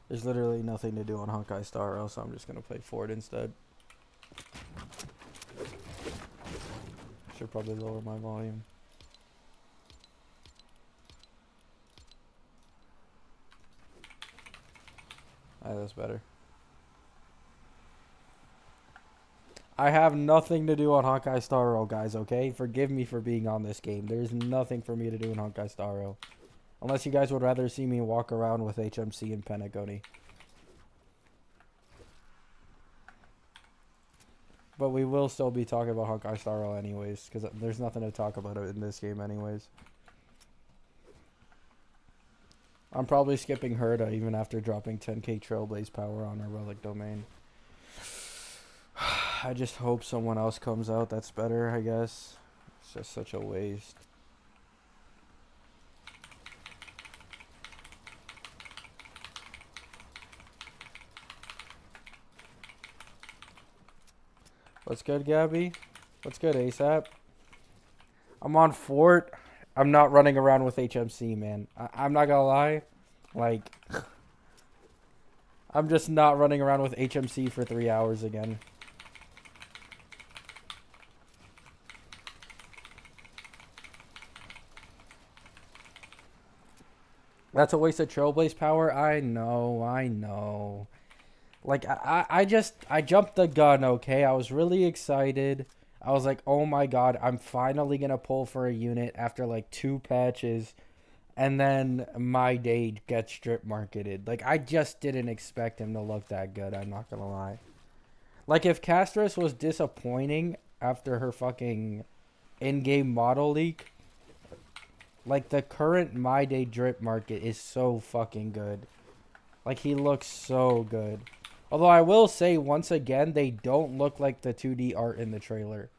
There's literally nothing to do on Honkai Star Rail, so I'm just gonna play Ford instead. Should probably lower my volume. That's better. I have nothing to do on Honkai Star Rail, guys, okay? Forgive me for being on this game. There's nothing for me to do in Honkai Star Rail. Unless you guys would rather see me walk around with HMC and Penacony. But we will still be talking about Honkai Star Rail anyways, because there's nothing to talk about in this game anyways. I'm probably skipping Herda even after dropping 10k Trailblaze power on our Relic Domain. I just hope someone else comes out that's better, I guess. It's just such a waste. What's good, Gabby? What's good, ASAP? I'm on Fort. I'm not running around with HMC, man. I'm not gonna lie. Like, I'm just not running around with HMC for 3 hours again. That's a waste of Trailblaze power? I know. Like, I jumped the gun, okay? I was really excited. I was like, oh my god, I'm finally gonna pull for a unit after like 2 patches. And then my day gets strip marketed. Like, I just didn't expect him to look that good, I'm not gonna lie. Like, if Castris was disappointing after her fucking in-game model leak, like, the current My Day drip market is so fucking good. Like, he looks so good. Although I will say, once again, they don't look like the 2D art in the trailer.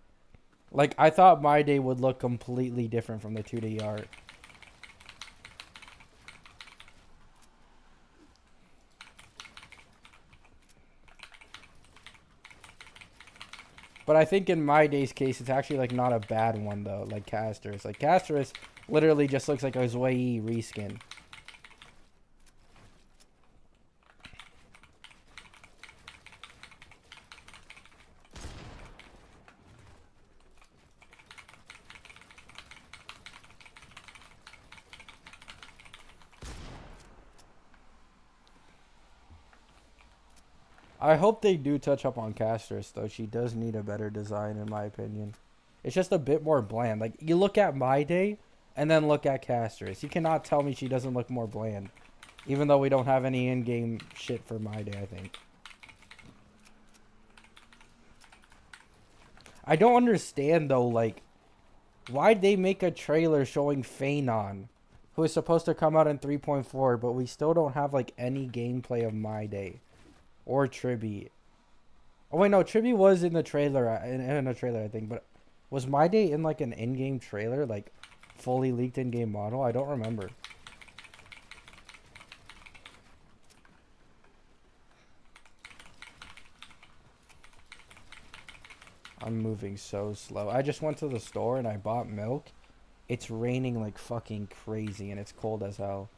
Like, I thought My Day would look completely different from the 2D art. But I think in My Day's case, it's actually, like, not a bad one, though, like Castris. Like, Castris literally just looks like a Zwei reskin. I hope they do touch up on Castris, though. She does need a better design, in my opinion. It's just a bit more bland. Like, you look at My Day, and then look at Castris. You cannot tell me she doesn't look more bland. Even though we don't have any in-game shit for My Day, I think. I don't understand, though, like, why'd they make a trailer showing Phanon, who is supposed to come out in 3.4, but we still don't have, like, any gameplay of My Day. Or Tribi. Oh wait, no, Tribi was in the trailer, in a trailer, I think. But was My Day in like an in-game trailer, like fully leaked in-game model? I don't remember. I'm moving so slow. I just went to the store and I bought milk. It's raining like fucking crazy and it's cold as hell.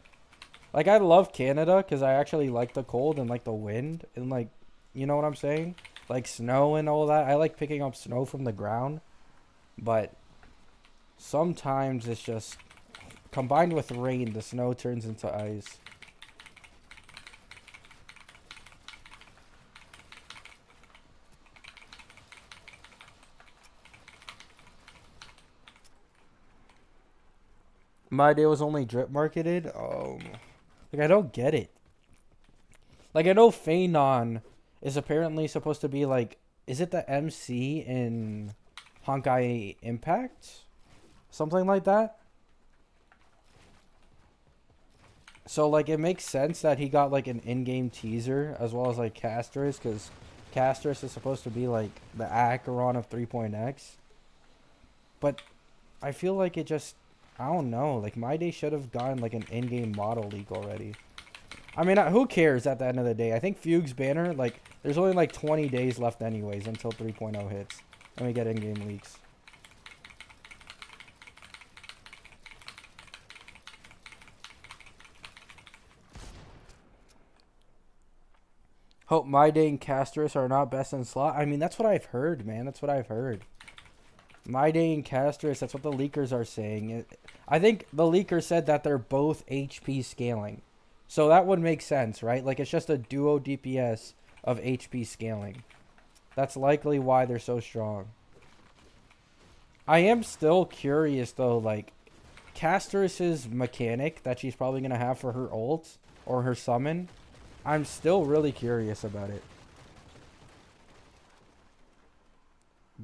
Like, I love Canada because I actually like the cold and like the wind and like, you know what I'm saying? Like snow and all that. I like picking up snow from the ground. But sometimes it's just, combined with rain, the snow turns into ice. My Day was only drip marketed? Like, I don't get it. Like, I know Phanon is apparently supposed to be like, is it the MC in Honkai Impact? Something like that? So, like, it makes sense that he got, like, an in-game teaser as well as, like, casters, because Castris is supposed to be like the Acheron of 3.x, but I feel like it just, I don't know. Like My Day should have gotten like an in-game model leak already. I mean, who cares at the end of the day? I think Fugue's banner, like, there's only like 20 days left anyways until 3.0 hits. And we get in-game leaks. Hope My Day and Castris are not best in slot. I mean, that's what I've heard, man. That's what I've heard. My Day and Castris, that's what the leakers are saying. I think the leaker said that they're both HP scaling. So that would make sense, right? Like, it's just a duo DPS of HP scaling. That's likely why they're so strong. I am still curious, though, like, Castris's mechanic that she's probably going to have for her ult or her summon. I'm still really curious about it.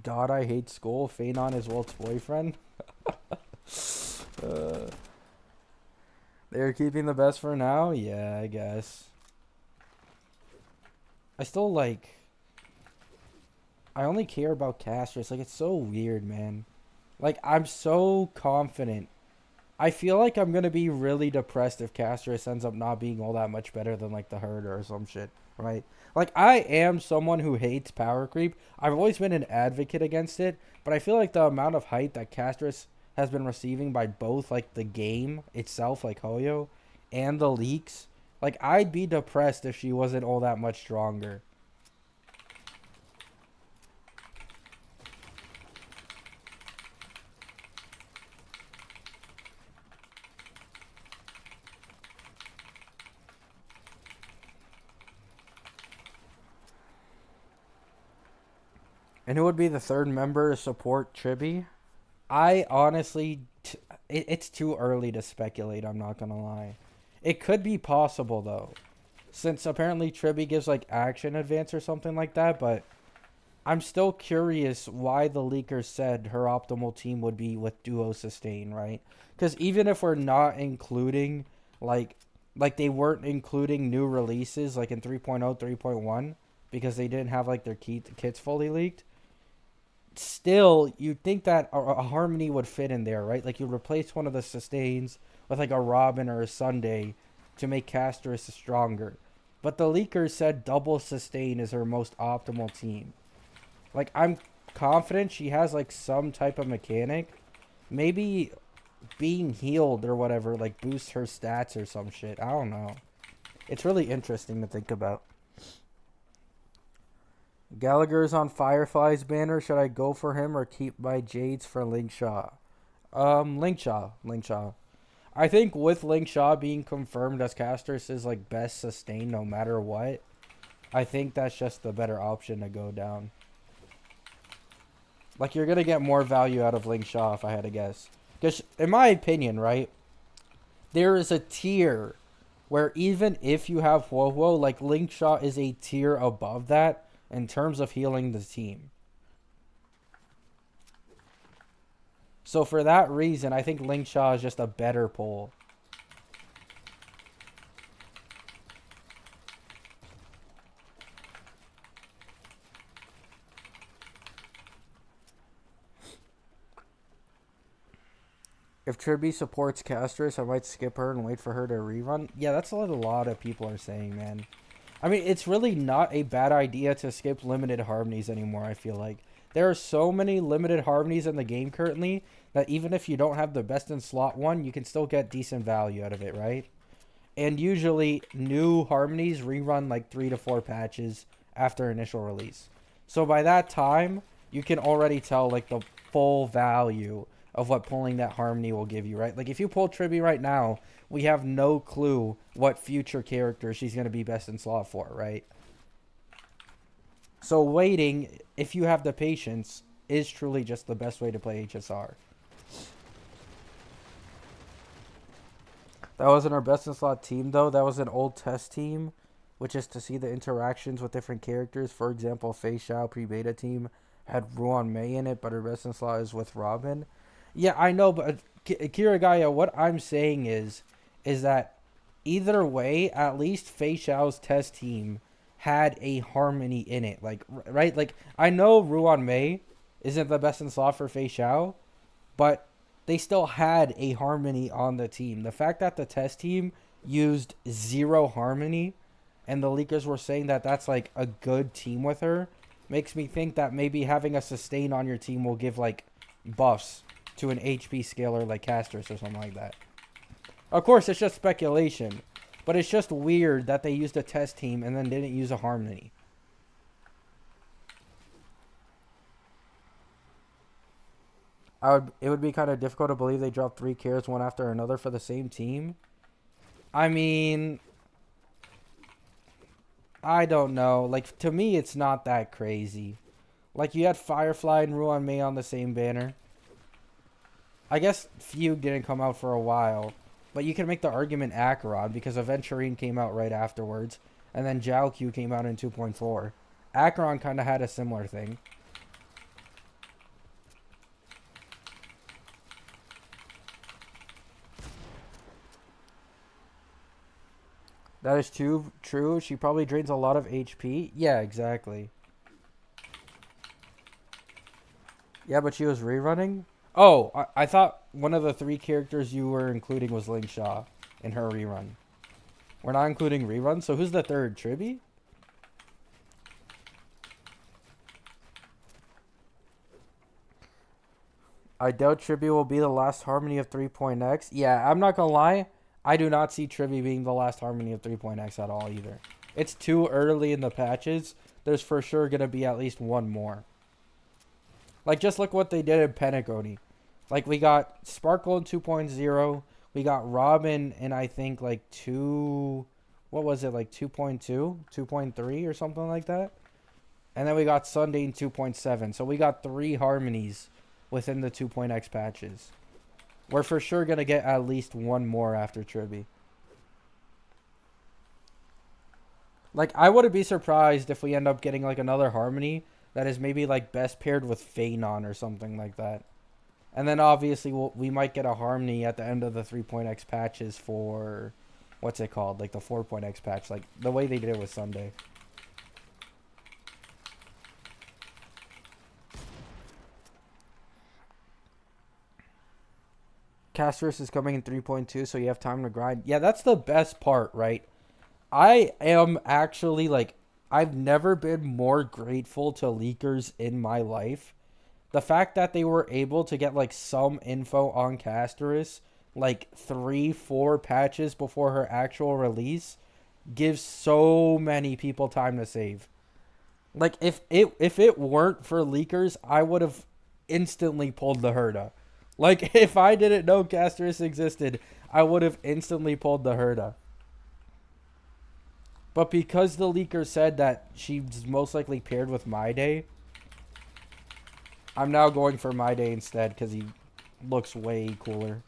God, I hate school. Phanon is Walt's boyfriend. They're keeping the best for now? Yeah, I guess. I still like... I only care about Castris. Like, it's so weird, man. Like, I'm so confident. I feel like I'm going to be really depressed if Castris ends up not being all that much better than, like, the Herder or some shit, right? Like, I am someone who hates power creep. I've always been an advocate against it, but I feel like the amount of hype that Castris has been receiving by both, like, the game itself, like Hoyo, and the leaks, like, I'd be depressed if she wasn't all that much stronger. And who would be the third member to support Chibi? I honestly, it's too early to speculate, I'm not gonna lie. It could be possible, though. Since apparently Tribi gives, like, action advance or something like that, but I'm still curious why the leaker said her optimal team would be with duo sustain, right? Because even if we're not including, like they weren't including new releases, like in 3.0, 3.1, because they didn't have, like, their kits fully leaked, still, you'd think that a Harmony would fit in there, right? Like, you replace one of the sustains with, like, a Robin or a Sunday to make Castris stronger. But the leakers said double sustain is her most optimal team. Like, I'm confident she has, like, some type of mechanic. Maybe being healed or whatever, like, boosts her stats or some shit. I don't know. It's really interesting to think about. Gallagher's on Firefly's banner. Should I go for him or keep my Jades for Ling Shaw? Ling Shaw. I think with Ling Shaw being confirmed as Castris' like best sustain no matter what, I think that's just the better option to go down. Like, you're gonna get more value out of Ling Shaw if I had to guess. Because in my opinion, right, there is a tier where even if you have Huohuo, like Ling Shaw is a tier above that in terms of healing the team. So for that reason, I think Ling Shaw is just a better pull. If Tribi supports Castris, I might skip her and wait for her to rerun. Yeah, that's what a lot of people are saying, man. I mean, it's really not a bad idea to skip limited harmonies anymore, I feel like. There are so many limited harmonies in the game currently that even if you don't have the best in slot one, you can still get decent value out of it, right? And usually, new harmonies rerun like 3 to 4 patches after initial release. So by that time, you can already tell like the full value of what pulling that harmony will give you, right? Like, if you pull Tribi right now, we have no clue what future character she's going to be best in slot for, right? So waiting, if you have the patience, is truly just the best way to play HSR. That wasn't our best in slot team, though. That was an old test team, which is to see the interactions with different characters. For example, Fei Xiao pre-beta team had Ruan Mei in it, but her best in slot is with Robin. Yeah, I know, but Kirigaya, what I'm saying is that either way, at least Fei Xiao's test team had a harmony in it. Like, right? Like, I know Ruan Mei isn't the best in slot for Fei Xiao, but they still had a harmony on the team. The fact that the test team used zero harmony and the leakers were saying that that's like a good team with her makes me think that maybe having a sustain on your team will give like buffs to an HP scaler like Castris or something like that. Of course, it's just speculation, but it's just weird that they used a test team and then didn't use a harmony. It would be kind of difficult to believe they dropped 3 carries one after another for the same team. I mean, I don't know. Like, to me, it's not that crazy. Like, you had Firefly and Ruan Mei on the same banner. I guess Fugue didn't come out for a while. But you can make the argument Acheron because Aventurine came out right afterwards. And then Jiaoqiu came out in 2.4. Acheron kind of had a similar thing. That is true. She probably drains a lot of HP. Yeah, exactly. Yeah, but she was rerunning? Oh, I thought one of the 3 characters you were including was Ling Sha in her rerun. We're not including reruns, so who's the third? Tribi? I doubt Tribi will be the last Harmony of 3.x. Yeah, I'm not gonna lie. I do not see Tribi being the last Harmony of 3.x at all either. It's too early in the patches. There's for sure gonna be at least one more. Like, just look what they did in Pentagony. Like, we got Sparkle in 2.0. We got Robin in, I think, like, 2... What was it, like 2.2? 2.3 or something like that? And then we got Sunday in 2.7. So we got 3 harmonies within the 2.x patches. We're for sure going to get at least one more after Tribi. Like, I wouldn't be surprised if we end up getting, like, another harmony that is maybe, like, best paired with Phanon or something like that. And then, obviously, we might get a harmony at the end of the 3.x patches for... What's it called? Like, the 4.x patch. Like, the way they did it with Sunday. Castris is coming in 3.2, so you have time to grind. Yeah, that's the best part, right? I am actually, like... I've never been more grateful to leakers in my life. The fact that they were able to get, like, some info on Castris, like, 3-4 patches before her actual release, gives so many people time to save. Like, if it weren't for leakers, I would have instantly pulled the Herda. Like, if I didn't know Castris existed, I would have instantly pulled the Herda. But because the leaker said that she's most likely paired with My Day, I'm now going for My Day instead because he looks way cooler.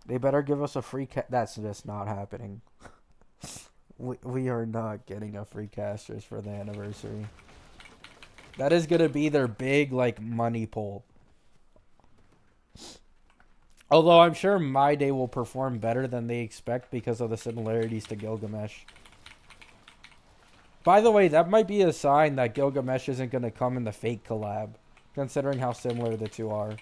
They better give us a free that's just not happening. we are not getting a free Castris for the anniversary. That is going to be their big, like, money pull. Although I'm sure My Day will perform better than they expect because of the similarities to Gilgamesh. By the way, that might be a sign that Gilgamesh isn't going to come in the fake collab, considering how similar the two are.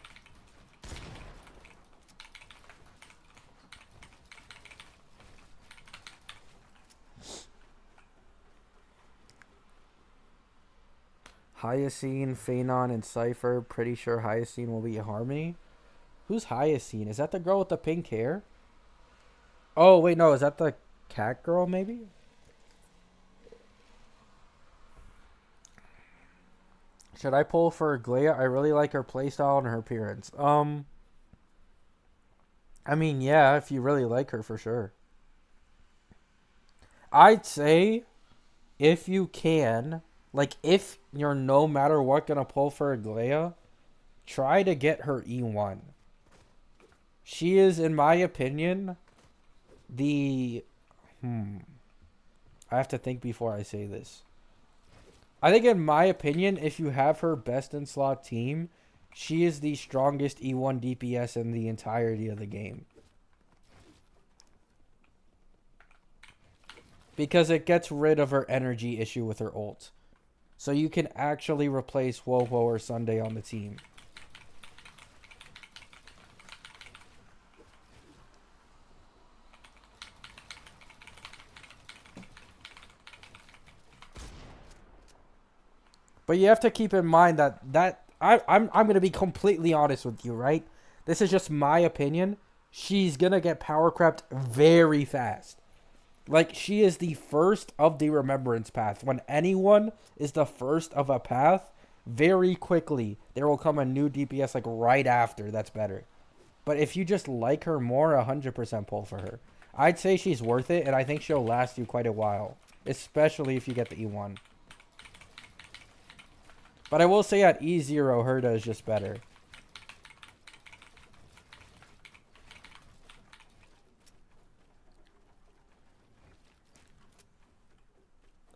Hyacine, Phanon, and Cypher. Pretty sure Hyacine will be a harmony. Who's Hyacine? Is that the girl with the pink hair? Oh, wait, no. Is that the cat girl, maybe? Should I pull for Glea? I really like her playstyle and her appearance. I mean, yeah, if you really like her, for sure. I'd say, if you can, like, if you're no matter what gonna pull for Glea, try to get her E1. She is, in my opinion, the... I have to think before I say this. I think, in my opinion, if you have her best in slot team, She is the strongest E1 DPS in the entirety of the game. Because it gets rid of her energy issue with her ult. So you can actually replace Wowo or Sunday on the team. But you have to keep in mind that I'm gonna be completely honest with you, right? This is just my opinion. She's gonna get power crept very fast. Like, she is the first of the remembrance path. When anyone is the first of a path, very quickly there will come a new DPS like right after that's better. But if you just like her more, 100% pull for her. I'd say she's worth it, and I think she'll last you quite a while, especially if you get the E1. But I will say at E0, Herda is just better.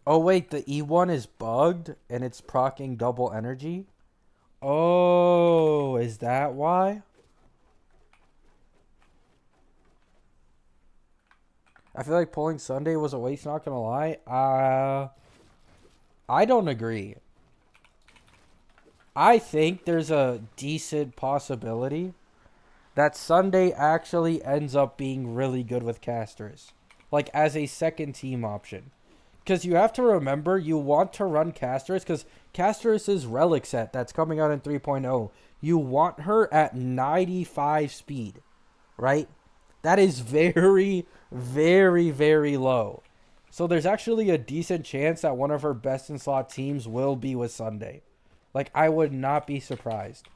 Oh, wait, the E1 is bugged and it's proccing double energy? Oh, is that why? I feel like pulling Sunday was a waste, not gonna lie. I don't agree. I think there's a decent possibility that Sunday actually ends up being really good with casters. Like, as a second team option. Because you have to remember, you want to run Casters, because Casters is Relic set that's coming out in 3.0. You want her at 95 speed, right? That is very, very, very low. So there's actually a decent chance that one of her best in slot teams will be with Sunday. Like, I would not be surprised.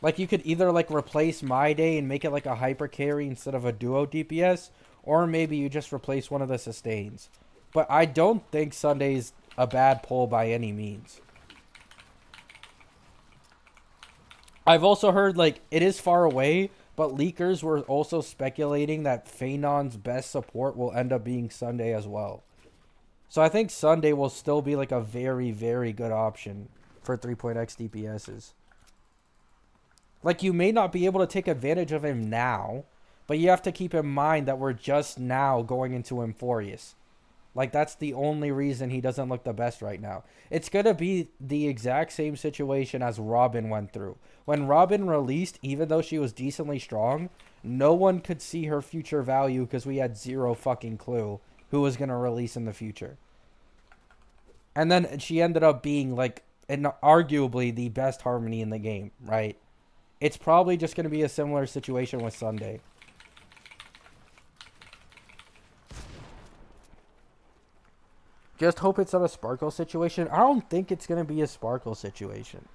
Like, you could either, like, replace My Day and make it, like, a hyper carry instead of a duo DPS, or maybe you just replace one of the sustains. But I don't think Sunday's a bad pull by any means. I've also heard, like, it is far away, but leakers were also speculating that Phenon's best support will end up being Sunday as well. So I think Sunday will still be like a very, very good option for 3.x DPSs. Like, you may not be able to take advantage of him now, but you have to keep in mind that we're just now going into Emphorius. Like, that's the only reason he doesn't look the best right now. It's going to be the exact same situation as Robin went through. When Robin released, even though she was decently strong, no one could see her future value because we had zero fucking clue who was going to release in the future. And then she ended up being, like, arguably the best Harmony in the game, right? It's probably just going to be a similar situation with Sunday. Just hope it's not a Sparkle situation. I don't think it's going to be a Sparkle situation,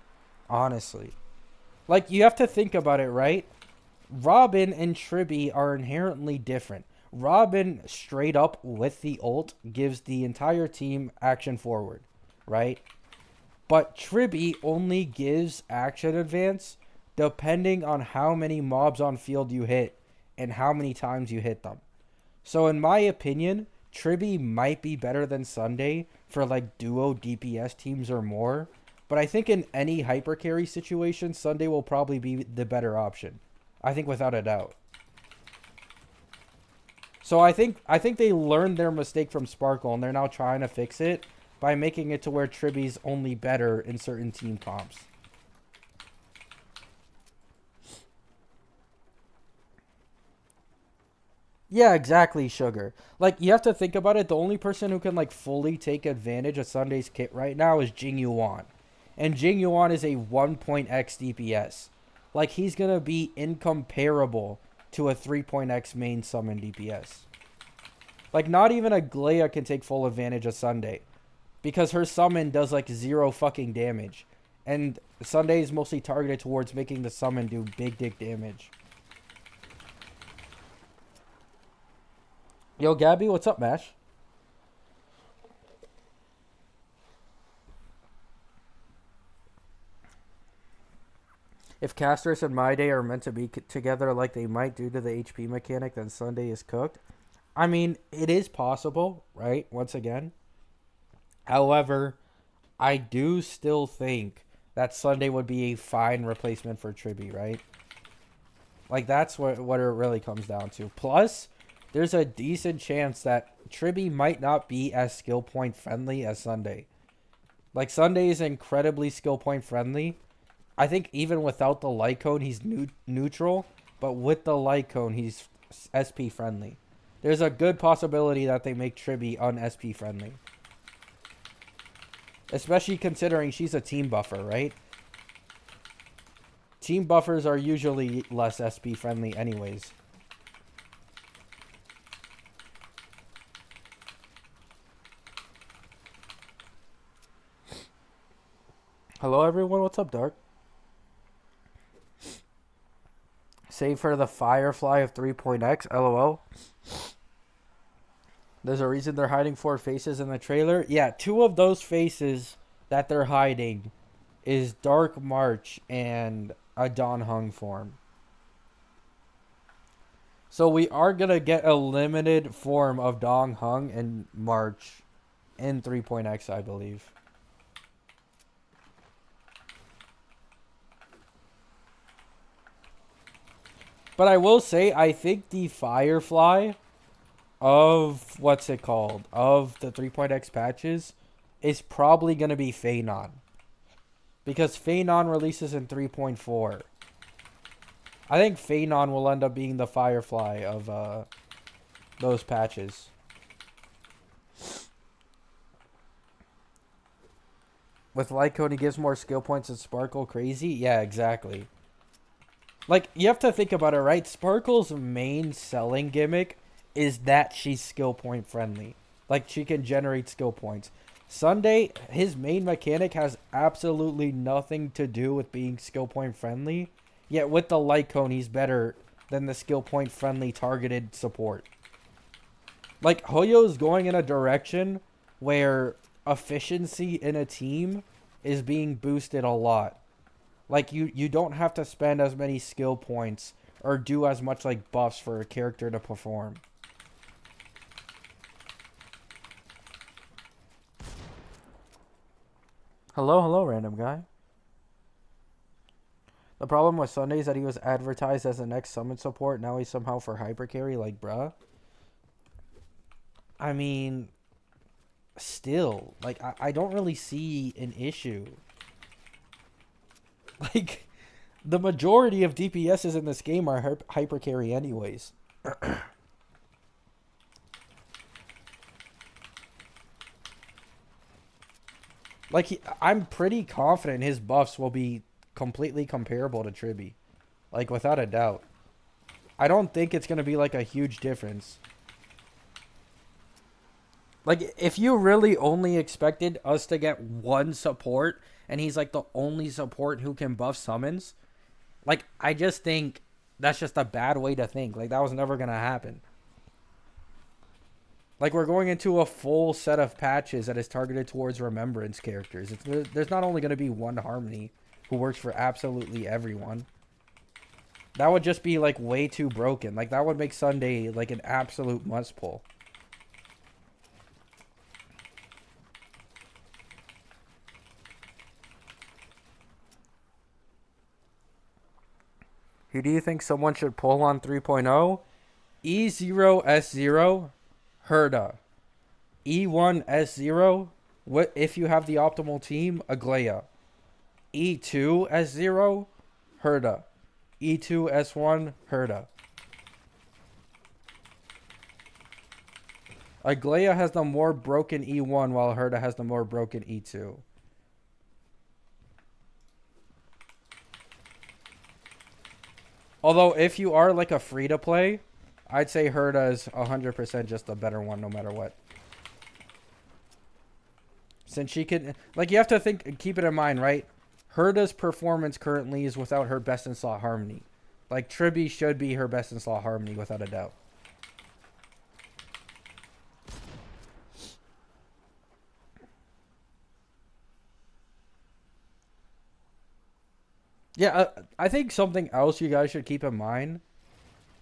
honestly. Like, you have to think about it, right? Robin and Tribby are inherently different. Robin, straight up with the ult, gives the entire team action forward, right? But Tribby only gives action advance depending on how many mobs on field you hit and how many times you hit them. So in my opinion, Tribby might be better than Sunday for like duo DPS teams or more. But I think in any hyper carry situation, Sunday will probably be the better option. I think without a doubt. So I think they learned their mistake from Sparkle and they're now trying to fix it by making it to where Tribby's only better in certain team comps. Yeah, exactly, Sugar. Like, you have to think about it. The only person who can, like, fully take advantage of Sunday's kit right now is Jing Yuan. And Jing Yuan is a 1.x DPS. Like, he's going to be incomparable to a 3.x main summon DPS. Like, not even a Glea can take full advantage of Sunday. Because her summon does, like, zero fucking damage. And Sunday is mostly targeted towards making the summon do big dick damage. Yo, Gabby, what's up, Mash? If Casters and My Day are meant to be together like they might due to the HP mechanic, then Sunday is cooked. I mean, it is possible, right? Once again. However, I do still think that Sunday would be a fine replacement for Tribby, right? Like, that's what it really comes down to. Plus, there's a decent chance that Tribby might not be as skill point friendly as Sunday. Like, Sunday is incredibly skill point friendly. I think even without the light cone, he's neutral. But with the light cone, he's SP friendly. There's a good possibility that they make Tribby un-SP friendly. Especially considering she's a team buffer, right? Team buffers are usually less SP friendly anyways. Hello everyone, what's up, Dark? Save for the Firefly of 3.x, LOL. There's a reason they're hiding 4 faces in the trailer. Yeah, 2 of those faces that they're hiding is Dark March and a Dawn Hung form. So we are going to get a limited form of Dawn Hung and March in 3.x, I believe. But I will say, I think the Firefly of, what's it called, of the 3.x patches is probably going to be Phanon. Because Phanon releases in 3.4. I think Phanon will end up being the Firefly of those patches. With Light Cone, he gives more skill points and Sparkle. Crazy? Yeah, exactly. Like, you have to think about it, right? Sparkle's main selling gimmick is that she's skill point friendly. Like, she can generate skill points. Sunday, his main mechanic has absolutely nothing to do with being skill point friendly. Yet with the Light Cone, he's better than the skill point friendly targeted support. Like, Hoyo's going in a direction where efficiency in a team is being boosted a lot. Like, you don't have to spend as many skill points or do as much, like, buffs for a character to perform. Hello, random guy. The problem with Sunday is that he was advertised as the next summon support. Now he's somehow for hyper carry. Like, bruh. I mean, still. Like, I don't really see an issue. Like, the majority of DPSs in this game are hyper carry anyways. Like, I'm pretty confident his buffs will be completely comparable to Tribby. Like, without a doubt. I don't think it's going to be, like, a huge difference. Like, if you really only expected us to get one support, and he's, like, the only support who can buff summons, like, I just think that's just a bad way to think. Like, that was never going to happen. Like, we're going into a full set of patches that is targeted towards Remembrance characters. There's not only going to be one Harmony who works for absolutely everyone. That would just be, like, way too broken. Like, that would make Sunday, like, an absolute must-pull. Who do you think someone should pull on 3.0? E0S0, Herda. E1S0, if you have the optimal team, Aglaia. E2S0, Herda. E2S1, Herda. Aglaia has the more broken E1 while Herda has the more broken E2. Although, if you are like a free-to-play, I'd say Herda is 100% just a better one no matter what. Since she can... Like, you have to keep it in mind, right? Herda's performance currently is without her best-in-slot Harmony. Like, Tribby should be her best-in-slot Harmony without a doubt. Yeah, I think something else you guys should keep in mind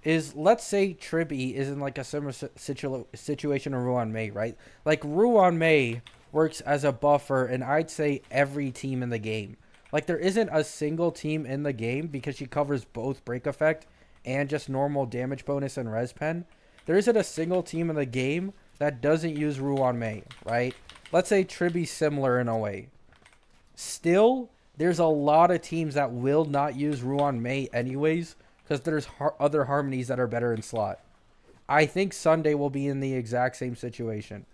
is, let's say Tribby is in like a similar situation to Ruan Mei, right? Like, Ruan Mei works as a buffer in, I'd say, every team in the game. Like, there isn't a single team in the game, because she covers both break effect and just normal damage bonus and res pen. There isn't a single team in the game that doesn't use Ruan Mei, right? Let's say Triby's similar in a way. Still, there's a lot of teams that will not use Ruan Mei anyways, because there's other harmonies that are better in slot. I think Sunday will be in the exact same situation.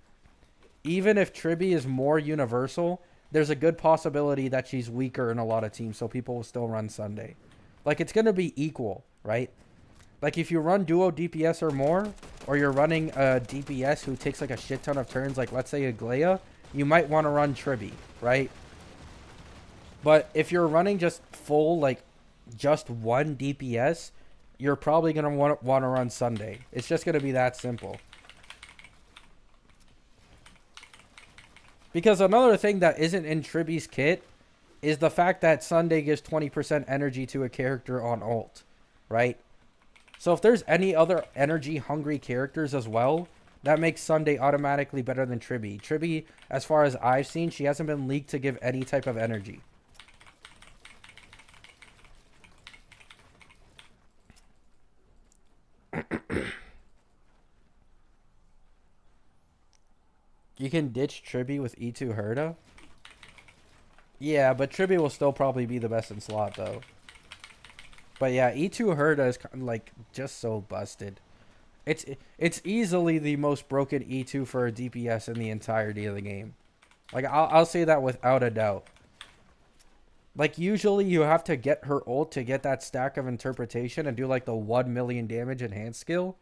Even if Triby is more universal, there's a good possibility that she's weaker in a lot of teams, so people will still run Sunday. Like, it's going to be equal, right? Like, if you run duo DPS or more, or you're running a DPS who takes like a shit ton of turns, like let's say Aglaya, you might want to run Triby, right? But if you're running just full, like, just one DPS, you're probably going to want to run Sunday. It's just going to be that simple. Because another thing that isn't in Triby's kit is the fact that Sunday gives 20% energy to a character on ult, right? So if there's any other energy-hungry characters as well, that makes Sunday automatically better than Triby. Triby, as far as I've seen, she hasn't been leaked to give any type of energy. You can ditch Triby with E2 Herda? Yeah, but Triby will still probably be the best in slot, though. But yeah, E2 Herda is kind of like just so busted. It's easily the most broken E2 for a DPS in the entirety of the game. Like, I'll say that without a doubt. Like, usually you have to get her ult to get that stack of interpretation and do like the 1 million damage enhanced skill.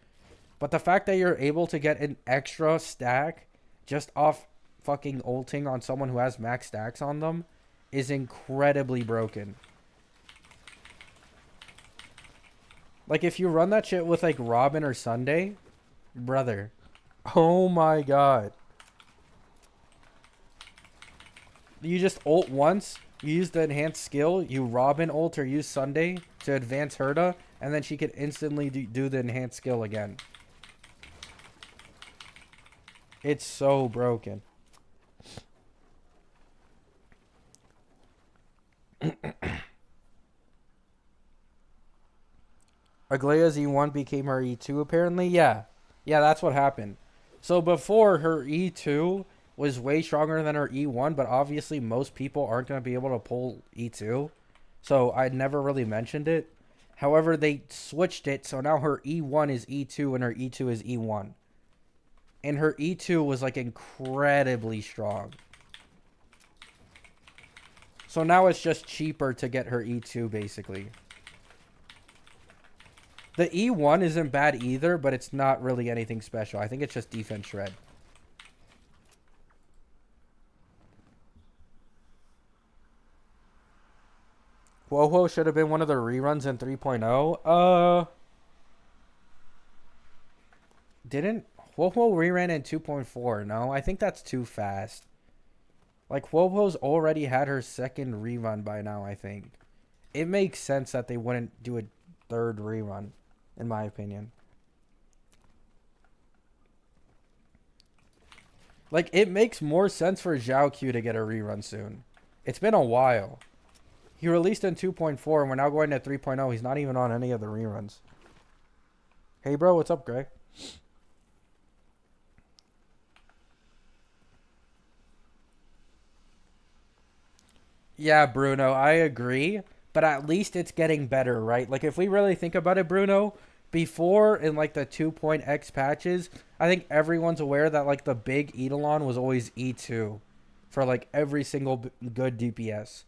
But the fact that you're able to get an extra stack just off fucking ulting on someone who has max stacks on them is incredibly broken. Like, if you run that shit with like Robin or Sunday, brother, oh my god. You just ult once, you use the enhanced skill, you Robin ult or use Sunday to advance Herda, and then she could instantly do the enhanced skill again. It's so broken. Aglaya's E1 became her E2 apparently? Yeah. Yeah, that's what happened. So before, her E2 was way stronger than her E1, but obviously most people aren't going to be able to pull E2. So I never really mentioned it. However, they switched it, so now her E1 is E2 and her E2 is E1. And her E2 was like incredibly strong. So now it's just cheaper to get her E2 basically. The E1 isn't bad either, but it's not really anything special. I think it's just defense shred. Woho should have been one of the reruns in 3.0. Didn't Woho reran in 2.4? No, I think that's too fast. Like, Woho's already had her second rerun by now, I think. It makes sense that they wouldn't do a third rerun, in my opinion. Like, it makes more sense for Zhao Q to get a rerun soon. It's been a while. He released in 2.4, and we're now going to 3.0. He's not even on any of the reruns. Hey, bro, what's up, Gray? Yeah, Bruno, I agree. But at least it's getting better, right? Like, if we really think about it, Bruno, before in, like, the 2.x patches, I think everyone's aware that, like, the big Eidolon was always E2 for, like, every single good DPS.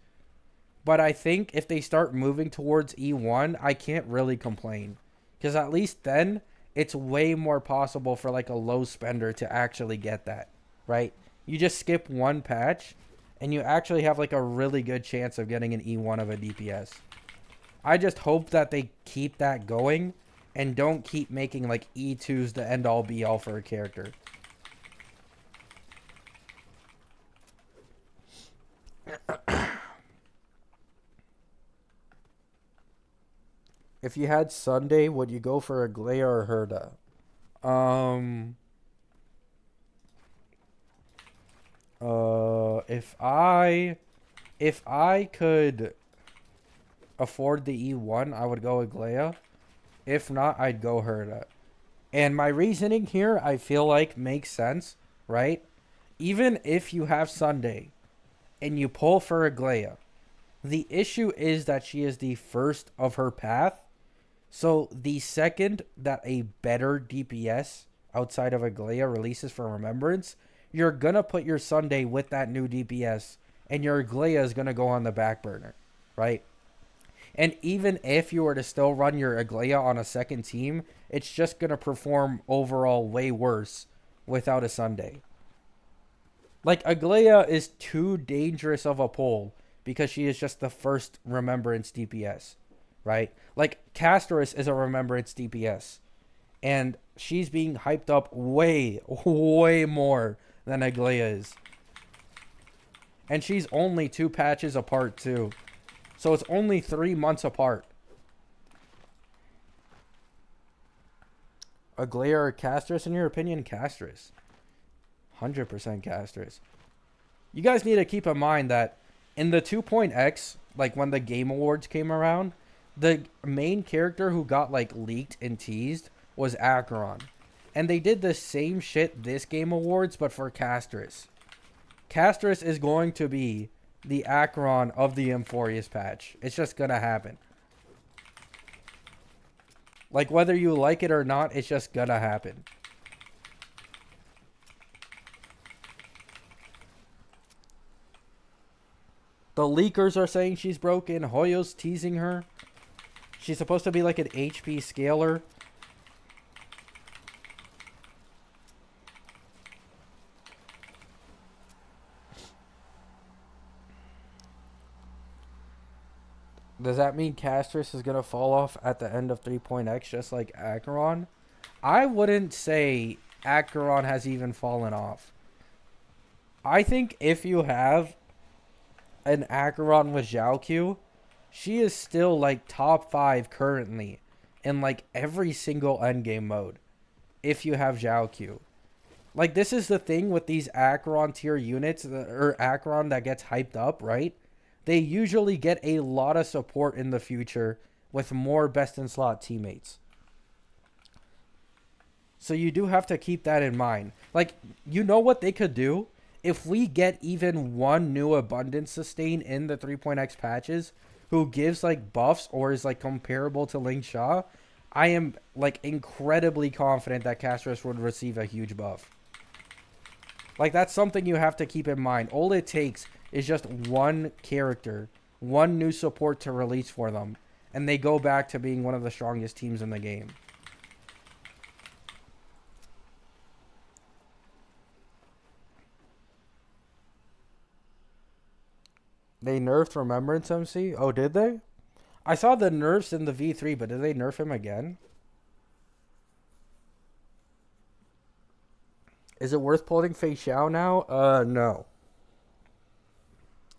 But I think if they start moving towards E1, I can't really complain. Because at least then, it's way more possible for, like, a low spender to actually get that, right? You just skip one patch, and you actually have, like, a really good chance of getting an E1 of a DPS. I just hope that they keep that going and don't keep making, like, E2s the end-all be-all for a character. If you had Sunday, would you go for Aglaya or Herda? Um... if If I could afford the E1, I would go Aglaya. If not, I'd go Herda. And my reasoning here, I feel like makes sense, right? Even if you have Sunday and you pull for Aglaya, the issue is that she is the first of her path. So the second that a better DPS outside of Aglaya releases for Remembrance, you're going to put your Sunday with that new DPS, and your Aglaya is going to go on the back burner, right? And even if you were to still run your Aglaya on a second team, it's just going to perform overall way worse without a Sunday. Like, Aglaya is too dangerous of a pull because she is just the first Remembrance DPS, right? Like, Castorus is a Remembrance DPS, and she's being hyped up way, way more than Aglaya is. And she's only 2 patches apart, too. So it's only 3 months apart. Aglaya or Castorus? In your opinion, Castorus. 100% Castorus. You guys need to keep in mind that in the 2.x, like when the Game Awards came around, the main character who got like leaked and teased was Acheron. And they did the same shit this Game Awards, but for Castorus. Castorus is going to be the Acheron of the Emphorius patch. It's just gonna happen. Like, whether you like it or not, it's just gonna happen. The leakers are saying she's broken. Hoyo's teasing her. She's supposed to be like an HP scaler. Does that mean Castorus is going to fall off at the end of 3.x just like Acheron? I wouldn't say Acheron has even fallen off. I think if you have an Acheron with Zhaoq, she is still like top 5 currently in like every single endgame mode if you have Zhaoq. Like, this is the thing with these Acheron tier units, or Acheron that gets hyped up, right? They usually get a lot of support in the future with more best-in-slot teammates. So you do have to keep that in mind. Like, you know what they could do? If we get even one new Abundance Sustain in the 3.x patches who gives, like, buffs or is, like, comparable to Ling Sha, I am, like, incredibly confident that Castorus would receive a huge buff. Like, that's something you have to keep in mind. All it takes is just one character, one new support to release for them, and they go back to being one of the strongest teams in the game. They nerfed Remembrance MC? Oh, did they? I saw the nerfs in the V3, but did they nerf him again? Is it worth pulling Fei Xiao now? No.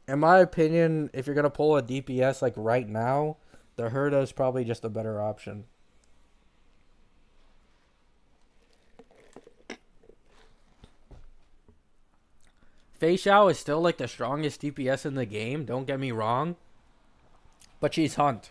In my opinion, if you're going to pull a DPS like right now, the Herda is probably just a better option. Fei Xiao is still like the strongest DPS in the game, don't get me wrong. But she's Hunt.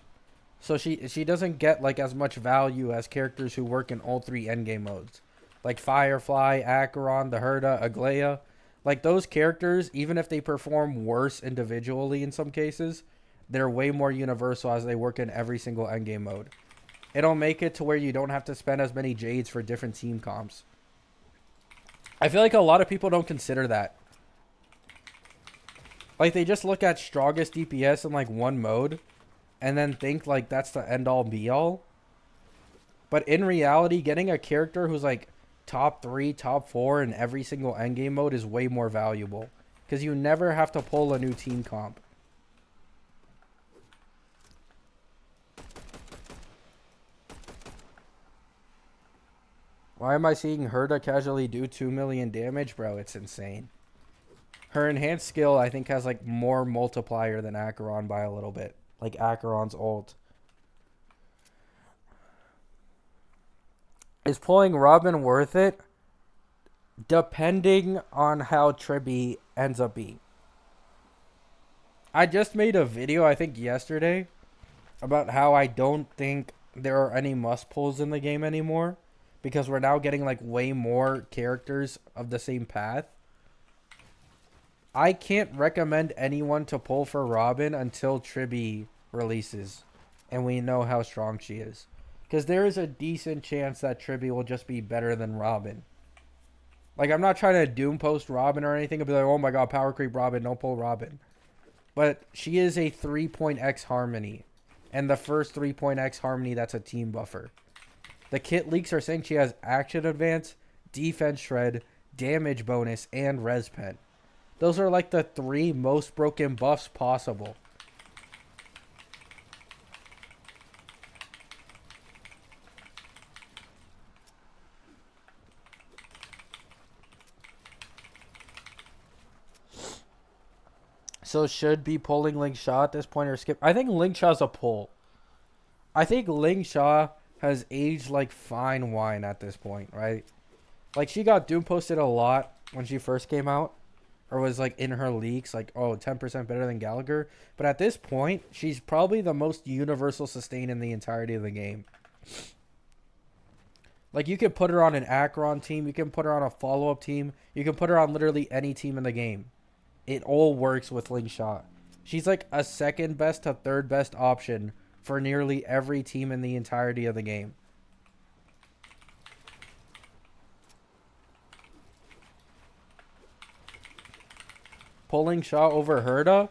So she doesn't get like as much value as characters who work in all 3 endgame modes. Like Firefly, Acheron, the Herda, Aglaya. Like, those characters, even if they perform worse individually in some cases, they're way more universal as they work in every single endgame mode. It'll make it to where you don't have to spend as many Jades for different team comps. I feel like a lot of people don't consider that. Like, they just look at strongest DPS in, like, one mode, and then think, like, that's the end-all, be-all. But in reality, getting a character who's, like, top 3, top 4 in every single endgame mode is way more valuable. Because you never have to pull a new team comp. Why am I seeing Herda casually do 2 million damage? Bro, it's insane. Her enhanced skill, I think, has like more multiplier than Acheron by a little bit. Like Acheron's ult. Is pulling Robin worth it? Depending on how Tribby ends up being. I just made a video, I think yesterday, about how I don't think there are any must pulls in the game anymore because we're now getting like way more characters of the same path. I can't recommend anyone to pull for Robin until Tribby releases and we know how strong she is. Because there is a decent chance that Tribby will just be better than Robin. Like, I'm not trying to doom post Robin or anything and be like, oh my god, power creep Robin, don't pull Robin. But she is a 3.x Harmony. And the first 3.x Harmony, that's a team buffer. The kit leaks are saying she has action advance, defense shred, damage bonus, and res pen. Those are like the 3 most broken buffs possible. So should be pulling Ling Sha at this point or skip? I think Ling Sha's a pull. I think Ling Sha has aged like fine wine at this point, right? Like, she got doom posted a lot when she first came out. Or was like in her leaks, like, oh, 10% better than Gallagher. But at this point, she's probably the most universal sustain in the entirety of the game. Like, you can put her on an Acheron team. You can put her on a follow-up team. You can put her on literally any team in the game. It all works with Ling Sha. She's like a second best to third best option for nearly every team in the entirety of the game. Pulling Shaw over Herda,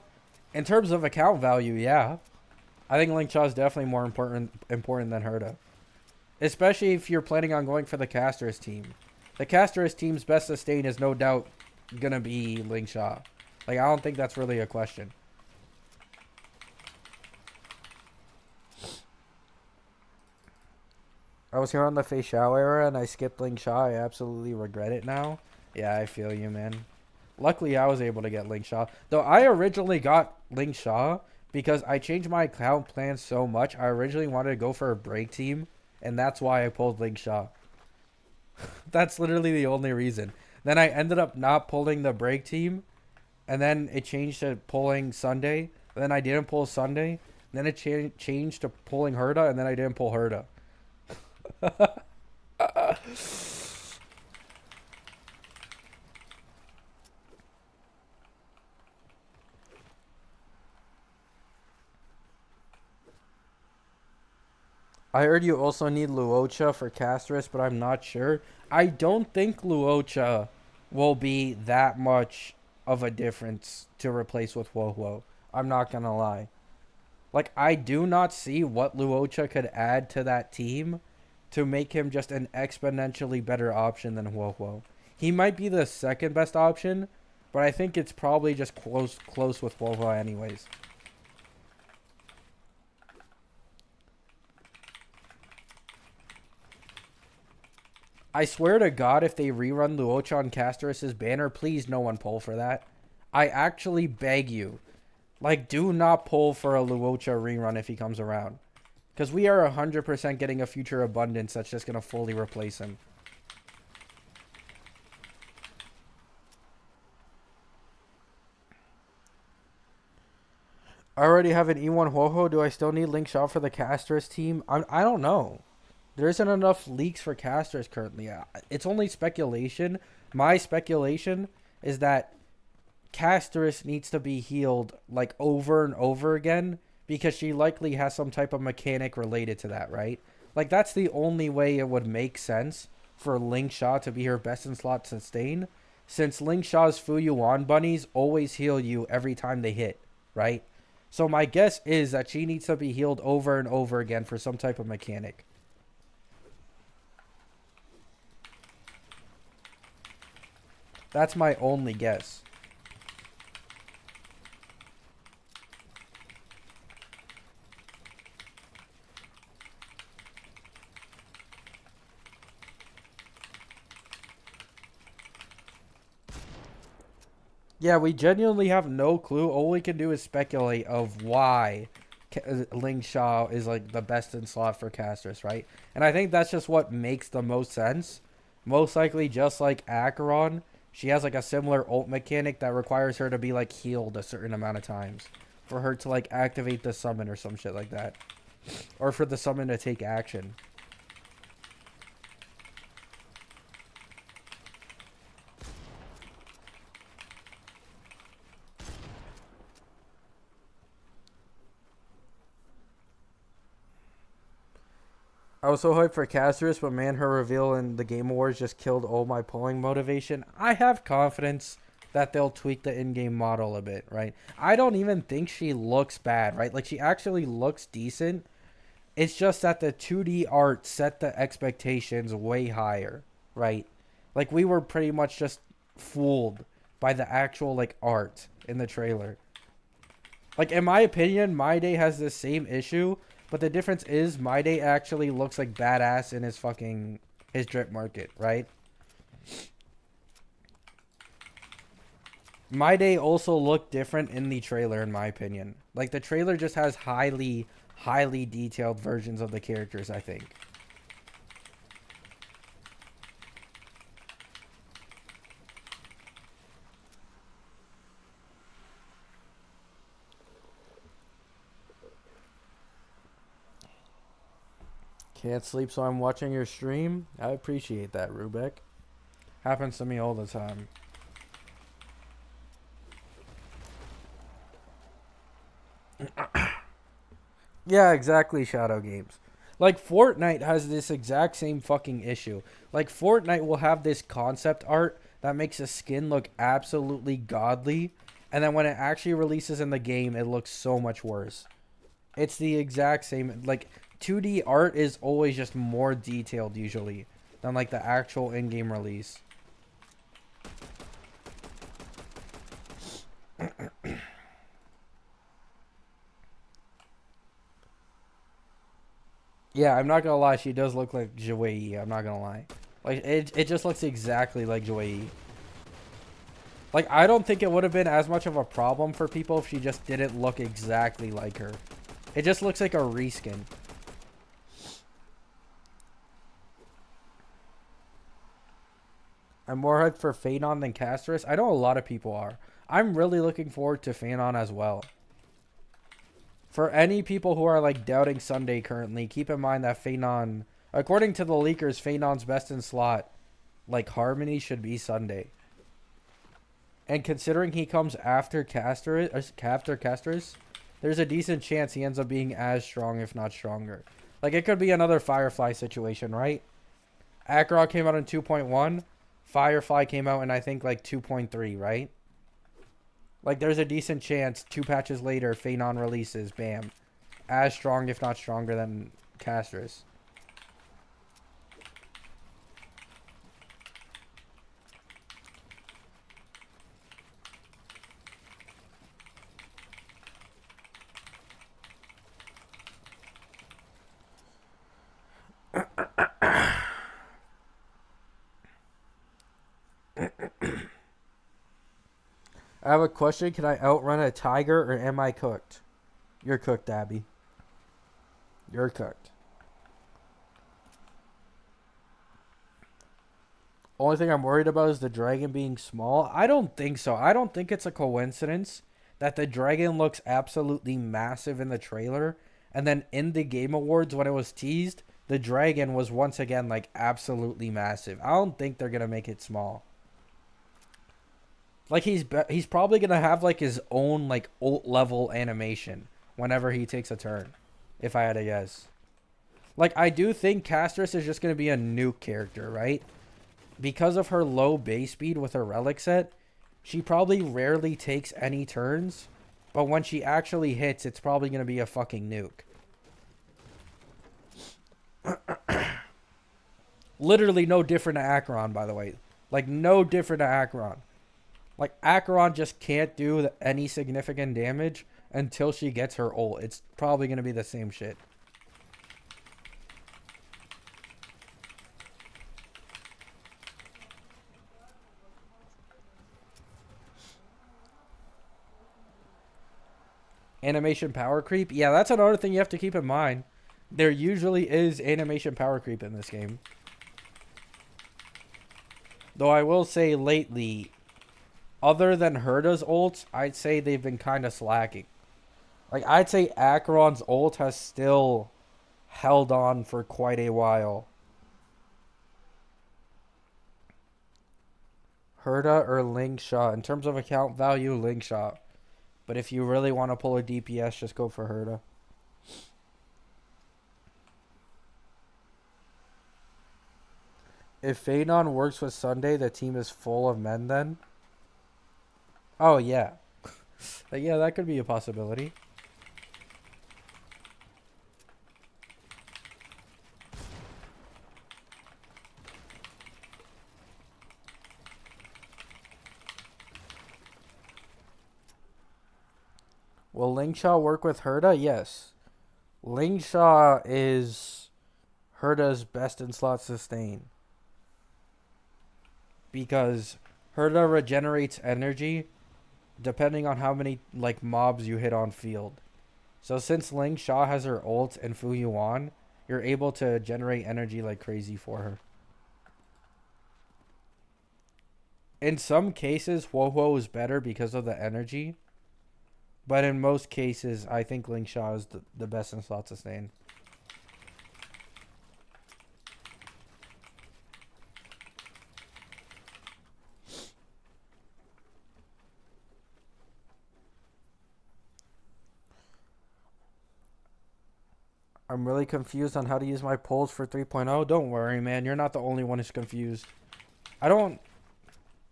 in terms of account value, yeah. I think Ling Shaw is definitely more important than Herda. Especially if you're planning on going for the Caster's team. The Caster's team's best sustain is no doubt going to be Ling Shaw. Like, I don't think that's really a question. I was here on the Fei Xiao era and I skipped Ling Shaw. I absolutely regret it now. Yeah, I feel you, man. Luckily, I was able to get Ling Shaw. Though I originally got Ling Shaw because I changed my account plan so much. I originally wanted to go for a break team, and that's why I pulled Ling Shaw. That's literally the only reason. Then I ended up not pulling the break team, and then it changed to pulling Sunday. And then I didn't pull Sunday. Then it changed to pulling Herda, and then I didn't pull Herda. I heard you also need Luocha for Castris, but I'm not sure. I don't think Luocha will be that much of a difference to replace with Wowo. I'm not going to lie. Like, I do not see what Luocha could add to that team to make him just an exponentially better option than Wowo. He might be the second best option, but I think it's probably just close with Wowo anyways. I swear to God, if they rerun Luocha on Casterus' banner, please no one pull for that. I actually beg you. Like, do not pull for a Luocha rerun if he comes around. Because we are 100% getting a future abundance that's just going to fully replace him. I already have an E1 Ho-Ho. Do I still need Link Shaw for the Casterus team? I don't know. There isn't enough leaks for casters currently. It's only speculation. My speculation is that Casterus needs to be healed like over and over again because she likely has some type of mechanic related to that, right? Like, that's the only way it would make sense for Ling Sha to be her best in slot sustain, since Ling Sha's Fu Yuan bunnies always heal you every time they hit, right? So my guess is that she needs to be healed over and over again for some type of mechanic. That's my only guess. Yeah, we genuinely have no clue. All we can do is speculate of why Ling Sha is like the best in slot for casters, right? And I think that's just what makes the most sense. Most likely, just like Acheron, she has like a similar ult mechanic that requires her to be like healed a certain amount of times. for her to like activate the summon or some shit like that. Or for the summon to take action. I was so hyped for Casterus, but man, her reveal in the Game Awards just killed all my pulling motivation. I have confidence that they'll tweak the in-game model a bit, right? I don't even think she looks bad, right? Like, she actually looks decent. It's just that the 2D art set the expectations way higher, right? Like, we were pretty much just fooled by the actual, like, art in the trailer. Like, in my opinion, My Day has the same issue, but the difference is My Day actually looks like badass in his drip market, right? My Day also looked different in the trailer, in my opinion. Like, the trailer just has highly detailed versions of the characters, I think. Can't sleep, so I'm watching your stream. I appreciate that, Rubek. Happens to me all the time. Yeah, exactly, Shadow Games. Like, Fortnite has this exact same fucking issue. Like, Fortnite will have this concept art that makes a skin look absolutely godly, and then when it actually releases in the game, it looks so much worse. It's the exact same. Like, 2D art is always just more detailed, usually, than, like, the actual in-game release. Yeah, I'm not gonna lie, she does look like Joey. I'm not gonna lie. Like, it just looks exactly like Joey. Like, I don't think it would have been as much of a problem for people if she just didn't look exactly like her. It just looks like a reskin. I'm more hyped for Phanon than Casterus. I know a lot of people are. I'm really looking forward to Phanon as well. For any people who are like doubting Sunday currently, keep in mind that Phanon, according to the leakers, Phanon's best in slot, like Harmony, should be Sunday. And considering he comes after Casterus, there's a decent chance he ends up being as strong, if not stronger. Like, it could be another Firefly situation, right? Akrok came out in 2.1. Firefly came out in, I think, like 2.3, right? Like, there's a decent chance 2 patches later, Phanon releases, bam. As strong, if not stronger than Casterus. I have a question. Can I outrun a tiger or am I cooked? You're cooked, Abby. You're cooked. Only thing I'm worried about is the dragon being small. I don't think so. I don't think it's a coincidence that the dragon looks absolutely massive in the trailer. And then in the Game Awards when it was teased, the dragon was once again like absolutely massive. I don't think they're going to make it small. Like, he's probably going to have like his own like ult level animation whenever he takes a turn. If I had to guess. Like, I do think Casterus is just going to be a nuke character, right? Because of her low base speed with her relic set, she probably rarely takes any turns. But when she actually hits, it's probably going to be a fucking nuke. Literally no different to Acheron, by the way. Like, no different to Acheron. Like, Acheron just can't do any significant damage until she gets her ult. It's probably going to be the same shit. Animation power creep? Yeah, that's another thing you have to keep in mind. There usually is animation power creep in this game. Though I will say lately, other than Herda's ults, I'd say they've been kind of slacking. Like, I'd say Acheron's ult has still held on for quite a while. Herda or Ling Shot? In terms of account value, Ling Shot. But if you really want to pull a DPS, just go for Herda. If Phaedon works with Sunday, the team is full of men then? Oh, yeah. Yeah, that could be a possibility. Will Lingshaw work with Herda? Yes. Lingshaw is Herda's best in slot sustain. Because Herda regenerates energy depending on how many like mobs you hit on field. So since Ling Sha has her ult and Fu Yuan, you're able to generate energy like crazy for her. In some cases, Huohuo is better because of the energy. But in most cases, I think Ling Sha is the best in slot sustain. I'm really confused on how to use my polls for 3.0. Don't worry, man. You're not the only one who's confused. I don't...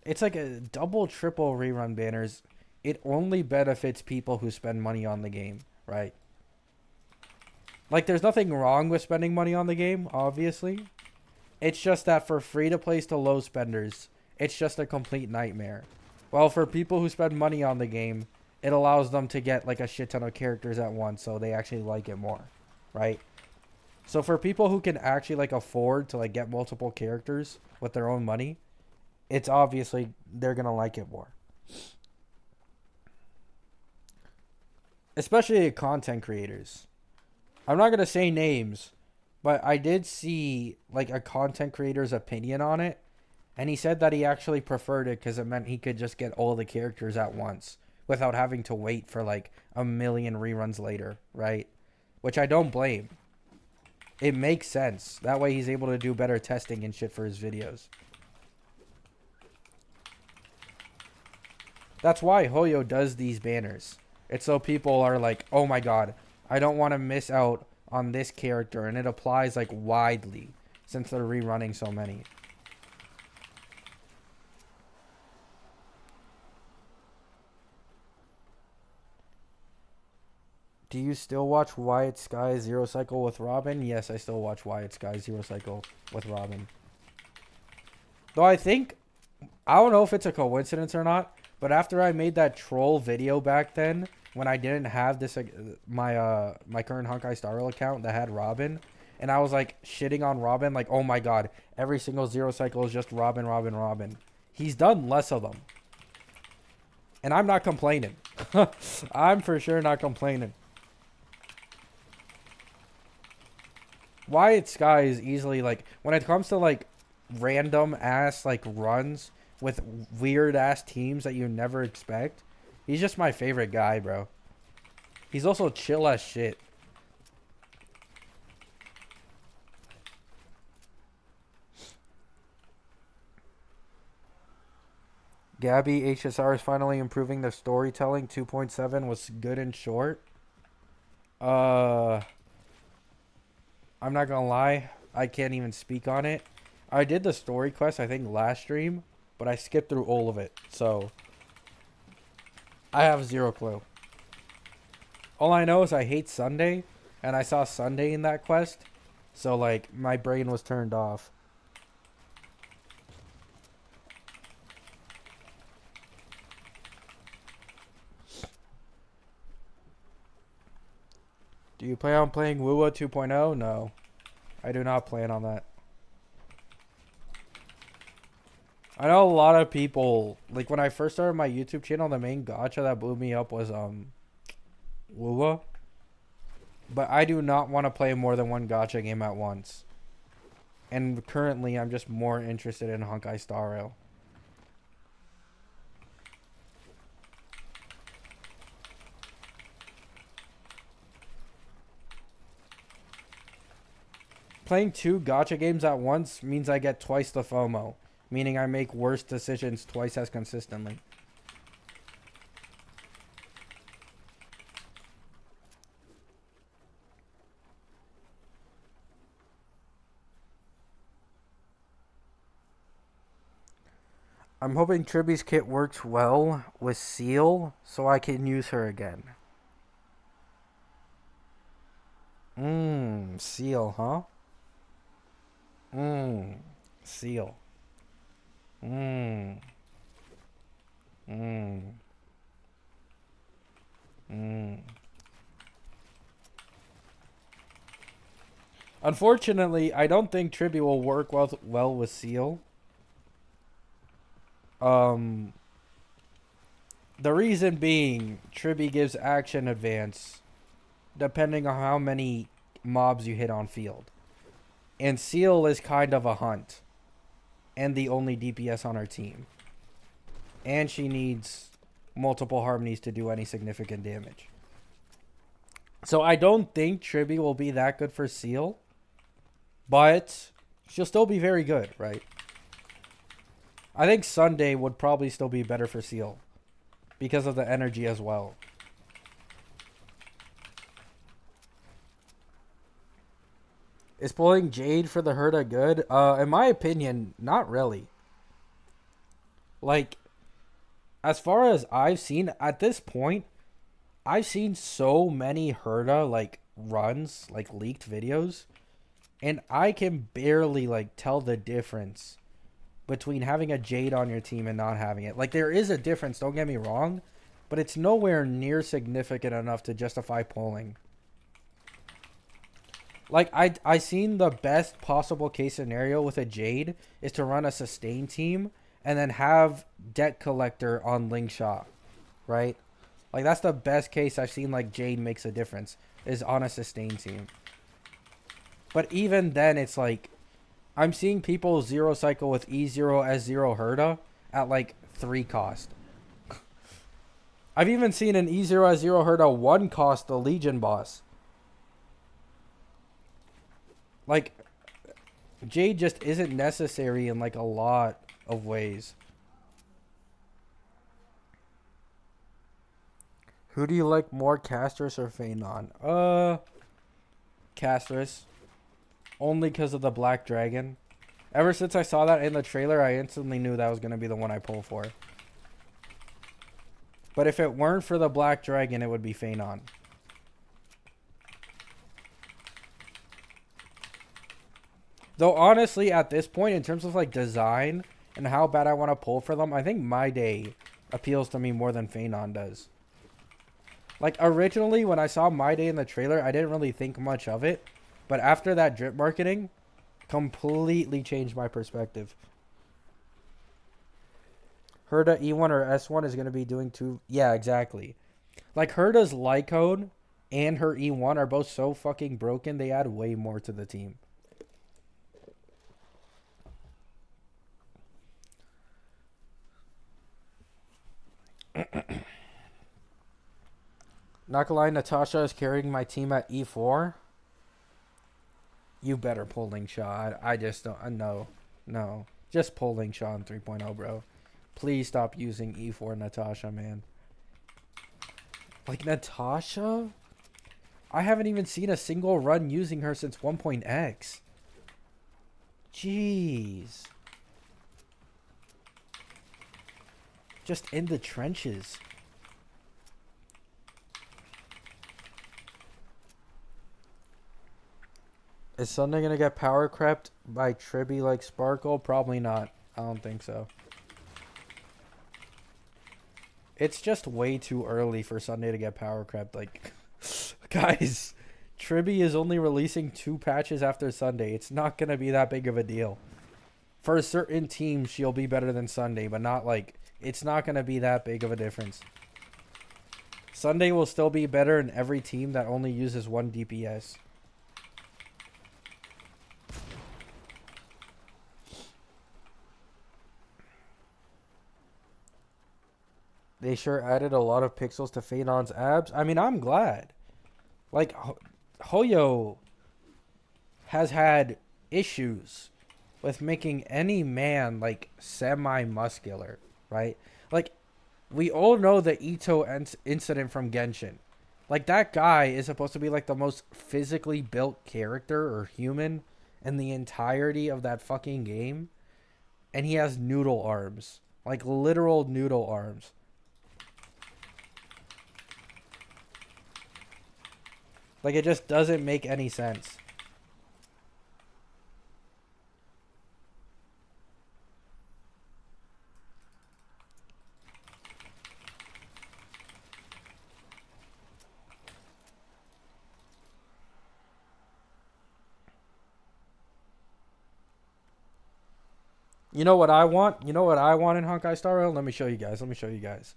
It's like a double, triple rerun banners. It only benefits people who spend money on the game, right? Like, there's nothing wrong with spending money on the game, obviously. It's just that for free-to-plays to low spenders, it's just a complete nightmare. Well, for people who spend money on the game, it allows them to get, like, a shit ton of characters at once, so they actually like it more, right? So for people who can actually, like, afford to, like, get multiple characters with their own money, it's obviously they're gonna like it more. Especially content creators. I'm not gonna say names, but I did see like a content creator's opinion on it, and he said that he actually preferred it because it meant he could just get all the characters at once without having to wait for like a million reruns later, right? Which I don't blame. It makes sense. That way he's able to do better testing and shit for his videos. That's why Hoyo does these banners. It's so people are like, oh my god, I don't want to miss out on this character. And it applies like widely since they're rerunning so many. Do you still watch Wyatt Sky Zero Cycle with Robin? Yes, I still watch Wyatt Sky Zero Cycle with Robin. Though I think, I don't know if it's a coincidence or not, but after I made that troll video back then, when I didn't have this my current Honkai Star Rail account that had Robin, and I was like shitting on Robin, like, oh my god, every single Zero Cycle is just Robin, Robin, Robin. He's done less of them. And I'm not complaining. I'm for sure not complaining. Wyatt Sky is easily like, when it comes to like random ass like runs with weird ass teams that you never expect, he's just my favorite guy, bro. He's also chill as shit. Gabby HSR is finally improving their storytelling. 2.7 was good and short. I'm not gonna lie, I can't even speak on it. I did the story quest, I think, last stream, but I skipped through all of it, so I have zero clue. All I know is I hate Sunday, and I saw Sunday in that quest, so, like, my brain was turned off. Do you plan on playing Wuwa 2.0? No. I do not plan on that. I know a lot of people, like when I first started my YouTube channel, the main gacha that blew me up was Wuwa. But I do not want to play more than one gacha game at once. And currently I'm just more interested in Honkai Star Rail. playing 2 gacha games at once means I get twice the FOMO, meaning I make worse decisions twice as consistently. I'm hoping Triby's kit works well with Seal so I can use her again. Seal, huh? Seal. Mmm. Mmm. Mmm. Unfortunately, I don't think Triby will work well with Seal. The reason being, Triby gives action advance depending on how many mobs you hit on field. And Seal is kind of a hunt. And the only DPS on our team. And she needs multiple harmonies to do any significant damage. So I don't think Triby will be that good for Seal. But she'll still be very good, right? I think Sunday would probably still be better for Seal. Because of the energy as well. Is pulling Jade for the Herda good? In my opinion, not really. Like, as far as I've seen, at this point, I've seen so many Herda, like, runs, like, leaked videos. And I can barely, like, tell the difference between having a Jade on your team and not having it. Like, there is a difference, don't get me wrong. But it's nowhere near significant enough to justify pulling. Like, I seen the best possible case scenario with a Jade is to run a sustain team and then have Debt Collector on Linkshot, right? Like, that's the best case I've seen, like, Jade makes a difference, is on a sustain team. But even then, it's like, I'm seeing people zero cycle with E0, S0 Herda at, like, 3 cost. I've even seen an E0, S0 Herda 1 cost the Legion boss. Like, Jade just isn't necessary in, like, a lot of ways. Who do you like more, Castress or Phanon? Castress. Only because of the Black Dragon. Ever since I saw that in the trailer, I instantly knew that was going to be the one I pull for. But if it weren't for the Black Dragon, it would be Phanon. Though, honestly, at this point, in terms of, like, design and how bad I want to pull for them, I think My Day appeals to me more than Phanon does. Like, originally, when I saw My Day in the trailer, I didn't really think much of it. But after that drip marketing, completely changed my perspective. Herda E1 or S1 is going to be doing 2... Yeah, exactly. Like, Herda's Lycone and her E1 are both so fucking broken, they add way more to the team. Not gonna lie, Natasha is carrying my team at E4. You better pull Linkshot. I just don't... No. Just pull Linkshot in 3.0, bro. Please stop using E4 Natasha, man. Like, Natasha? I haven't even seen a single run using her since 1.x. Jeez. Just in the trenches. Is Sunday gonna get power crept by Triby like Sparkle? Probably not. I don't think so. It's just way too early for Sunday to get power crept. Like, guys, Triby is only releasing 2 patches after Sunday. It's not gonna be that big of a deal. For a certain team, she'll be better than Sunday, but not like... It's not gonna be that big of a difference. Sunday will still be better in every team that only uses 1 DPS. They sure added a lot of pixels to Phanon's abs. I mean, I'm glad. Like, Hoyo has had issues with making any man like semi-muscular, right? Like we all know the incident from Genshin. Like that guy is supposed to be like the most physically built character or human in the entirety of that fucking game, and he has noodle arms. Like literal noodle arms. Like it just doesn't make any sense. You know what I want? You know what I want in Honkai Star Rail? Let me show you guys. Let me show you guys.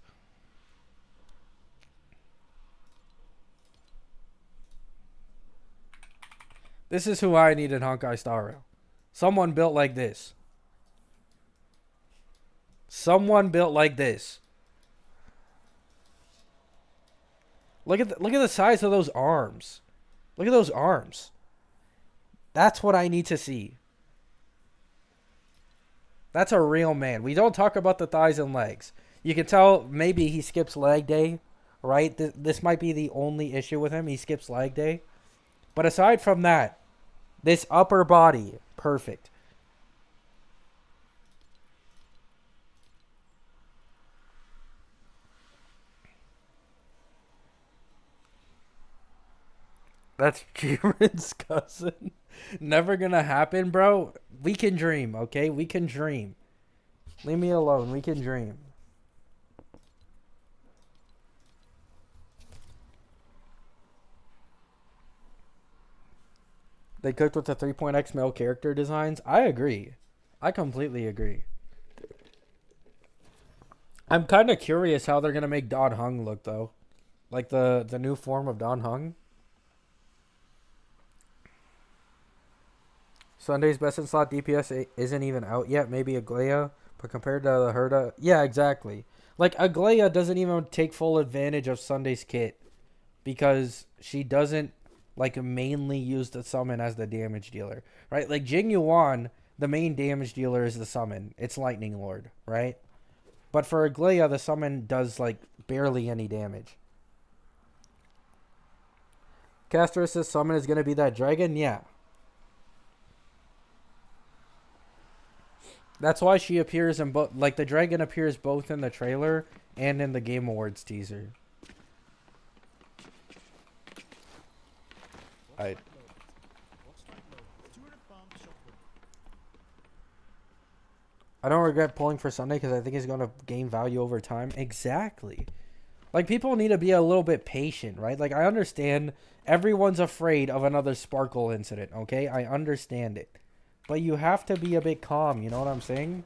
This is who I need in Honkai Star Rail. Someone built like this. Someone built like this. Look at the size of those arms. Look at those arms. That's what I need to see. That's a real man. We don't talk about the thighs and legs. You can tell maybe he skips leg day, right? This might be the only issue with him. He skips leg day. But aside from that, this upper body, perfect. That's Jiren's cousin. Never gonna happen, bro. We can dream, okay? We can dream. Leave me alone. We can dream. They cooked with the 3.x male character designs. I agree. I completely agree. I'm kind of curious how they're gonna make Don Hung look, though. Like the new form of Don Hung. Sunday's best in slot DPS isn't even out yet. Maybe Aglaya, but compared to the Herda, yeah, exactly. Like Aglaya doesn't even take full advantage of Sunday's kit because she doesn't like mainly use the summon as the damage dealer, right? Like Jing Yuan, the main damage dealer is the summon. It's Lightning Lord, right? But for Aglaya, the summon does like barely any damage. Castor's summon is gonna be that dragon, yeah. That's why she appears in both. Like the dragon appears both in the trailer and in the Game Awards teaser. I don't regret pulling for Sunday because I think he's going to gain value over time. Exactly. Like people need to be a little bit patient, right? Like I understand everyone's afraid of another Sparkle incident. Okay, I understand it. But you have to be a bit calm, you know what I'm saying?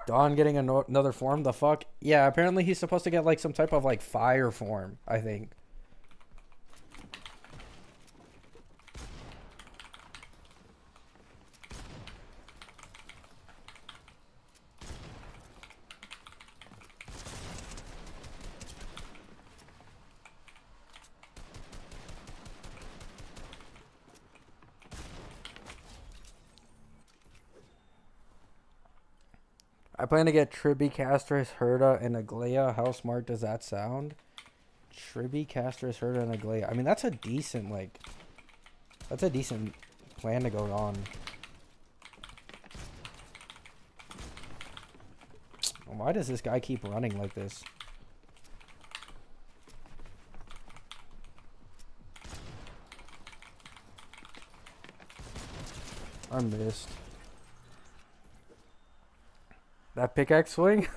Dawn getting another form? The fuck? Yeah, apparently he's supposed to get like some type of like fire form, I think. I plan to get Tribi, Castris, Herda, and Aglaya. How smart does that sound? Tribi, Castris, Herda, and Aglaya. I mean, that's a decent, like... That's a decent plan to go on. Why does this guy keep running like this? I missed. That pickaxe swing?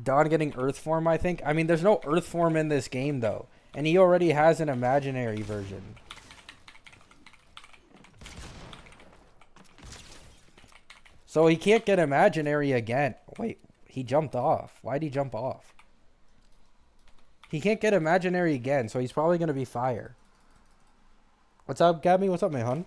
Dawn getting Earth form, I think. I mean, there's no Earth form in this game, though. And he already has an imaginary version. So he can't get imaginary again. Wait, he jumped off. Why'd he jump off? He can't get imaginary again, so he's probably going to be fire. What's up, Gabby? What's up, my hun?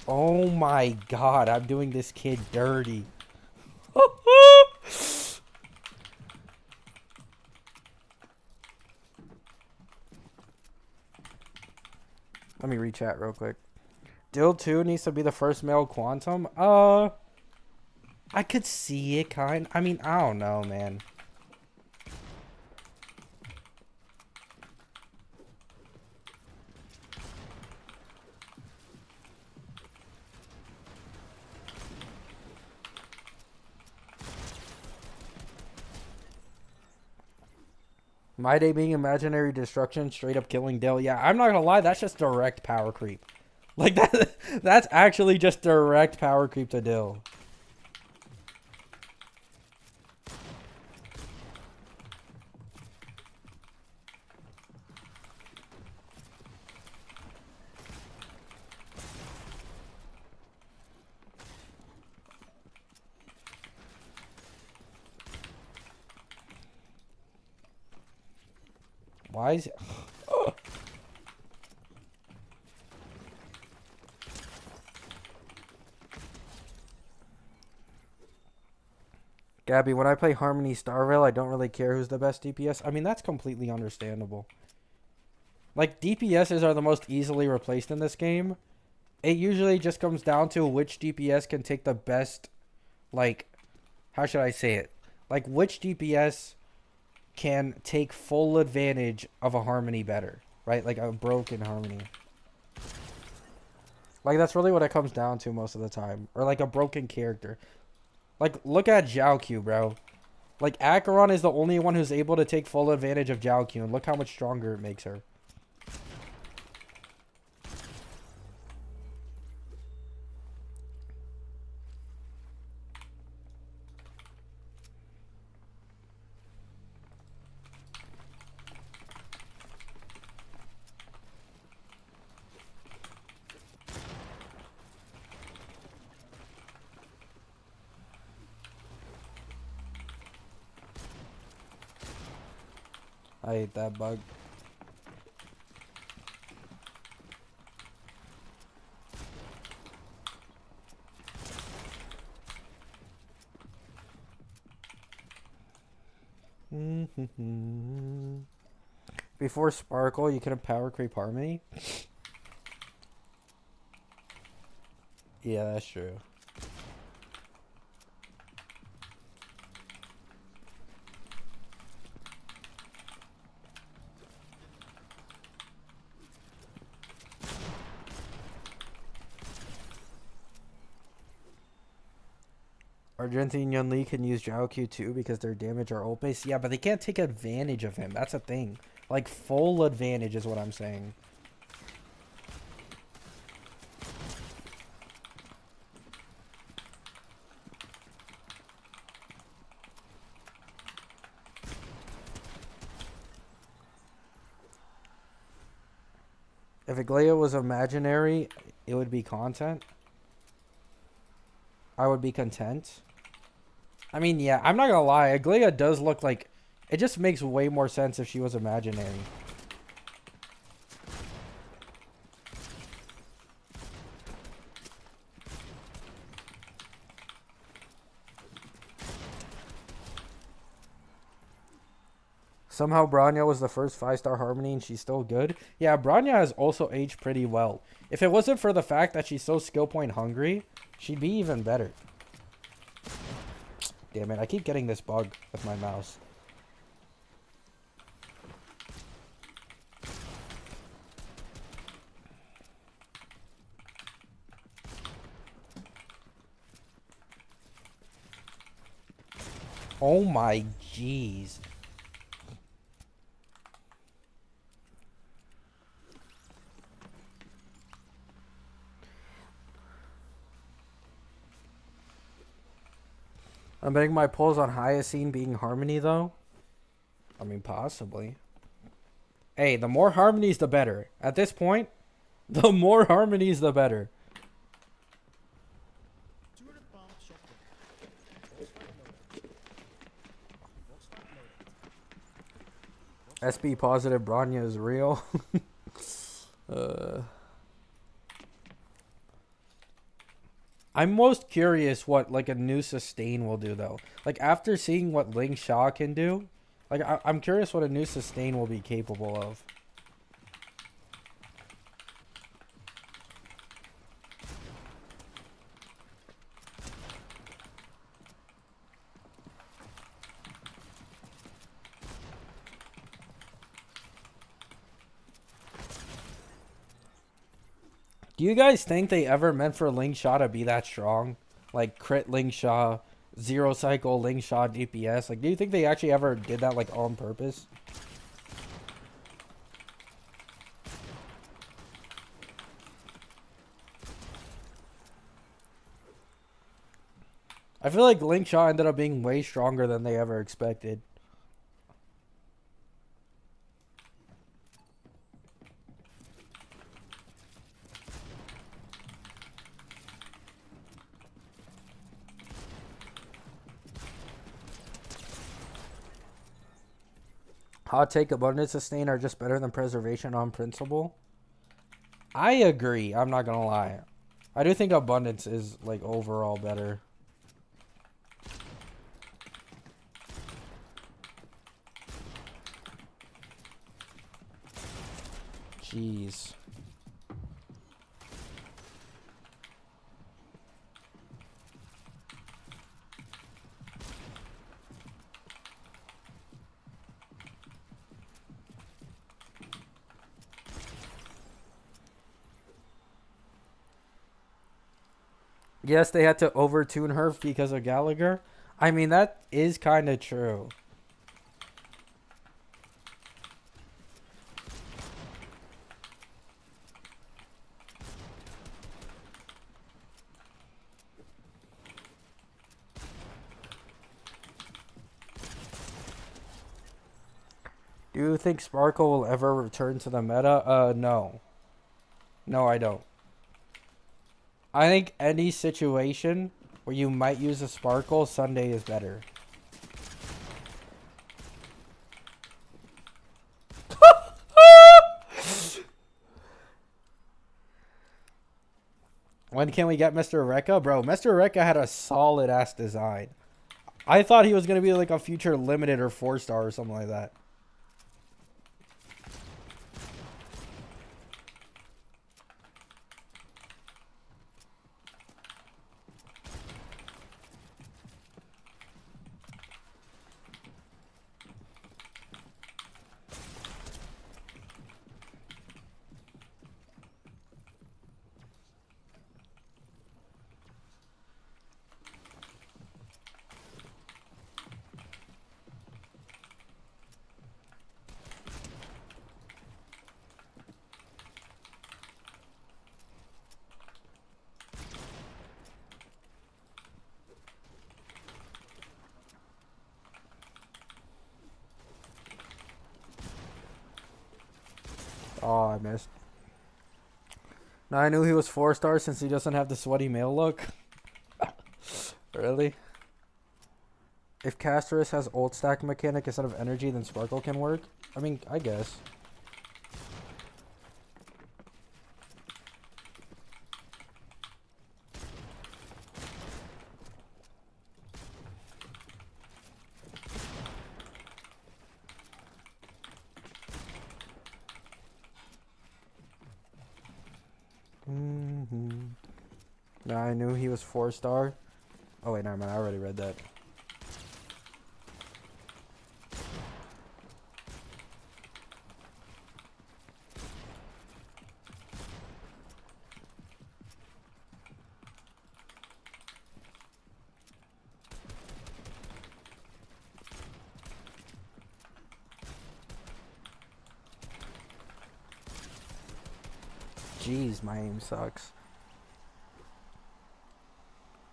Oh my god, I'm doing this kid dirty. Let me rechat real quick. Dill 2 needs to be the first male quantum. I could see it kind. I mean, I don't know, man. My day being imaginary destruction, straight up killing Dill. Yeah, I'm not gonna lie, that's just direct power creep. Like that's actually just direct power creep to Dill. Why is it? Gabby, when I play Harmony Starvale, I don't really care who's the best DPS. I mean, that's completely understandable. Like, DPSs are the most easily replaced in this game. It usually just comes down to which DPS can take the best, like, how should I say it? Like, which DPS can take full advantage of a Harmony better, right? Like, a broken Harmony. Like, that's really what it comes down to most of the time. Or, like, a broken character. Like, look at Jiaoqiu, bro. Like, Acheron is the only one who's able to take full advantage of Jiaoqiu, and look how much stronger it makes her. I hate that bug. Before Sparkle, you could have power creep Harmony. Yeah, that's true. Argentine Yun Li can use Jiaoqiu too because their damage are ult based. Yeah, but they can't take advantage of him. That's a thing. Like, full advantage is what I'm saying. If Iglea was imaginary, it would be content. I would be content. I mean, yeah, I'm not gonna lie. Iglea does look like... It just makes way more sense if she was imaginary. Somehow Bronya was the first 5-star Harmony and she's still good. Yeah, Bronya has also aged pretty well. If it wasn't for the fact that she's so skill point hungry, she'd be even better. Damn it, I keep getting this bug with my mouse. Oh my jeez. I'm betting my polls on Hyacine being Harmony, though. I mean, possibly. Hey, the more harmonies, the better. At this point, the more harmonies, the better. SB positive Bronya is real. uh, I'm most curious what like a new sustain will do though. Like after seeing what Ling Sha can do, like I'm curious what a new sustain will be capable of. Do you guys think they ever meant for Ling Sha to be that strong? Like crit Ling Sha, zero cycle Ling Sha DPS. Like, do you think they actually ever did that like on purpose? I feel like Ling Sha ended up being way stronger than they ever expected. Hot take, abundance sustain are just better than preservation on principle. I agree. I'm not gonna lie. I do think abundance is like overall better. Jeez. Yes, they had to overtune her because of Gallagher. I mean, that is kind of true. Do you think Sparkle will ever return to the meta? No. No, I don't. I think any situation where you might use a Sparkle, Sunday is better. When can we get Mr. Rekka? Bro, Mr. Rekka had a solid ass design. I thought he was going to be like a future limited or 4-star or something like that. Oh, I missed. Now I knew he was 4-star since he doesn't have the sweaty male look. Really? If Casterus has ult stack mechanic instead of energy, then Sparkle can work? I mean, I guess. Now I knew he was 4-star. Oh wait, never mind. I already read that. Jeez, my aim sucks.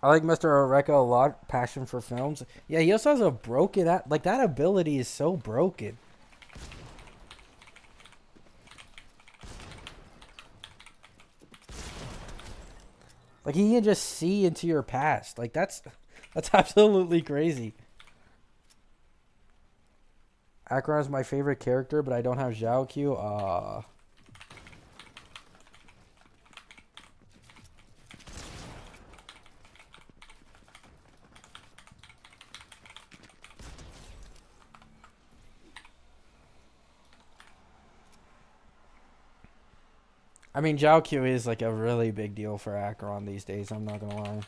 I like Mr. Oreka a lot. Passion for films. Yeah, he also has a broken... Like, that ability is so broken. Like, he can just see into your past. Like, that's absolutely crazy. Acheron is my favorite character, but I don't have Zhao Q. I mean, Zhao Q is like a really big deal for Acheron these days. I'm not gonna lie.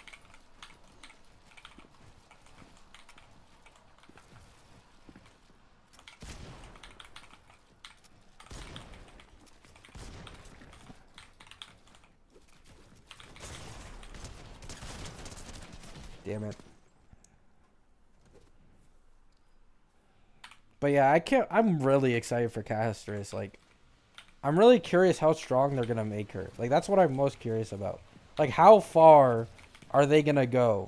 Damn it. But yeah, I'm really excited for Castris. Like, I'm really curious how strong they're gonna make her. Like, that's what I'm most curious about. Like, how far are they gonna go?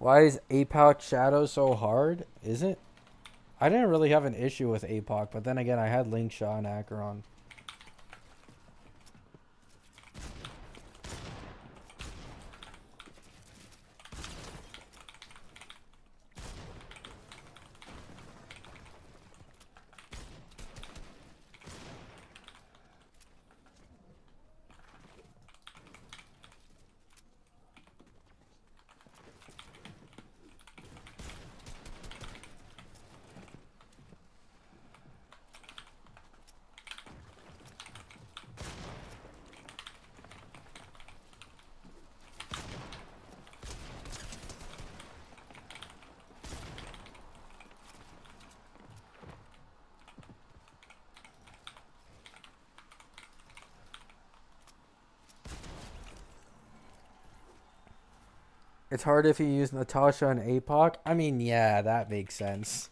Why is APOC Shadow so hard? Is it? I didn't really have an issue with APOC, but then again, I had Link Shaw and Acheron. It's hard if you use Natasha and APOC. I mean, yeah, that makes sense.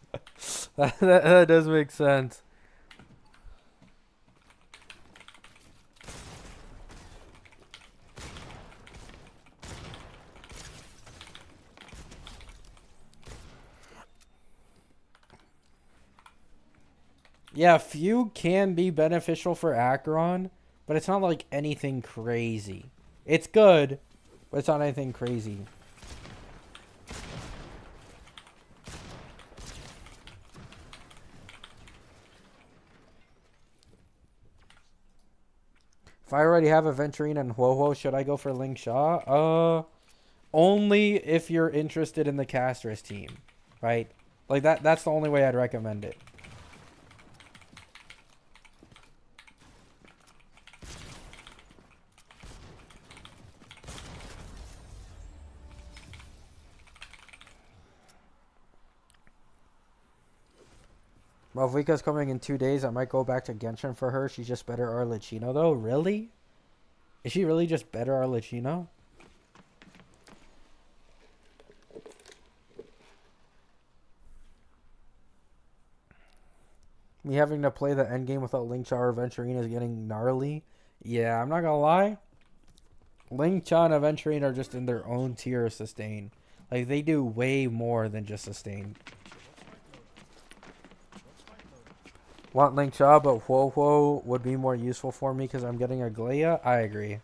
that does make sense. Yeah, few can be beneficial for Acheron, but it's not like anything crazy. It's good, but it's not anything crazy. If I already have a Venturine and Ho-Ho, should I go for Ling Shaw? Only if you're interested in the Castris team, right? Like, that's the only way I'd recommend it. Malvika's coming in 2 days. I might go back to Genshin for her. She's just better Arlecchino, though. Really? Is she really just better Arlecchino? Me having to play the endgame without Ling Cha or Venturine is getting gnarly. Yeah, I'm not gonna lie. Ling Cha and Venturine are just in their own tier of sustain. Like, they do way more than just sustain. Want Ling Cha, but Ho-Ho would be more useful for me because I'm getting a Glea. I agree.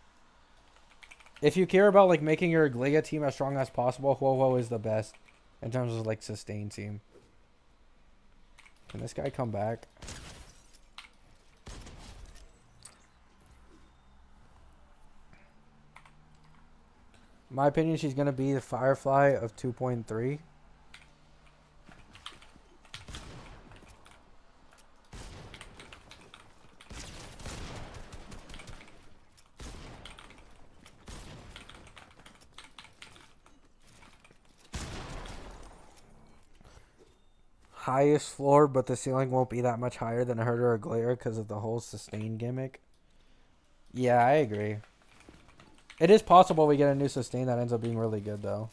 If you care about like making your Glea team as strong as possible, Ho-Ho is the best in terms of like sustain team. Can this guy come back? In my opinion, she's gonna be the Firefly of 2.3. Highest floor, but the ceiling won't be that much higher than a Herder or Glare because of the whole sustain gimmick. Yeah, I agree. It is possible we get a new sustain that ends up being really good, though.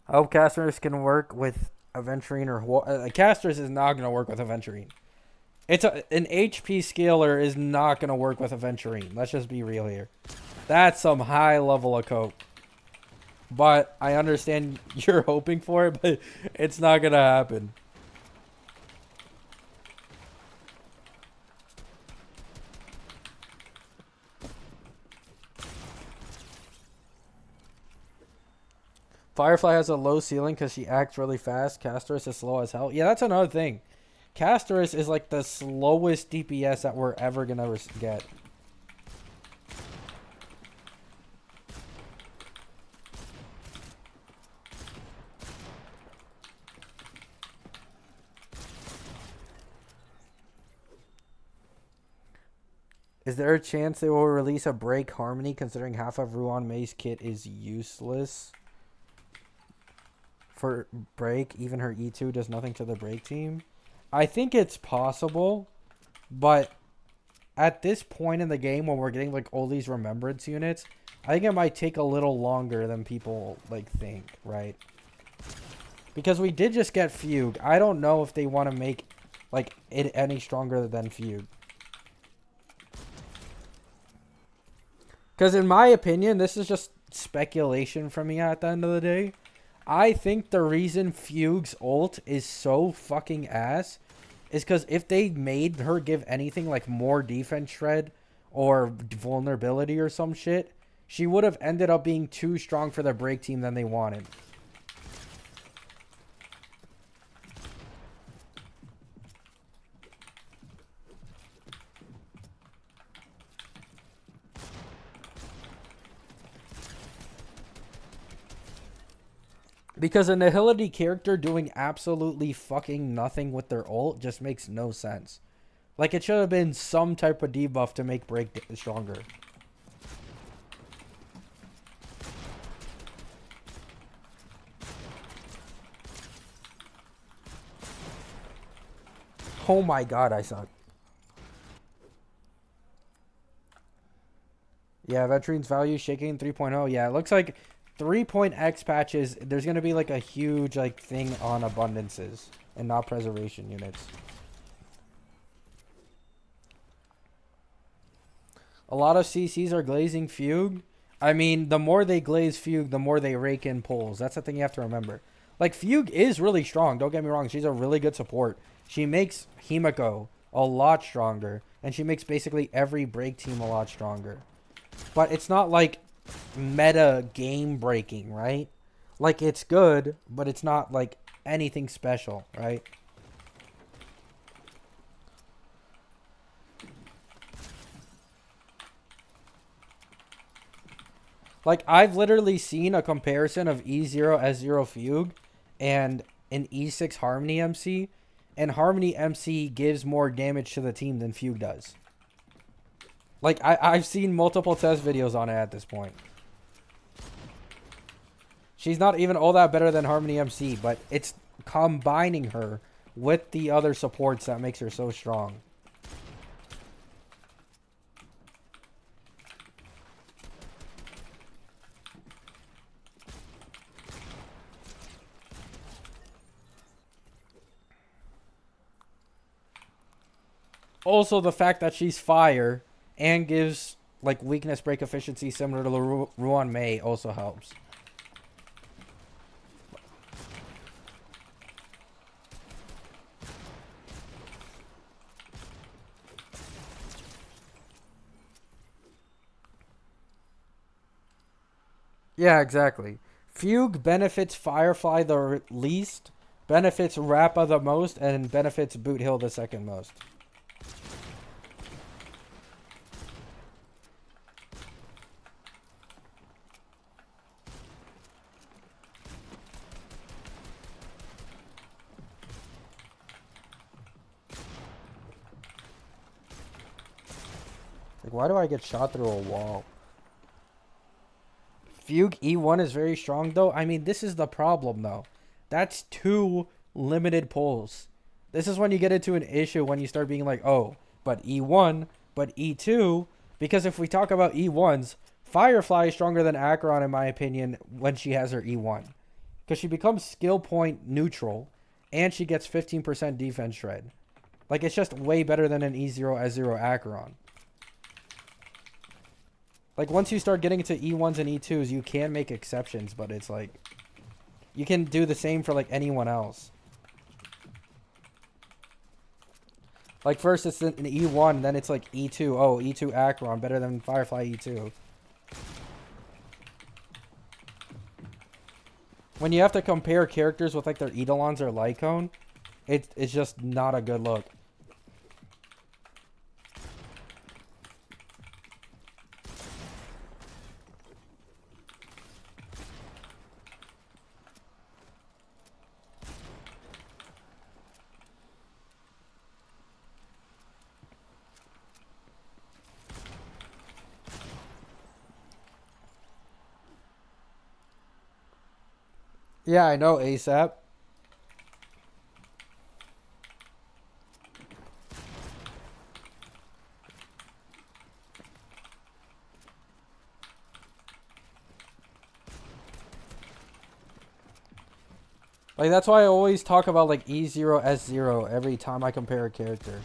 I hope Casters can work with Aventurine or Casters is not gonna work with Aventurine. An HP scaler is not gonna work with Aventurine. Let's just be real here. That's some high level of cope. But I understand you're hoping for it, but it's not gonna happen. Firefly has a low ceiling because she acts really fast. Casterus is slow as hell. Yeah, that's another thing. Casterus is like the slowest DPS that we're ever gonna get. Is there a chance they will release a break Harmony considering half of Ruan May's kit is useless? For break, even her E2 does nothing to the break team. I think it's possible, but at this point in the game when we're getting like all these remembrance units, I think it might take a little longer than people like think, right? Because we did just get Fugue. I don't know if they want to make like it any stronger than Fugue. Because in my opinion, this is just speculation from me at the end of the day. I think the reason Fugue's ult is so fucking ass is because if they made her give anything like more defense shred or vulnerability or some shit, she would have ended up being too strong for the break team than they wanted. Because a Nihility character doing absolutely fucking nothing with their ult just makes no sense. Like, it should have been some type of debuff to make break stronger. Oh my god, I suck. Yeah, Veturine's value shaking 3.0. Yeah, it looks like 3.x patches, there's going to be like a huge like thing on abundances and not preservation units. A lot of CCs are glazing Fugue. I mean, the more they glaze Fugue, the more they rake in pulls. That's the thing you have to remember. Like, Fugue is really strong. Don't get me wrong. She's a really good support. She makes Himiko a lot stronger. And she makes basically every break team a lot stronger. But it's not like meta game breaking, right? Like, it's good, but it's not like anything special, right? Like, I've literally seen a comparison of E0 S0 Fugue and an E6 Harmony MC, and Harmony MC gives more damage to the team than Fugue does. Like, I've seen multiple test videos on it at this point. She's not even all that better than Harmony MC, but it's combining her with the other supports that makes her so strong. Also, the fact that she's fire and gives like weakness break efficiency similar to Ruan Mei also helps. Yeah, exactly. Fugue benefits Firefly the least, benefits Rappa the most, and benefits Boot Hill the second most. Like, why do I get shot through a wall? Fugue E1 is very strong, though. I mean, this is the problem, though. That's two limited pulls. This is when you get into an issue when you start being like, oh, but E1, but E2. Because if we talk about E1s, Firefly is stronger than Acheron, in my opinion, when she has her E1. because she becomes skill point neutral, and she gets 15% defense shred. Like, it's just way better than an E0S0 Acheron. Like, once you start getting into E1s and E2s, you can make exceptions, but it's like, you can do the same for, like, anyone else. Like, first it's an E1, then it's like E2. Oh, E2 Acheron, better than Firefly E2. When you have to compare characters with, like, their Eidolons or Lycone, it's just not a good look. Yeah, I know, ASAP. Like, that's why I always talk about, like, E0, S0 every time I compare a character.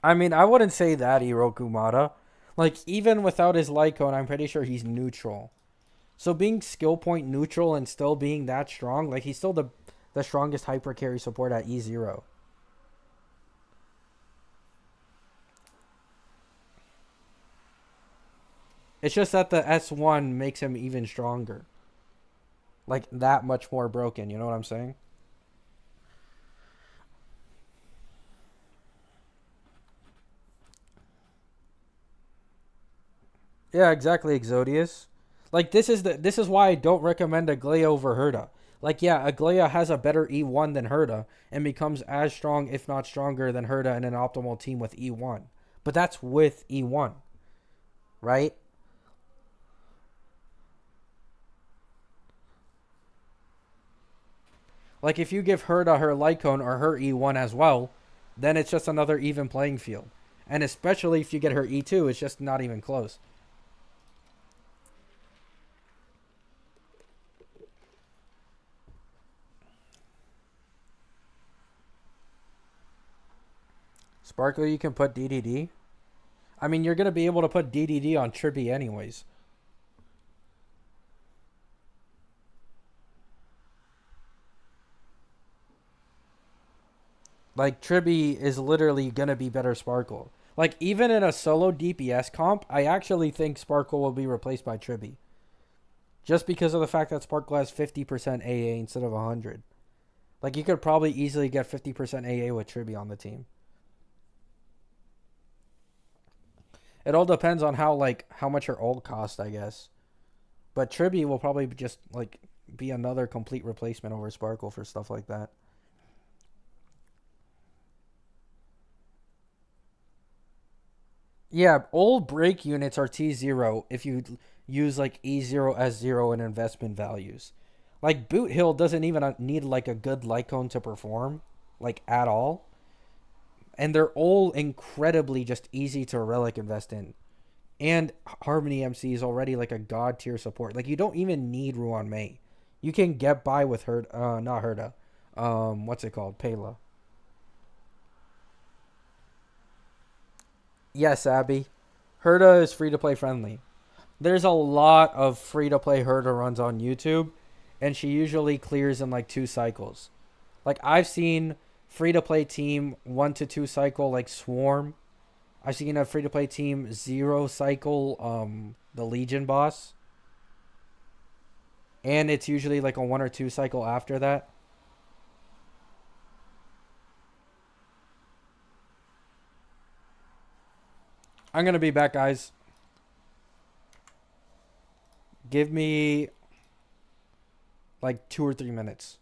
I mean, I wouldn't say that, Irokumata. Like, even without his Lycone, I'm pretty sure he's neutral. So being skill point neutral and still being that strong, like, he's still the strongest hyper carry support at E0. It's just that the S1 makes him even stronger. Like, that much more broken, you know what I'm saying? Yeah, exactly, Exodius. Like, this is why I don't recommend Aglaya over Herda. Like, yeah, Aglaya has a better E1 than Herda and becomes as strong, if not stronger, than Herda in an optimal team with E1. But that's with E1, right? Like, if you give Herda her Lycone or her E1 as well, then it's just another even playing field. And especially if you get her E2, it's just not even close. Sparkle, you can put DDD. I mean, you're going to be able to put DDD on Trippy anyways. Like, Tribby is literally going to be better Sparkle. Like, even in a solo DPS comp, I actually think Sparkle will be replaced by Tribby. Just because of the fact that Sparkle has 50% AA instead of 100. Like, you could probably easily get 50% AA with Tribby on the team. It all depends on how much her ult cost, I guess. But Tribby will probably just, like, be another complete replacement over Sparkle for stuff like that. Yeah, old break units are T0 if you use like E0, S0 and investment values. Like Boot Hill doesn't even need like a good Lycone to perform, like at all. And they're all incredibly just easy to relic invest in. And Harmony MC is already like a god tier support. Like you don't even need Ruan Mei. You can get by with her not Herda. What's it called? Pela. Yes, Abby. Herda is free to play friendly. There's a lot of free to play Herda runs on YouTube, and she usually clears in like 2 cycles. Like I've seen free to play team 1 to 2 cycle like Swarm. I've seen a free to play team 0 cycle the Legion boss, and it's usually like a 1 or 2 cycle after that. I'm gonna be back, guys. Give me like 2 or 3 minutes.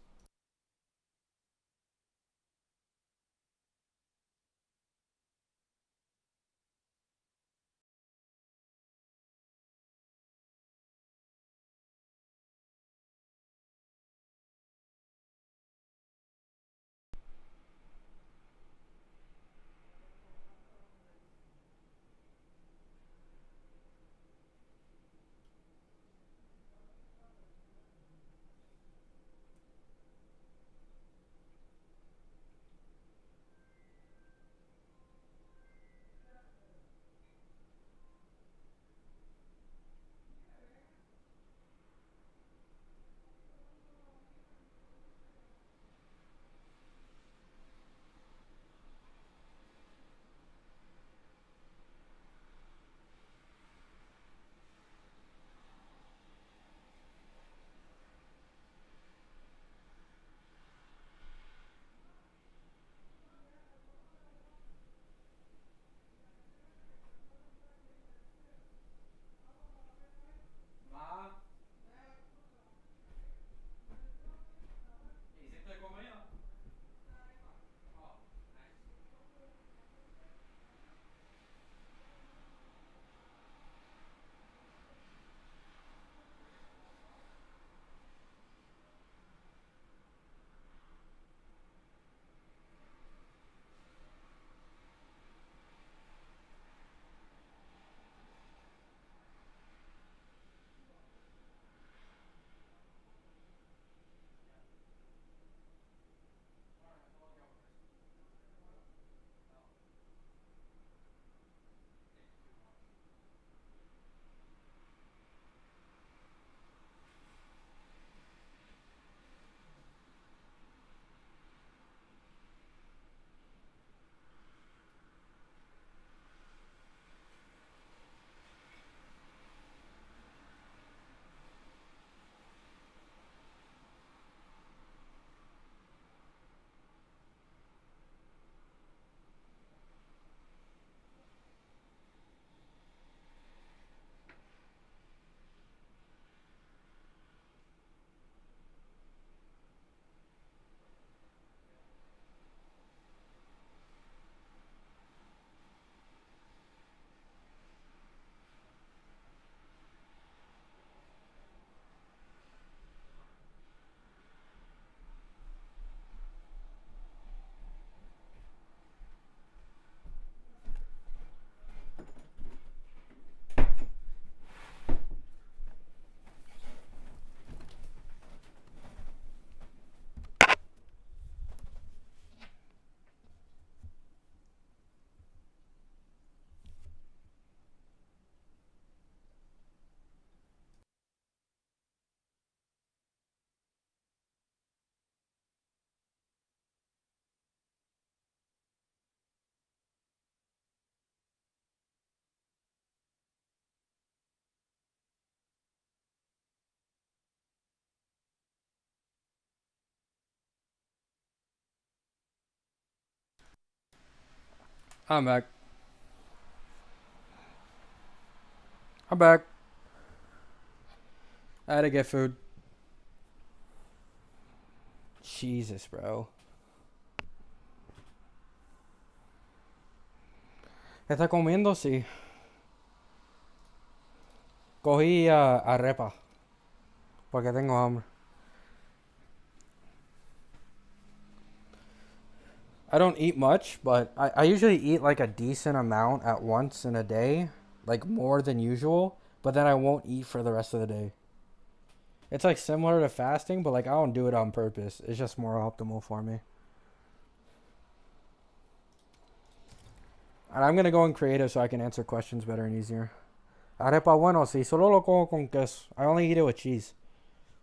I'm back. I'm back. I had to get food. Jesus, bro. ¿Qué está comiendo? Sí. Cogí arepa. Porque tengo hambre. I don't eat much, but I usually eat like a decent amount at once in a day. Like more than usual. But then I won't eat for the rest of the day. It's like similar to fasting, but like I don't do it on purpose. It's just more optimal for me. And I'm gonna go in creative so I can answer questions better and easier. Arepa bueno, sí. Solo lo como con queso. I only eat it with cheese.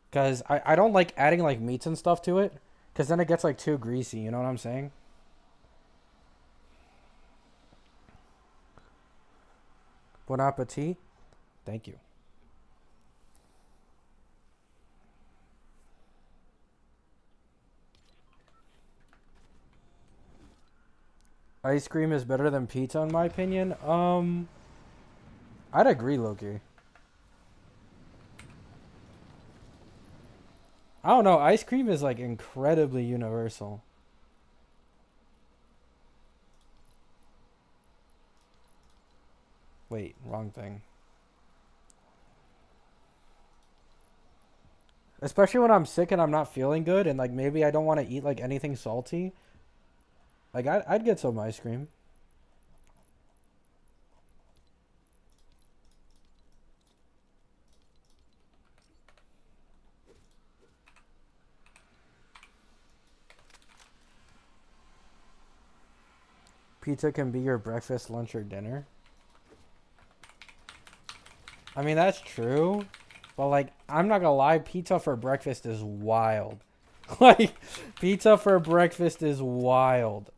Because I don't like adding like meats and stuff to it. Because then it gets like too greasy. You know what I'm saying? Bon appetit. Thank you. Ice cream is better than pizza in my opinion. I'd agree, Loki. I don't know. Ice cream is like incredibly universal. Wait, wrong thing. Especially when I'm sick and I'm not feeling good and like maybe I don't want to eat like anything salty. Like I'd get some ice cream. Pizza can be your breakfast, lunch, or dinner. I mean, that's true. But, like, I'm not gonna lie, pizza for breakfast is wild. Like, pizza for breakfast is wild.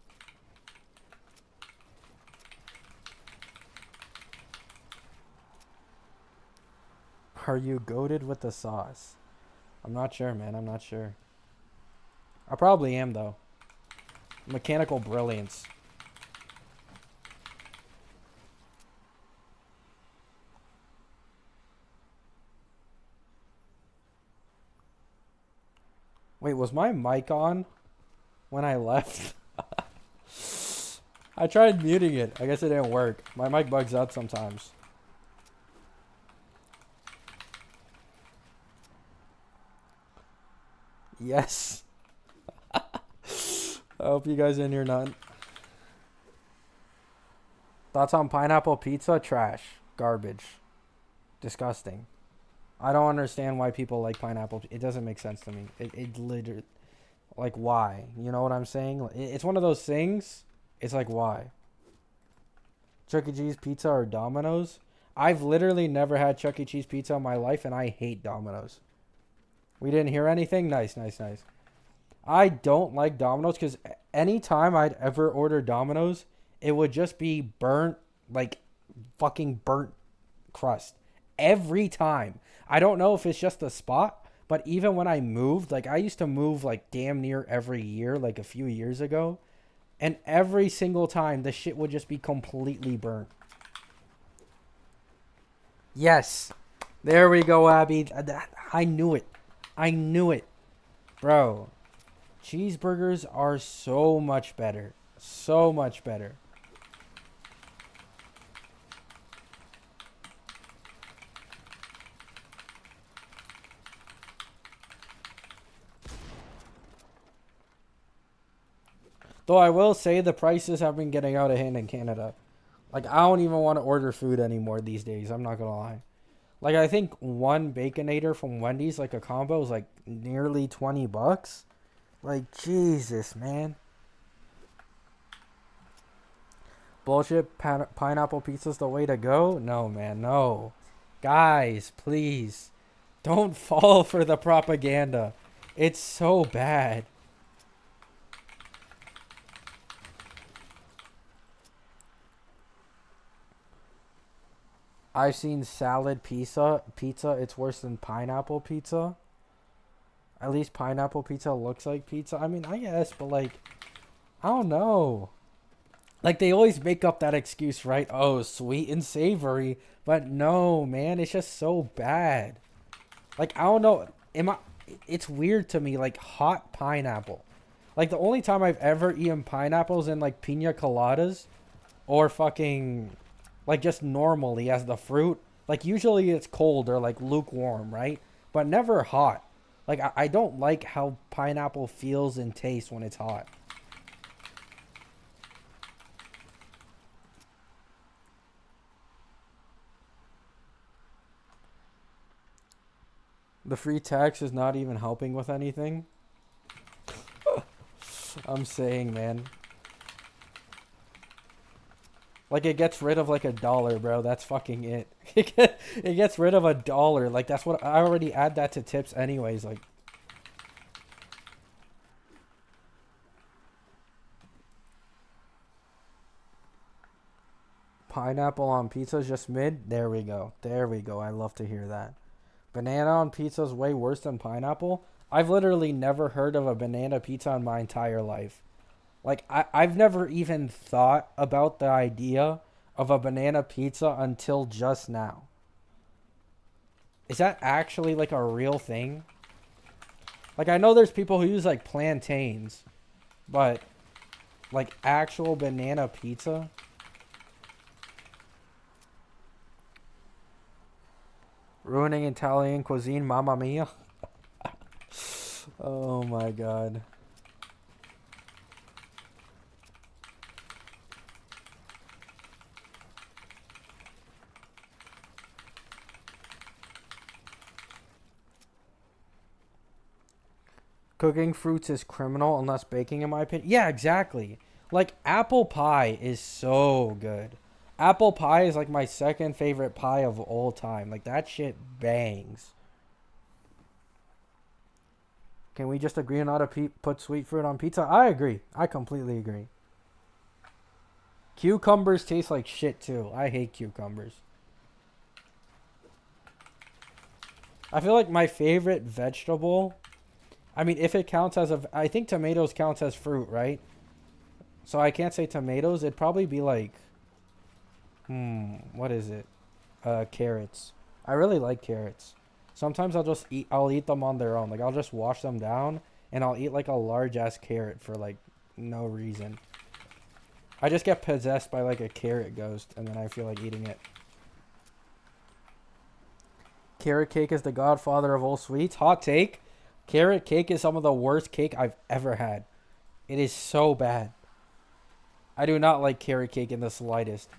Are you goated with the sauce? I'm not sure, man. I'm not sure. I probably am, though. Mechanical brilliance. Wait, was my mic on when I left? I tried muting it. I guess it didn't work. My mic bugs out sometimes. Yes. I hope you guys didn't hear none. Thoughts on pineapple pizza? Trash. Garbage. Disgusting. I don't understand why people like pineapple. It doesn't make sense to me. It literally, like, why? You know what I'm saying? It's one of those things. It's like, why? Chuck E. Cheese pizza or Domino's? I've literally never had Chuck E. Cheese pizza in my life, and I hate Domino's. We didn't hear anything? Nice, nice, nice. I don't like Domino's because anytime I'd ever order Domino's, it would just be burnt, like, fucking burnt crust. Every time. I don't know if it's just the spot, but even when I moved, like I used to move like damn near every year, like a few years ago, and every single time the shit would just be completely burnt. Yes. There we go, Abby. I knew it. I knew it. Bro, cheeseburgers are so much better. So much better. Though I will say the prices have been getting out of hand in Canada. Like, I don't even want to order food anymore these days. I'm not going to lie. Like, I think one Baconator from Wendy's, like a combo, is like nearly $20. Like, Jesus, man. Bullshit. Pineapple pizza's the way to go? No, man, no. Guys, please. Don't fall for the propaganda. It's so bad. I've seen salad pizza. It's worse than pineapple pizza. At least pineapple pizza looks like pizza. I mean, I guess, but like, I don't know. Like they always make up that excuse, right? Oh, sweet and savory. But no, man, it's just so bad. Like I don't know, am I it's weird to me like hot pineapple. Like the only time I've ever eaten pineapples in like pina coladas or fucking like just normally as the fruit. Like usually it's cold or like lukewarm, right? But never hot. Like I don't like how pineapple feels and tastes when it's hot. The free tax is not even helping with anything. I'm saying, man. Like it gets rid of like $1, bro. That's fucking it. It gets rid of $1. Like that's what I already add that to tips anyways. Like pineapple on pizza is just mid. There we go. There we go. I love to hear that. Banana on pizza is way worse than pineapple. I've literally never heard of a banana pizza in my entire life. Like I've never even thought about the idea of a banana pizza until just now. Is that actually like a real thing? Like I know there's people who use like plantains, but like actual banana pizza? Ruining Italian cuisine, mamma mia. Oh my god. Cooking fruits is criminal unless baking, in my opinion. Yeah, exactly. Like apple pie is so good. Apple pie is like my second favorite pie of all time. Like that shit bangs. Can we just agree on how to put sweet fruit on pizza? I agree. I completely agree. Cucumbers taste like shit too. I hate cucumbers. I feel like my favorite vegetable. I mean, if it counts as a, I think tomatoes counts as fruit, right? So I can't say tomatoes. It'd probably be like, what is it? Carrots. I really like carrots. Sometimes I'll eat them on their own. Like I'll just wash them down and I'll eat like a large ass carrot for like no reason. I just get possessed by like a carrot ghost and then I feel like eating it. Carrot cake is the godfather of all sweets. Hot take. Carrot cake is some of the worst cake I've ever had. It is so bad. I do not like carrot cake in the slightest.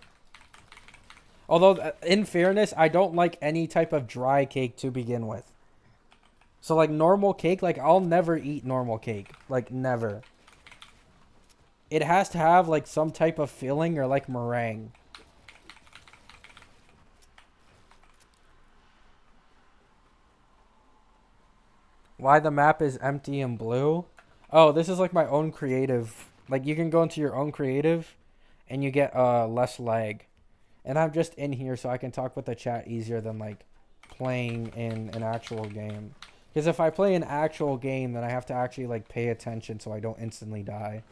Although, in fairness, I don't like any type of dry cake to begin with. So, like, normal cake, like, I'll never eat normal cake. Like, never. It has to have, like, some type of filling or, like, meringue. Why the map is empty and blue? Oh, this is, like, my own creative. Like, you can go into your own creative, and you get less lag. And I'm just in here so I can talk with the chat easier than like playing in an actual game. Because if I play an actual game, then I have to actually like pay attention so I don't instantly die.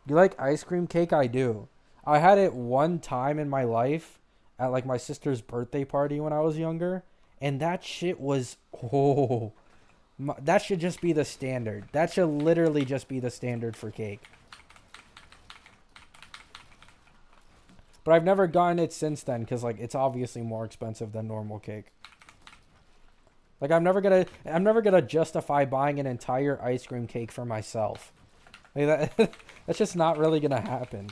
You like ice cream cake? I do. I had it one time in my life at like my sister's birthday party when I was younger. And that shit was, oh, that should just be the standard. That should literally just be the standard for cake. But I've never gotten it since then because like it's obviously more expensive than normal cake. Like I'm never gonna justify buying an entire ice cream cake for myself. Like that, that's just not really gonna happen.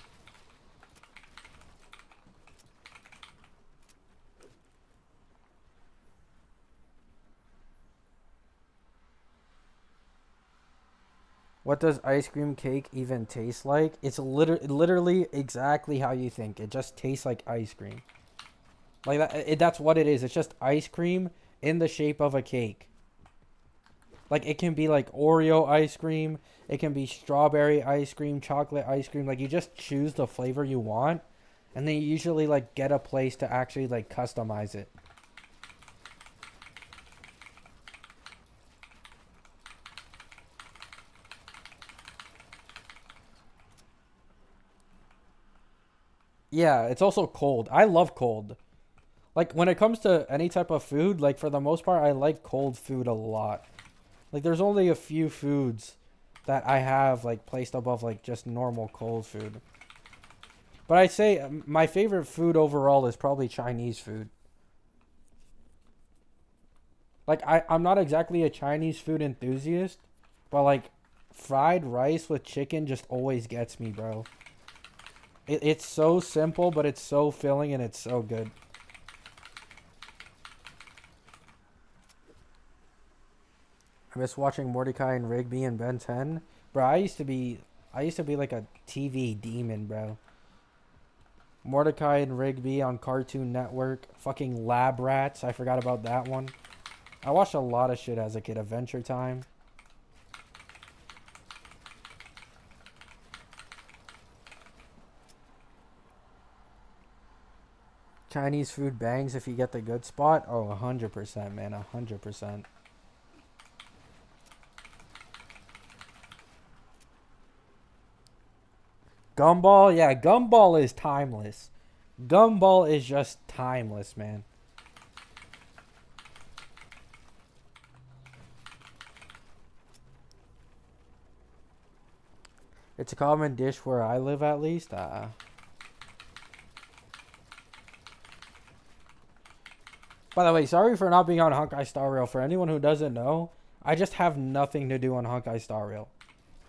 What does ice cream cake even taste like? It's literally exactly how you think. It just tastes like ice cream. Like that's what it is. It's just ice cream in the shape of a cake. Like it can be like Oreo ice cream, it can be strawberry ice cream, chocolate ice cream. Like you just choose the flavor you want, and then you usually like get a place to actually like customize it. Yeah, it's also cold. I love cold. Like when it comes to any type of food, like for the most part, I like cold food a lot. Like there's only a few foods that I have like placed above like just normal cold food. But I'd say my favorite food overall is probably Chinese food. Like I'm not exactly a Chinese food enthusiast, but like fried rice with chicken just always gets me, bro. It's so simple, but it's so filling and it's so good. I miss watching Mordecai and Rigby and Ben 10. Bro, I used to be like a TV demon, bro. Mordecai and Rigby on Cartoon Network. Fucking Lab Rats. I forgot about that one. I watched a lot of shit as a kid. Adventure Time. Chinese food bangs if you get the good spot. Oh, 100%, man. 100%. Gumball? Yeah, Gumball is timeless. Gumball is just timeless, man. It's a common dish where I live, at least. By the way, sorry for not being on Honkai Star Rail. For anyone who doesn't know, I just have nothing to do on Honkai Star Rail.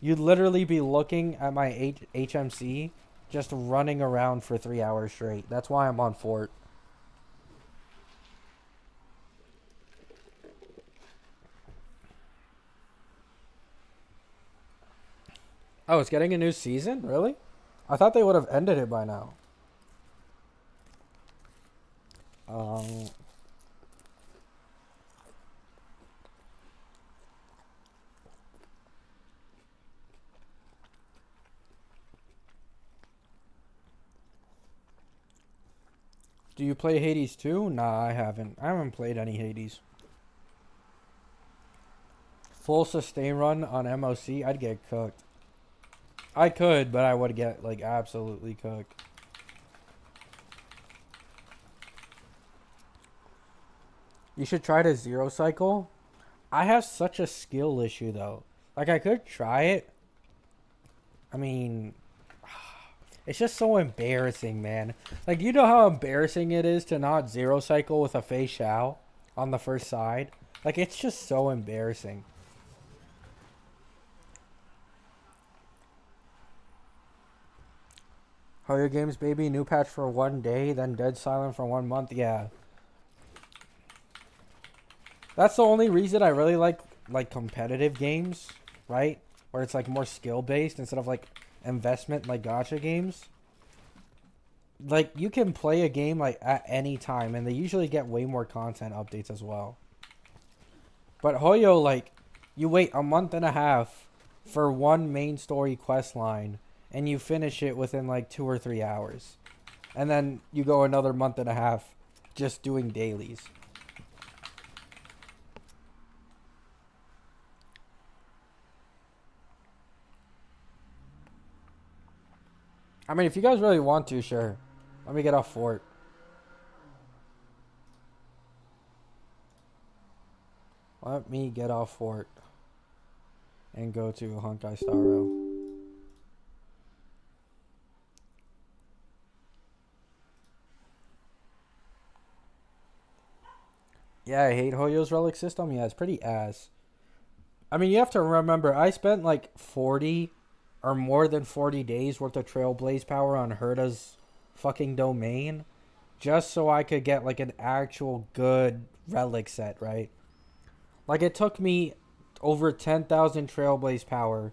You'd literally be looking at my HMC just running around for 3 hours straight. That's why I'm on Fort. Oh, it's getting a new season? Really? I thought they would have ended it by now. Um, do you play Hades too? Nah, I haven't. I haven't played any Hades. Full sustain run on MOC, I'd get cooked. I could, but I would get like absolutely cooked. You should try to zero cycle. I have such a skill issue though. Like I could try it. I mean, it's just so embarrassing, man. Like, do you know how embarrassing it is to not zero cycle with a Fei Shao on the first side? Like, it's just so embarrassing. Hoyo Games, baby, new patch for 1 day, then dead silent for 1 month. Yeah, that's the only reason I really like competitive games, right? Where it's like more skill based instead of like investment like gacha games. Like you can play a game like at any time, and they usually get way more content updates as well. But Hoyo, like, you wait a month and a half for one main story quest line, and you finish it within like 2 or 3 hours, and then you go another month and a half just doing dailies. I mean, if you guys really want to, sure. Let me get off Fort. Let me get off Fort and go to Honkai Star Rail. Yeah, I hate Hoyo's relic system. Yeah, it's pretty ass. I mean, you have to remember, I spent like 40 or more than 40 days worth of Trailblaze power on Herda's fucking domain just so I could get like an actual good relic set, right? Like it took me over 10,000 Trailblaze power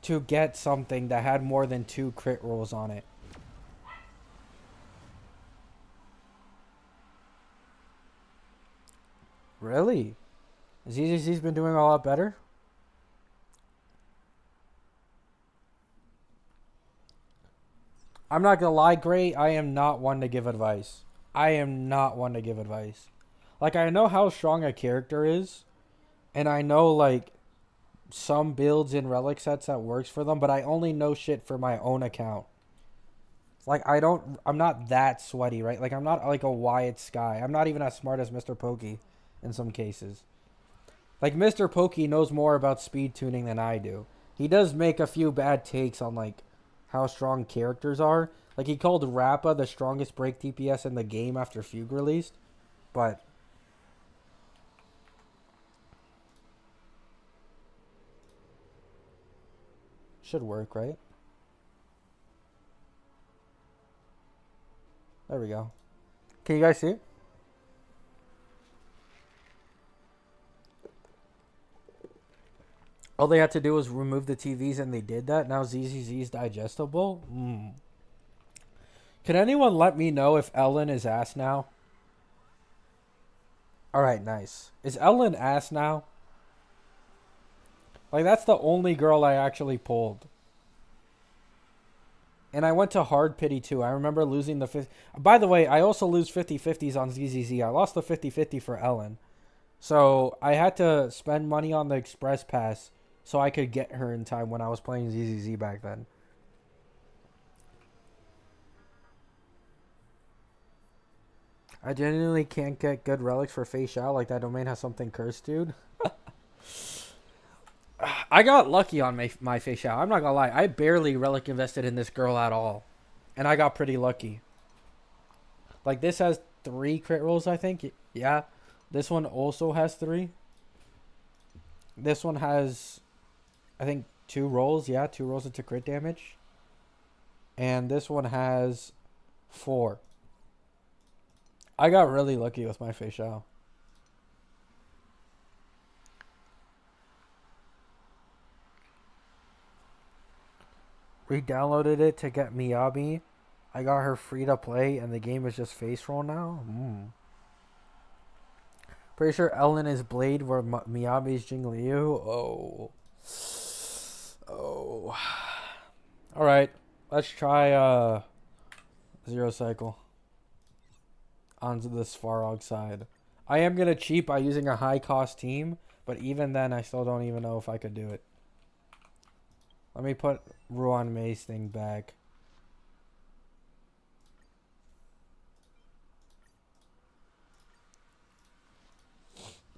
to get something that had more than 2 crit rolls on it. Really? ZZZ's been doing a lot better? I'm not gonna lie, Gray. I am not one to give advice. I am not one to give advice. Like, I know how strong a character is, and I know, like, some builds in relic sets that works for them, but I only know shit for my own account. Like, I'm not that sweaty, right? Like, I'm not like a Wyatt Sky. I'm not even as smart as Mr. Pokey in some cases. Like, Mr. Pokey knows more about speed tuning than I do. He does make a few bad takes on, like, how strong characters are. Like, he called Rappa the strongest break DPS in the game after Fugue released. But should work, right? There we go. Can you guys see it? All they had to do was remove the TVs and they did that. Now ZZZ is digestible. Can anyone let me know if Ellen is ass now? Alright, nice. Is Ellen ass now? Like, that's the only girl I actually pulled. And I went to hard pity too. I remember losing the 50. By the way, I also lose 50-50s on ZZZ. I lost the 50-50 for Ellen. So I had to spend money on the express pass so I could get her in time when I was playing ZZZ back then. I genuinely can't get good relics for Fei Xiao. Like, that domain has something cursed, dude. I got lucky on my Fei Xiao. I'm not gonna lie. I barely relic invested in this girl at all. And I got pretty lucky. Like, this has 3 crit rolls, I think. Yeah. This one also has 3. This one has, I think, 2 rolls. Yeah, 2 rolls into crit damage. And this one has 4. I got really lucky with my Fei Xiao. Re-downloaded it to get Miyabi. I got her free to play, and the game is just face roll now. Pretty sure Ellen is Blade, where Miyabi is Jingliu. Oh. All right, let's try Zero Cycle onto the Svarog side. I am gonna cheat by using a high cost team, but even then, I still don't even know if I could do it. Let me put Ruan May's thing back.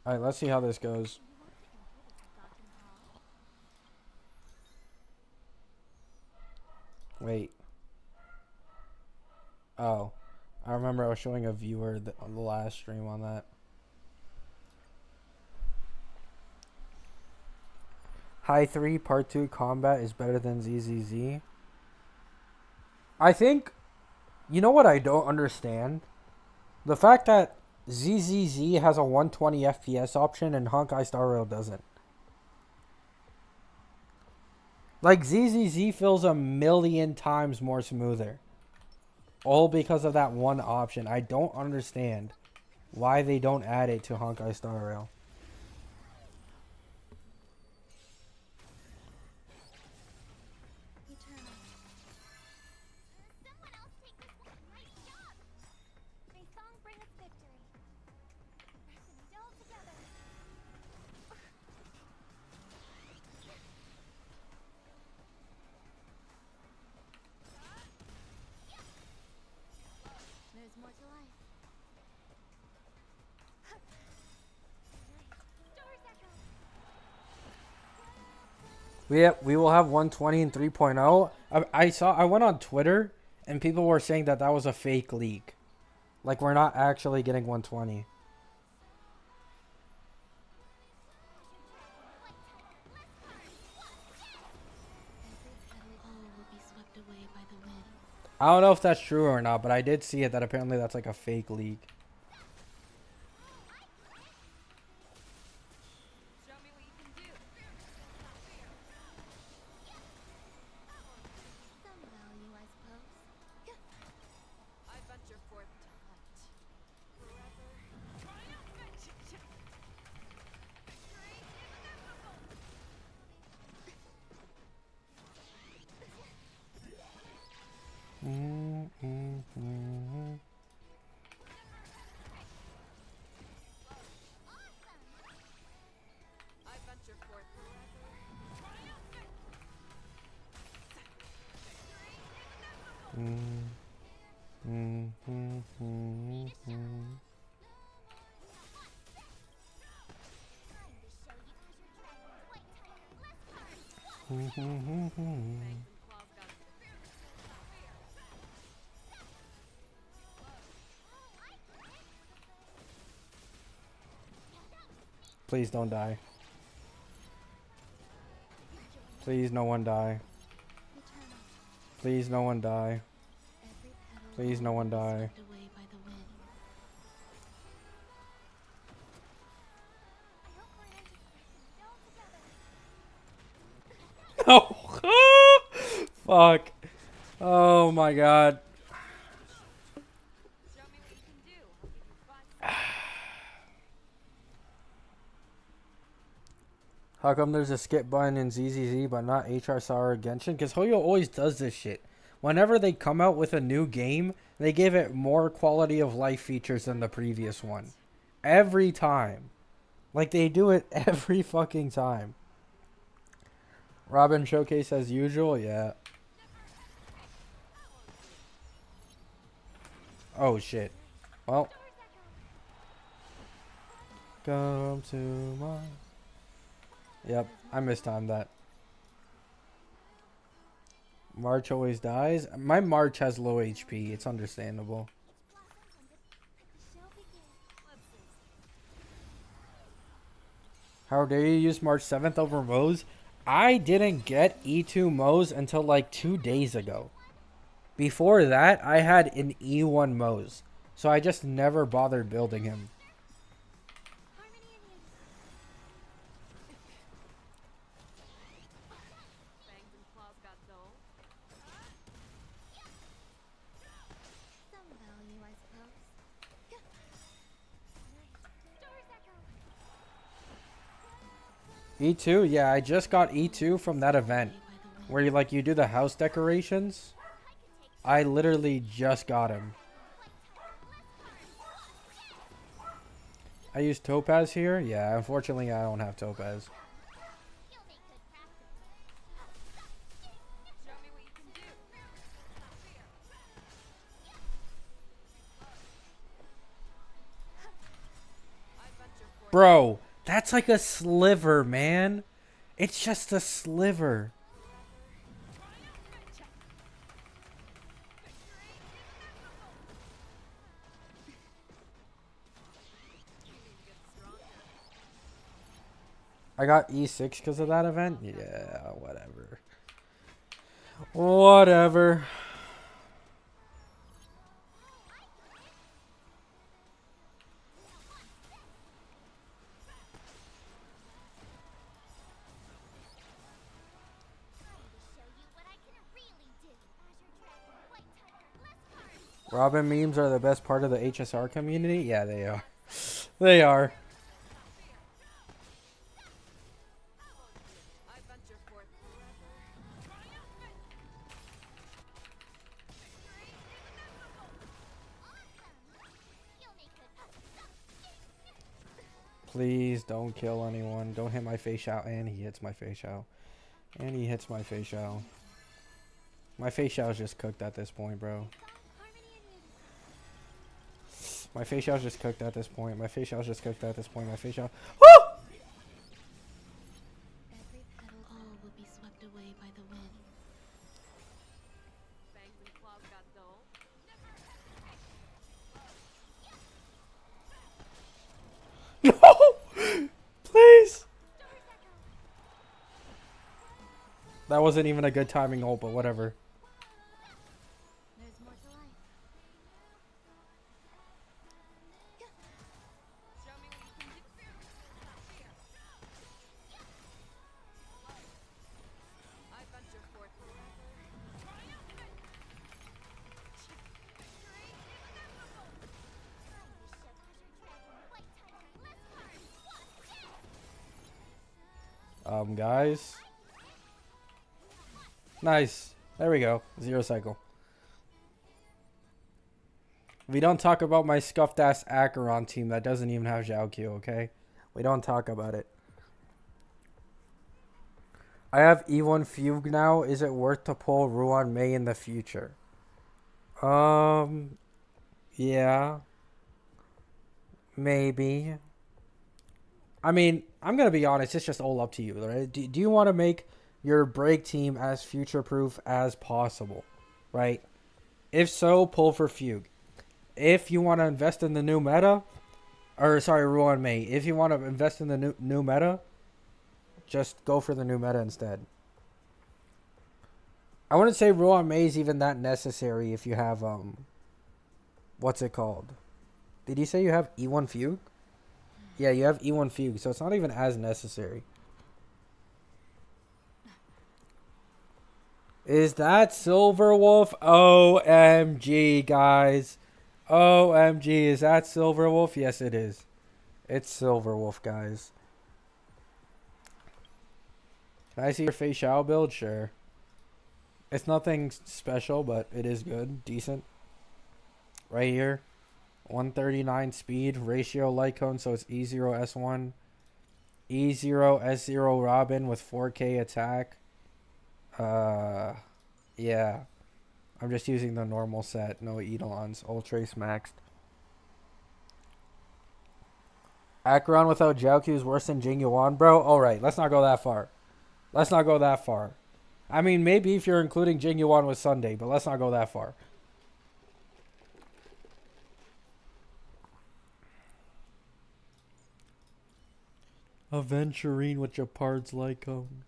Alright, let's see how this goes. Wait. Oh. I remember I was showing a viewer on the last stream on that. High 3 Part 2 combat is better than ZZZ. I think, you know what I don't understand? The fact that ZZZ has a 120 FPS option and Honkai Star Rail doesn't. Like, ZZZ feels a million times more smoother. All because of that one option. I don't understand why they don't add it to Honkai Star Rail. We will have 120 and 3.0. I went on Twitter and people were saying that was a fake leak. Like, we're not actually getting 120. I don't know if that's true or not, but I did see it that apparently that's like a fake leak. Please don't die. Please no one die. Please no one die. Please no one die. No. Fuck. Oh my god. How come there's a skip button in ZZZ but not HSR or Genshin? Because Hoyo always does this shit. Whenever they come out with a new game, they give it more quality of life features than the previous one. Every time. Like, they do it every fucking time. Robin Showcase as usual? Yeah. Oh, shit. Well. Come to my... Yep, I mistimed that. March always dies. My March has low HP. It's understandable. How dare you use March 7th over Moe's? I didn't get E2 Moe's until like 2 days ago. Before that, I had an E1 Moe's. So I just never bothered building him. E2? Yeah, I just got E2 from that event. Where you do the house decorations. I literally just got him. I use Topaz here? Yeah, unfortunately I don't have Topaz. Bro, that's like a sliver, man. It's just a sliver. I got E6 because of that event? Yeah, whatever. Whatever. Robin memes are the best part of the HSR community? Yeah, they are. They are. Please don't kill anyone. Don't hit my face out. And he hits my face out. And he hits my face out. My face out is just cooked at this point, bro. My face out is just cooked at this point. My face out is just cooked at this point. My face out. Woo! No! Please! That wasn't even a good timing ult, but whatever. Guys. Nice. There we go. 0 cycle. We don't talk about my scuffed ass Acheron team that doesn't even have Zhao Q, okay? We don't talk about it. I have E1 Fugue now. Is it worth to pull Ruan Mei in the future? Yeah. Maybe. I mean, I'm going to be honest. It's just all up to you, right? Do you want to make your break team as future proof as possible, right? If so, pull for Fugue. If you want to invest in the new meta, or sorry, Ruan Mei. If you want to invest in the new meta, just go for the new meta instead. I wouldn't say Ruan Mei is even that necessary if you have what's it called? Did you say you have E1 Fugue? Yeah, you have E1 Fugue, so it's not even as necessary. Is that Silverwolf? OMG, guys. OMG, is that Silverwolf? Yes, it is. It's Silverwolf, guys. Can I see your facial build? Sure. It's nothing special, but it is good. Decent. Right here. 139 speed. Ratio light cone, so it's E0 S1. E0 S0 Robin with 4K attack. Yeah. I'm just using the normal set. No Eidolons. Ultrace maxed. Acheron without Jiaoqiu is worse than Jing Yuan, bro. Alright, let's not go that far. Let's not go that far. I mean, maybe if you're including Jing Yuan with Sunday, but let's not go that far. Aventurine with Japard's Lycone.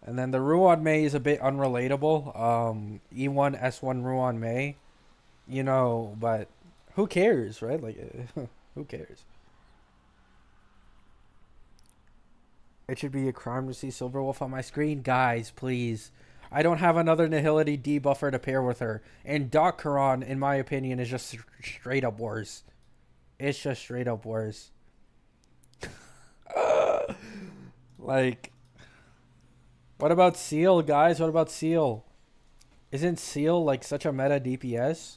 And then the Ruan Mei is a bit unrelatable. E1 S1 Ruan Mei. You know, but who cares, right? Like, who cares? It should be a crime to see Silverwolf on my screen. Guys, please. I don't have another Nihility debuffer to pair with her. And Doc Karan, in my opinion, is just straight up worse. It's just straight up worse. Like, what about Seal, guys? What about Seal? Isn't Seal like such a meta DPS?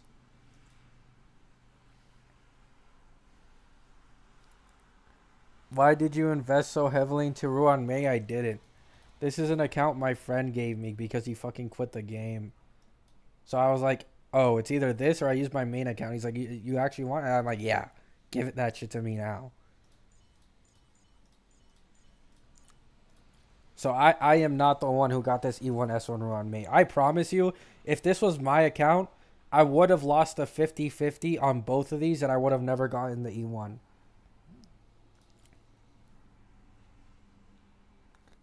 Why did you invest so heavily into Ruan Mei? I didn't. This is an account my friend gave me because he fucking quit the game. So I was like, oh, it's either this or I use my main account. He's like, you actually want it? I'm like, yeah. Give it that shit to me now. So I am not the one who got this E1 S1 Ruan Mei. I promise you, if this was my account, I would have lost a 50-50 on both of these and I would have never gotten the E1.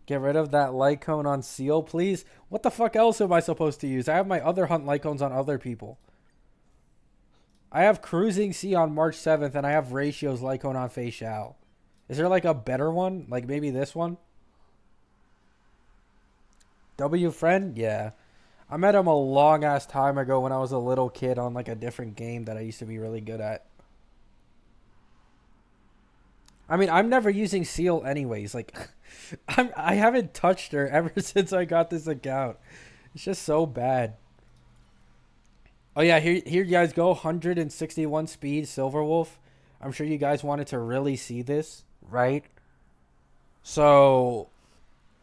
Get rid of that light cone on Seal, please. What the fuck else am I supposed to use? I have my other hunt light cones on other people. I have Cruising C on March 7th and I have Ratios light cone on Fei Xiao. Is there like a better one? Like maybe this one? W friend? Yeah. I met him a long ass time ago when I was a little kid on like a different game that I used to be really good at. I mean, I'm never using Seal anyways. Like, I haven't touched her ever since I got this account. It's just so bad. Oh yeah, here you guys go. 161 speed Silverwolf. I'm sure you guys wanted to really see this, right? So,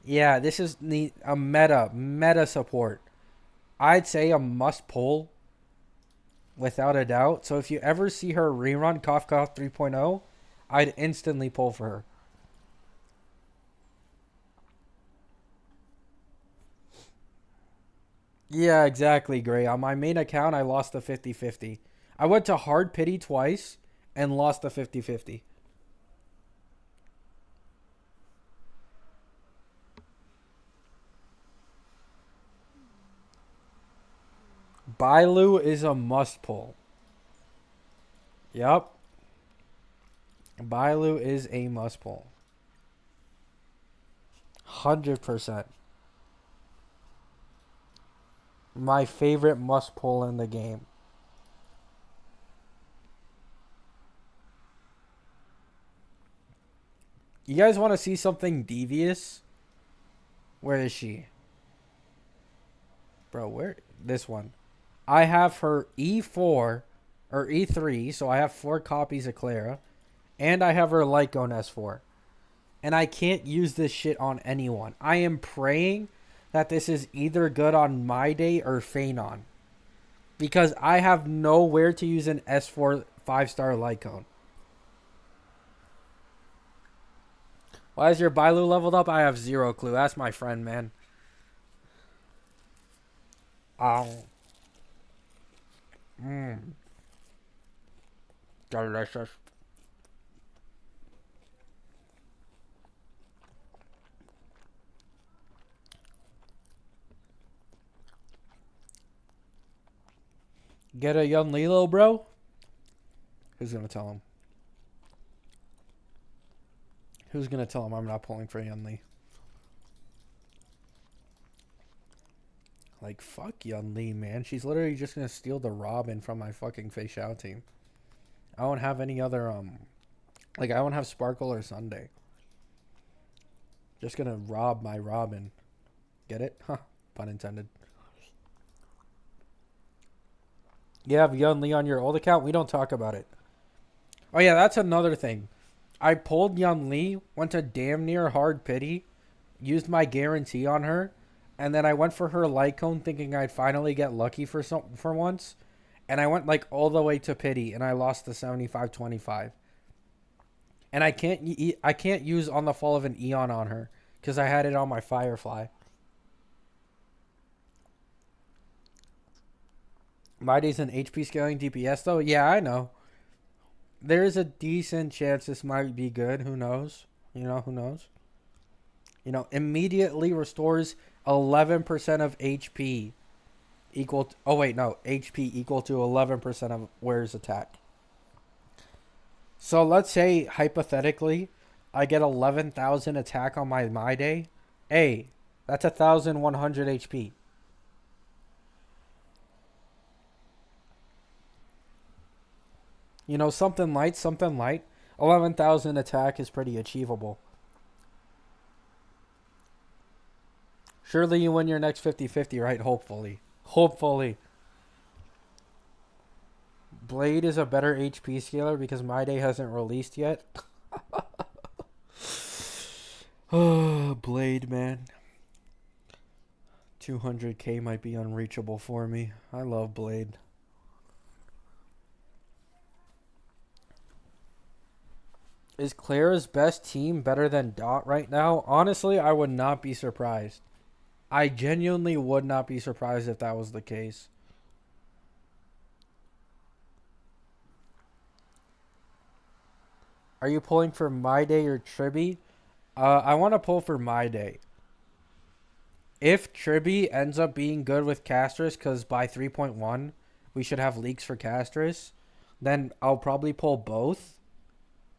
yeah, this is a meta support. I'd say a must pull without a doubt. So if you ever see her rerun Kafka 3.0, I'd instantly pull for her. Yeah, exactly, Gray. On my main account, I lost the 50-50. I went to hard pity twice and lost the 50-50. Bailu is a must pull. Yep. Bailu is a must pull. 100%. My favorite must pull in the game. You guys want to see something devious? Where is she? Bro, where? This one. I have her E4 or E3, so I have 4 copies of Clara. And I have her Lycone S4. And I can't use this shit on anyone. I am praying that this is either good on my day or Phanon. Because I have nowhere to use an S4 5-star Lycone. Why is your Bailu leveled up? I have zero clue. That's my friend, man. Oh. Mmm. Delicious. Get a young Lilo, bro? Who's gonna tell him? Who's gonna tell him I'm not pulling for Yun Li? Like, fuck Yun Li, man. She's literally just gonna steal the Robin from my fucking Fei Xiao team. I don't have any other, like, I don't have Sparkle or Sunday. Just gonna rob my Robin. Get it? Huh. Pun intended. You have Yun Li on your old account? We don't talk about it. Oh, yeah, that's another thing. I pulled Yun Li, went to damn near hard pity, used my guarantee on her, and then I went for her light cone thinking I'd finally get lucky for once. And I went like all the way to pity and I lost the 75-25. And I can't use on the fall of an Eon on her because I had it on my Firefly. Mighty's an HP scaling DPS though? Yeah, I know. There's a decent chance this might be good. Who knows? Who knows? Immediately restores 11% of HP equal to, oh wait, no, HP equal to 11% of wearer's attack. So let's say, hypothetically, I get 11,000 attack on my day. Hey, that's 1,100 HP. Something light, something light. 11,000 attack is pretty achievable. Surely you win your next 50-50, right? Hopefully. Hopefully. Blade is a better HP scaler because my day hasn't released yet. Oh, Blade, man. 200k might be unreachable for me. I love Blade. Is Clara's best team better than Dot right now? Honestly, I would not be surprised. I genuinely would not be surprised if that was the case. Are you pulling for My Day or Tribby? I want to pull for My Day. If Tribby ends up being good with Castris, because by 3.1 we should have leaks for Castris, then I'll probably pull both.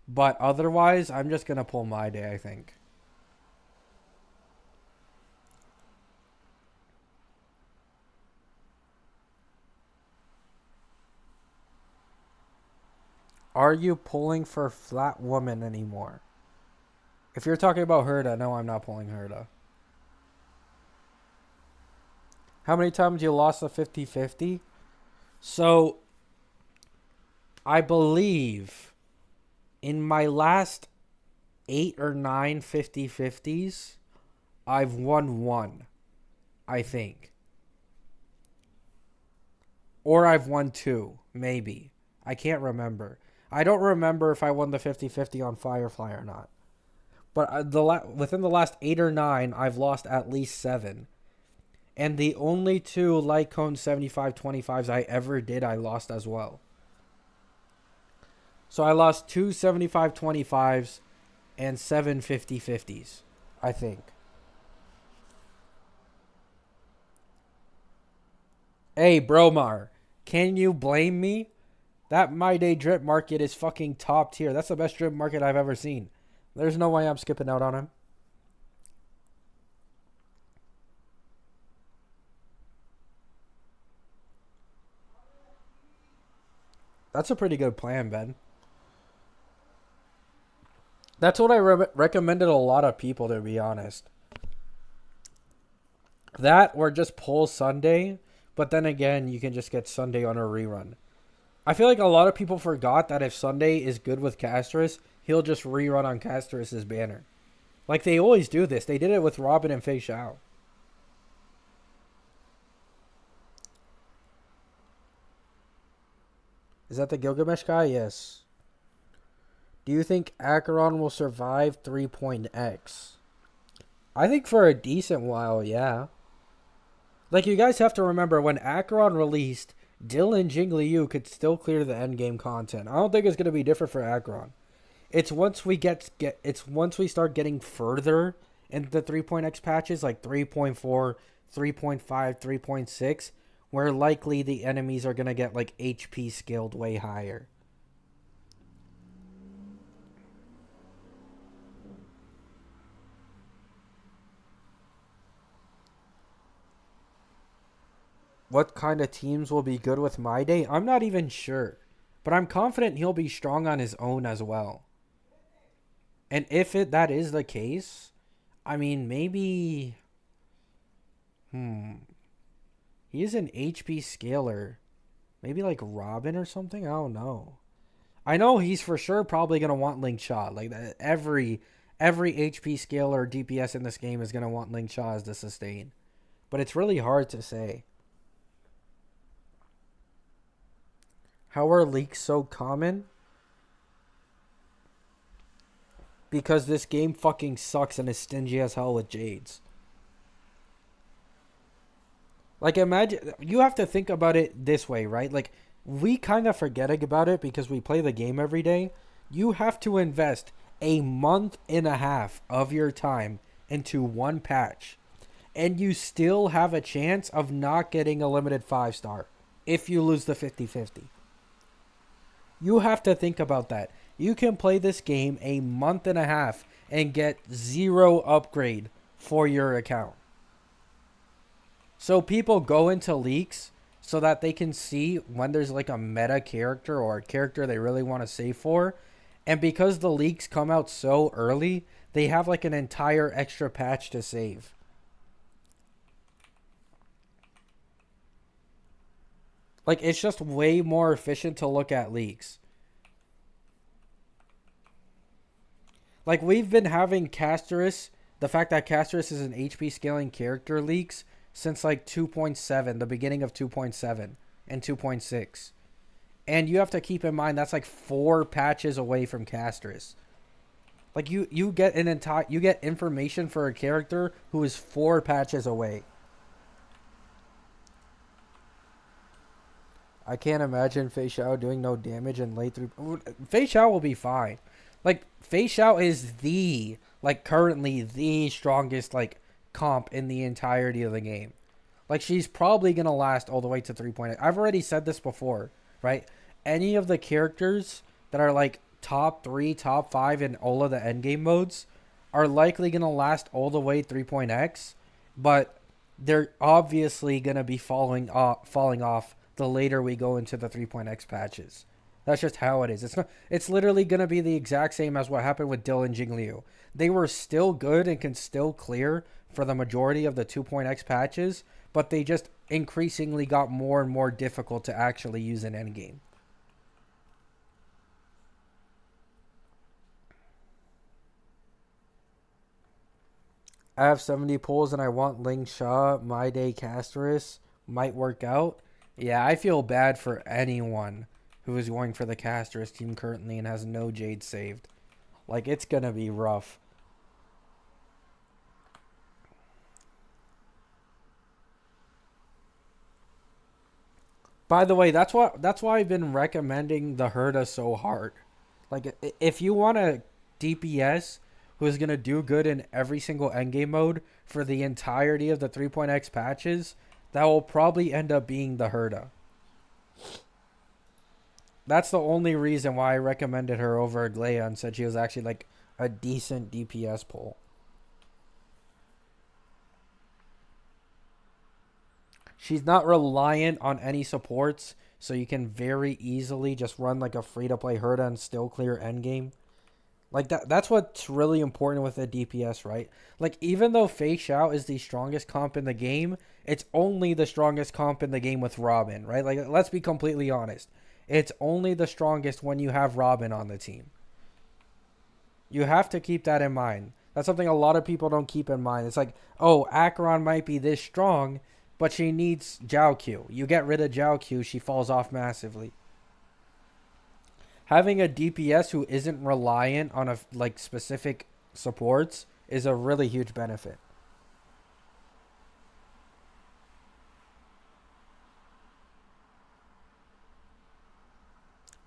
But otherwise, I'm just going to pull My Day, I think. Are you pulling for Flat Woman anymore? If you're talking about Herda, no, I'm not pulling Herda. How many times you lost the 50-50? So, I believe in my last 8 or 9 50-50s, I've won one, I think. Or I've won 2, maybe. I can't remember. I don't remember if I won the 50-50 on Firefly or not. But within the last 8 or 9, I've lost at least 7. And the only 2 light cone 75-25s I ever did, I lost as well. So I lost 2 75-25s and 7 50-50s, I think. Hey, Bromar, can you blame me? That My Day drip market is fucking top tier. That's the best drip market I've ever seen. There's no way I'm skipping out on him. That's a pretty good plan, Ben. That's what I recommended a lot of people, to be honest. That or just pull Sunday, but then again, you can just get Sunday on a rerun. I feel like a lot of people forgot that if Sunday is good with Castris, he'll just rerun on Castris' banner. Like they always do this. They did it with Robin and Fei Xiao. Is that the Gilgamesh guy? Yes. Do you think Acheron will survive 3.x? I think for a decent while, yeah. Like, you guys have to remember, when Acheron released, Dylan Jingliu could still clear the endgame content. I don't think it's going to be different for Acheron. It's once we it's once we start getting further into the 3.x patches, like 3.4, 3.5, 3.6, where likely the enemies are going to get, like, HP scaled way higher. What kind of teams will be good with My Day? I'm not even sure. But I'm confident he'll be strong on his own as well. And if that is the case, I mean, maybe... He is an HP scaler. Maybe like Robin or something? I don't know. I know he's for sure probably going to want Link Shot. Like, every HP scaler DPS in this game is going to want Link Shot as the sustain. But it's really hard to say. How are leaks so common? Because this game fucking sucks and is stingy as hell with Jades. Like, imagine, you have to think about it this way, right? Like, we kind of forget about it because we play the game every day. You have to invest a month and a half of your time into one patch, and you still have a chance of not getting a limited 5-star if you lose the 50-50. You have to think about that. You can play this game a month and a half and get 0 upgrade for your account. So people go into leaks so that they can see when there's like a meta character or a character they really want to save for. And because the leaks come out so early, they have like an entire extra patch to save. Like, it's just way more efficient to look at leaks. Like, we've been having Casterus, the fact that Casterus is an HP scaling character leaks since like 2.7, the beginning of 2.7 and 2.6. And you have to keep in mind that's like 4 patches away from Casterus. Like, you get you get information for a character who is 4 patches away. I can't imagine Fei Xiao doing no damage in late through. Fei Xiao will be fine. Like, Fei Xiao is currently the strongest, like, comp in the entirety of the game. Like, she's probably going to last all the way to 3.8. I've already said this before, right? Any of the characters that are, like, top 3, top 5 in all of the endgame modes are likely going to last all the way 3.x, but they're obviously going to be falling off the later we go into the 3.x patches. That's just how it is. It's literally going to be the exact same as what happened with Dylan Jingliu. They were still good and can still clear for the majority of the 2.x patches, but they just increasingly got more and more difficult to actually use in endgame. I have 70 pulls and I want Ling Sha, My Day Casterus. Might work out. Yeah, I feel bad for anyone who is going for the Casterus team currently and has no Jade saved. Like, it's gonna be rough. By the way, that's why I've been recommending the Herda so hard. Like, if you want a DPS who is gonna do good in every single endgame mode for the entirety of the 3.x patches, that will probably end up being the Herda. That's the only reason why I recommended her over Aglaya and said she was actually like a decent DPS pull. She's not reliant on any supports, so you can very easily just run like a free-to-play Herda and still clear endgame. Like, that's what's really important with a DPS, right? Like, even though Fei Xiao is the strongest comp in the game, it's only the strongest comp in the game with Robin, right? Like, let's be completely honest. It's only the strongest when you have Robin on the team. You have to keep that in mind. That's something a lot of people don't keep in mind. It's like, oh, Acheron might be this strong, but she needs Jiao Q. You get rid of Jiao Q, she falls off massively. Having a DPS who isn't reliant on a like specific supports is a really huge benefit.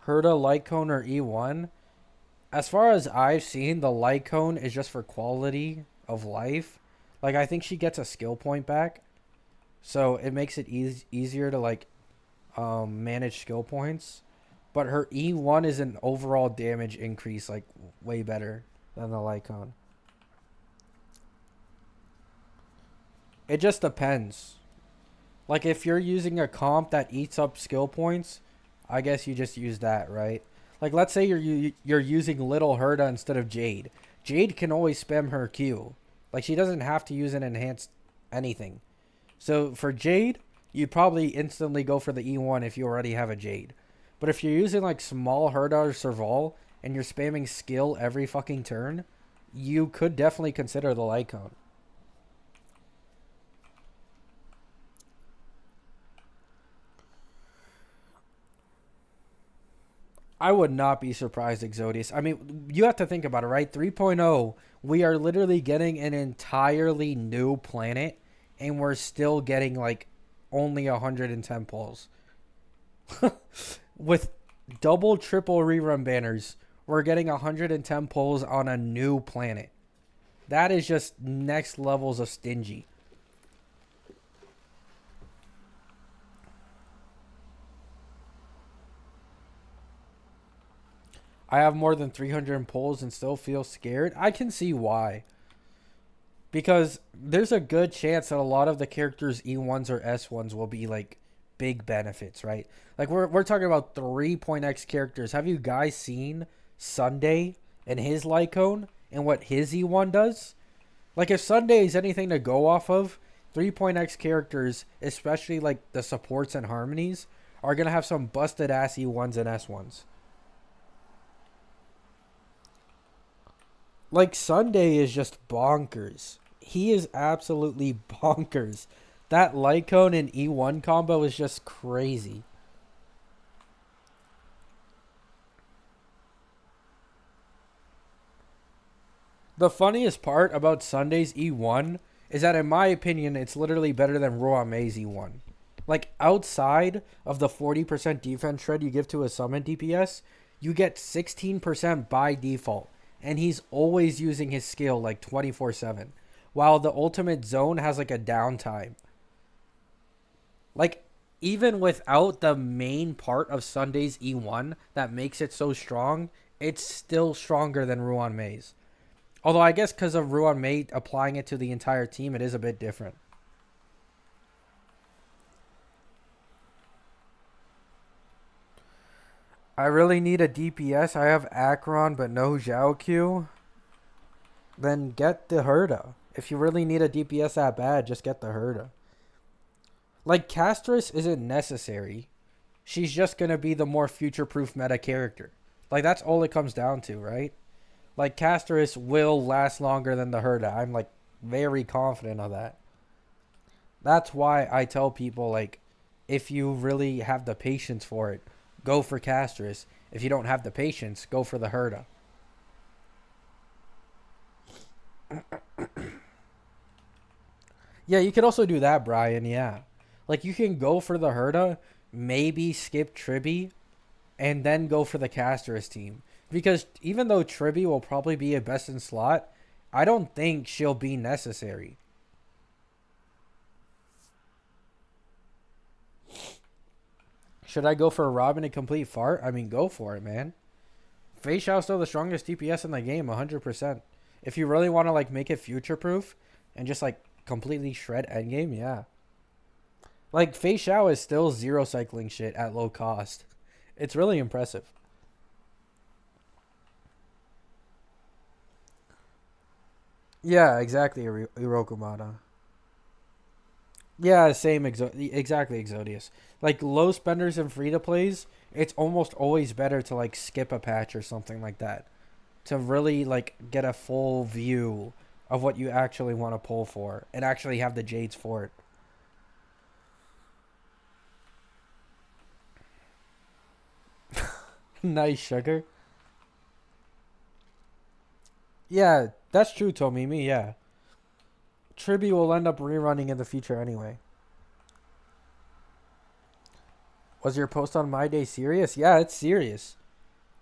Herda, light cone, or E1. As far as I've seen, the light cone is just for quality of life. Like I think she gets a skill point back, so it makes it easier to like manage skill points. But her E1 is an overall damage increase, like way better than the light cone. It just depends. Like if you're using a comp that eats up skill points, I guess you just use that, right? Like let's say you're using Little Herda instead of Jade. Jade can always spam her Q. Like she doesn't have to use an enhanced anything. So for Jade, you'd probably instantly go for the E1 if you already have a Jade. But if you're using like small Herda or Serval and you're spamming skill every fucking turn, you could definitely consider the light cone. I would not be surprised, Exodius. I mean, you have to think about it, right? 3.0, we are literally getting an entirely new planet, and we're still getting, like, only 110 pulls. With double, triple rerun banners, we're getting 110 pulls on a new planet. That is just next levels of stingy. I have more than 300 pulls and still feel scared. I can see why. Because there's a good chance that a lot of the characters E1s or S1s will be like big benefits, right? Like we're talking about 3.x characters. Have you guys seen Sunday and his Lycone and what his E1 does? Like if Sunday is anything to go off of, 3.x characters, especially like the supports and harmonies, are going to have some busted ass E1s and S1s. Like Sunday is just bonkers. He is absolutely bonkers. That Lycone and E1 combo is just crazy. The funniest part about Sunday's E1 is that in my opinion it's literally better than Ruame's E1. Like outside of the 40% defense shred you give to a summon DPS, you get 16% by default. And he's always using his skill like 24/7. While the ultimate zone has like a downtime. Like even without the main part of Sunday's E1 that makes it so strong, it's still stronger than Ruan Mei's. Although I guess because of Ruan Mei applying it to the entire team, it is a bit different. I really need a DPS. I have Akron but no Zhao Q. Then get the Herda. If you really need a DPS that bad, just get the Herda. Like, Castress isn't necessary. She's just going to be the more future-proof meta character. Like, that's all it comes down to, right? Like, Castress will last longer than the Herda. I'm, like, very confident of that. That's why I tell people, like, if you really have the patience for it, go for Castress. If you don't have the patience, go for the Herda. Yeah, you could also do that, Brian, yeah. Like, you can go for the Herda, maybe skip Tribby, and then go for the Castress team. Because even though Tribby will probably be a best in slot, I don't think she'll be necessary. Should I go for a Robin and complete fart? I mean, go for it, man. Fei Xiao's still the strongest DPS in the game, 100%. If you really want to, like, make it future-proof and just, like, completely shred endgame, yeah. Like, Fei Xiao is still zero cycling shit at low cost. It's really impressive. Yeah, exactly, Irokumata. Yeah, same, exactly, Exodius. Like, low spenders and free-to-plays, it's almost always better to, like, skip a patch or something like that. To really, like, get a full view of what you actually want to pull for and actually have the Jades for it. Nice, sugar. Yeah, that's true, Tomimi, yeah. Tribby will end up rerunning in the future anyway. Was your post on My Day serious? Yeah, it's serious.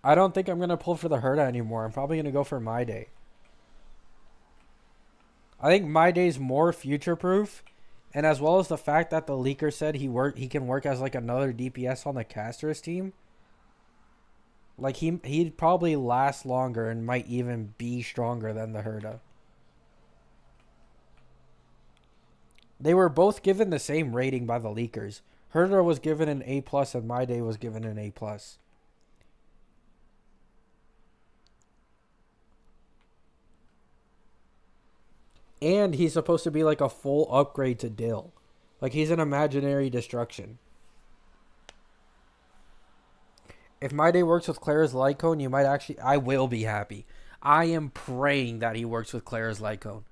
I don't think I'm going to pull for the Herda anymore. I'm probably going to go for My Day. I think My Day's more future proof, and as well as the fact that the leaker said he can work as like another DPS on the Casters team. Like he'd probably last longer and might even be stronger than the Herda. They were both given the same rating by the leakers. Herda was given an A plus and My Day was given an A plus. And he's supposed to be like a full upgrade to Dill. Like he's an imaginary destruction. If My Day works with Clara's Lycone, you might actually... I will be happy. I am praying that he works with Clara's Lycone.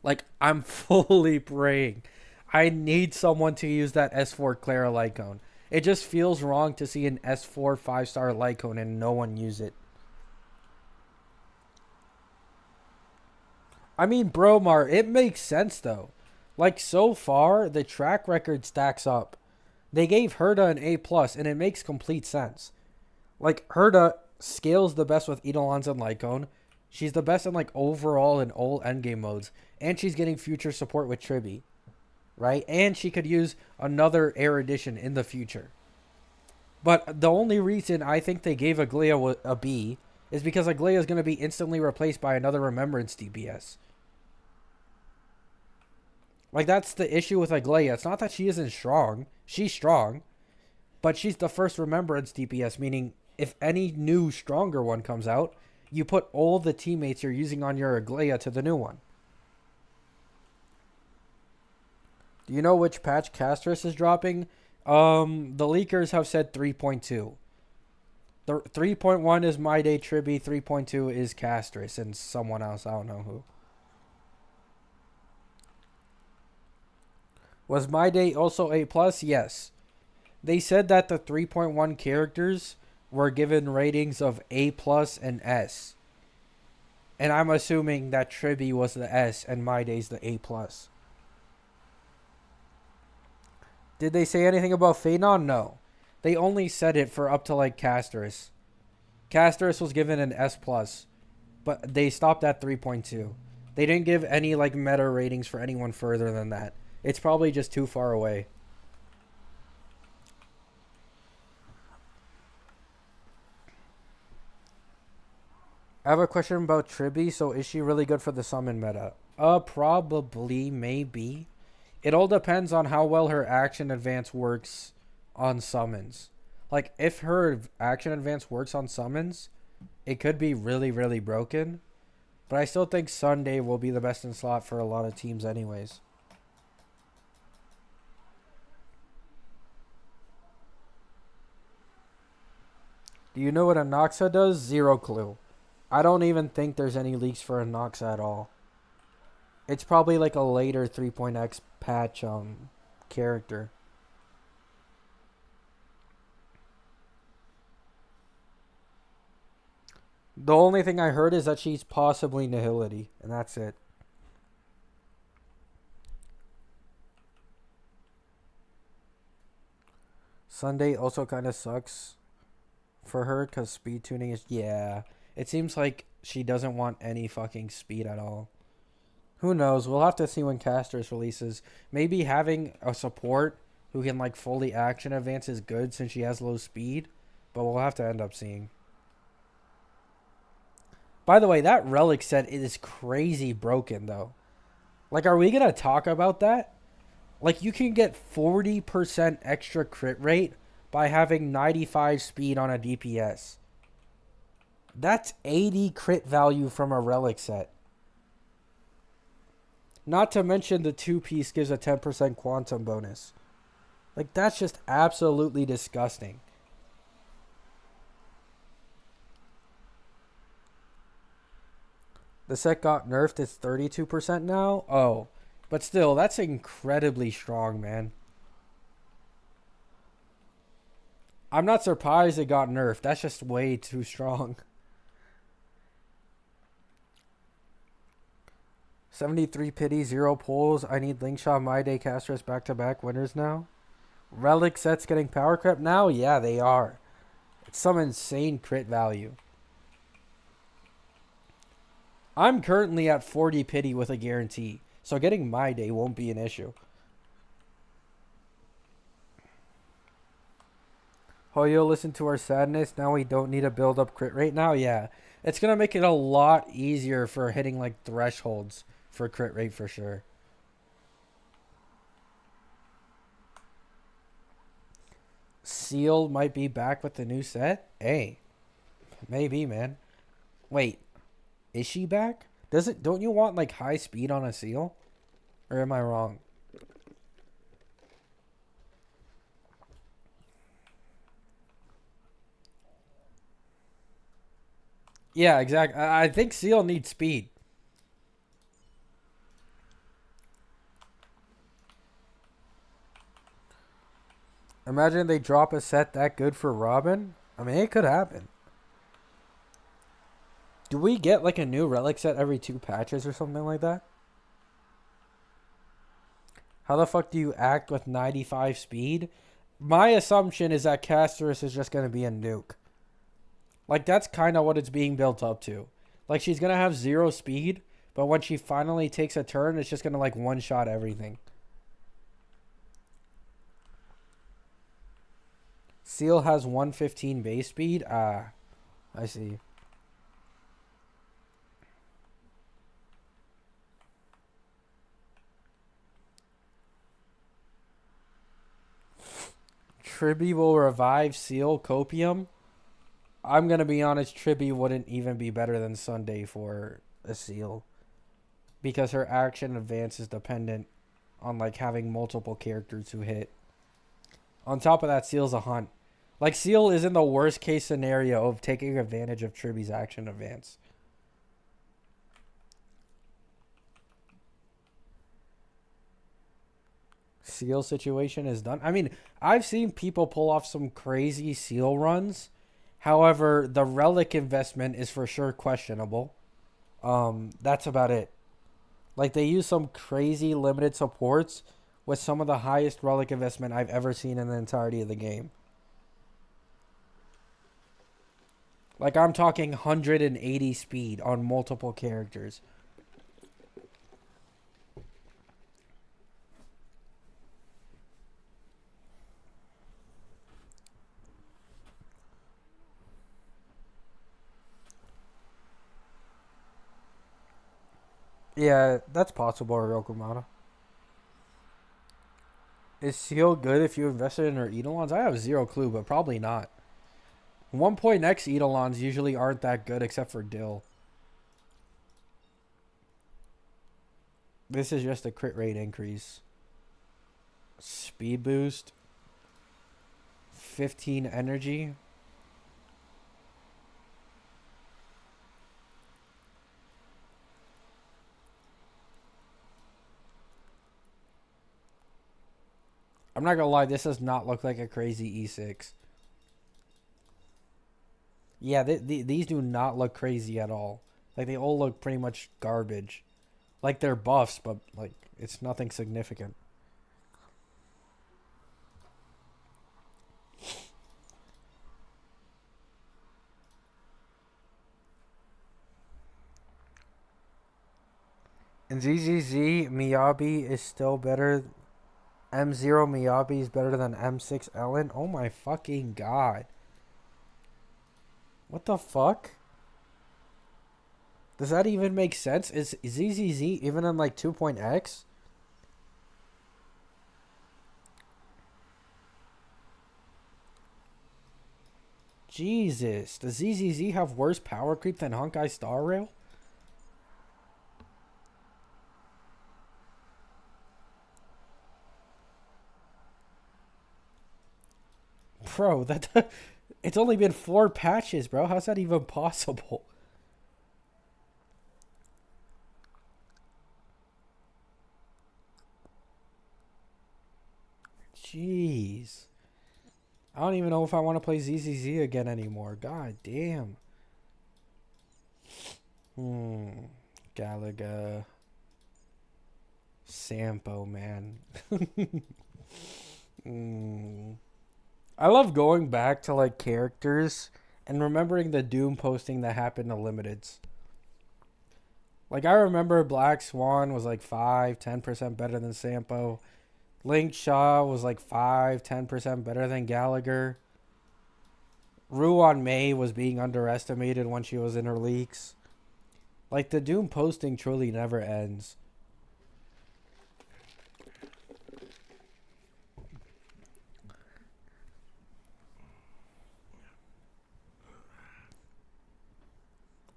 Like, I'm fully praying. I need someone to use that S4 Clara Lycone. It just feels wrong to see an S4 5-star Lycone and no one use it. I mean, Bromar, it makes sense, though. Like, so far, the track record stacks up. They gave Herda an A+, and it makes complete sense. Like, Herda scales the best with Eidolons and Lycone. She's the best in, like, overall in all endgame modes. And she's getting future support with Tribby. Right? And she could use another Air Edition in the future. But the only reason I think they gave Aglaia a B is because Aglaia is going to be instantly replaced by another Remembrance DPS. Like, that's the issue with Aglaia. It's not that she isn't strong. She's strong. But she's the first Remembrance DPS, meaning if any new, stronger one comes out, you put all the teammates you're using on your Aglaia to the new one. Do you know which patch Castris is dropping? The leakers have said 3.2. The 3.1 is My Day Tribby, 3.2 is Castris, and someone else, I don't know who. Was My Day also A+? Yes. They said that the 3.1 characters were given ratings of A+ and S. And I'm assuming that Tribby was the S and My Day's the A+. Did they say anything about Phaedon? No. They only said it for up to like Castris. Castris was given an S+, but they stopped at 3.2. They didn't give any like meta ratings for anyone further than that. It's probably just too far away. I have a question about Tribby. So is she really good for the summon meta? Probably, maybe. It all depends on how well her action advance works on summons. Like, if her action advance works on summons, it could be really, really broken. But I still think Sunday will be the best in slot for a lot of teams anyways. Do you know what Anoxa does? Zero clue. I don't even think there's any leaks for Anoxa at all. It's probably like a later 3.x patch character. The only thing I heard is that she's possibly Nihility, and that's it. Sunday also kind of sucks for her because speed tuning is... Yeah, it seems like she doesn't want any fucking speed at all. Who knows? We'll have to see when Casters releases. Maybe having a support who can like fully action advance is good since she has low speed, but we'll have to end up seeing. By the way, that relic set is crazy broken though. Like, are we gonna talk about that? Like, you can get 40% extra crit rate by having 95 speed on a DPS. That's 80 crit value from a relic set. Not to mention the 2-piece gives a 10% quantum bonus. Like, that's just absolutely disgusting. The set got nerfed. It's 32% now? Oh. But still, that's incredibly strong, man. I'm not surprised it got nerfed. That's just way too strong. 73 pity, 0 pulls. I need Linkshot, My Day, Casters back-to-back winners now. Relic sets getting power crept now? Yeah, they are. It's some insane crit value. I'm currently at 40 pity with a guarantee, so getting My Day won't be an issue. Hoyo, listen to our sadness. Now we don't need to build up crit rate now? Yeah. It's going to make it a lot easier for hitting like thresholds for crit rate for sure. Seal might be back with the new set? Hey. Maybe, man. Wait. Is she back? Don't you want like high speed on a seal? Or am I wrong? Yeah, exactly. I think seal needs speed. Imagine they drop a set that good for Robin. I mean, it could happen. Do we get like a new relic set every 2 patches or something like that? How the fuck do you act with 95 speed? My assumption is that Casterus is just going to be a nuke. Like, that's kind of what it's being built up to. Like, she's going to have 0 speed, but when she finally takes a turn, it's just going to, like, one-shot everything. Seal has 115 base speed? Ah, I see. Tribby will revive Seal Copium. I'm going to be honest, Tribby wouldn't even be better than Sunday for a Seal. Because her action advance is dependent on like having multiple characters who hit. On top of that, Seal's a hunt. Like, Seal is in the worst case scenario of taking advantage of Tribby's action advance. Seal situation is done. I mean, I've seen people pull off some crazy Seal runs. However, the relic investment is for sure questionable. That's about it. Like, they use some crazy limited supports with some of the highest relic investment I've ever seen in the entirety of the game. Like, I'm talking 180 speed on multiple characters. Yeah, that's possible, Rokumata. Is Seal good if you invested in her Eidolons? I have 0 clue, but probably not. 1.x Eidolons usually aren't that good except for Dill. This is just a crit rate increase. Speed boost. 15 energy. I'm not gonna lie, this does not look like a crazy E6. Yeah, these do not look crazy at all. Like, they all look pretty much garbage. Like, they're buffs, but, like, it's nothing significant. And ZZZ, Miyabi is still better. M0 Miyabi is better than M6 Ellen. Oh my fucking god. What the fuck? Does that even make sense? Is ZZZ even in like 2.x? Jesus. Does ZZZ have worse power creep than Honkai Star Rail? Bro, that it's only been 4 patches, bro. How's that even possible? Jeez. I don't even know if I want to play ZZZ again anymore. God damn. Galaga. Sampo, man. I love going back to like characters and remembering the Doom posting that happened to Limiteds. Like I remember Black Swan was like 5-10% better than Sampo. Link Shaw was like 5-10% better than Gallagher. Ruan May was being underestimated when she was in her leaks. Like the Doom posting truly never ends.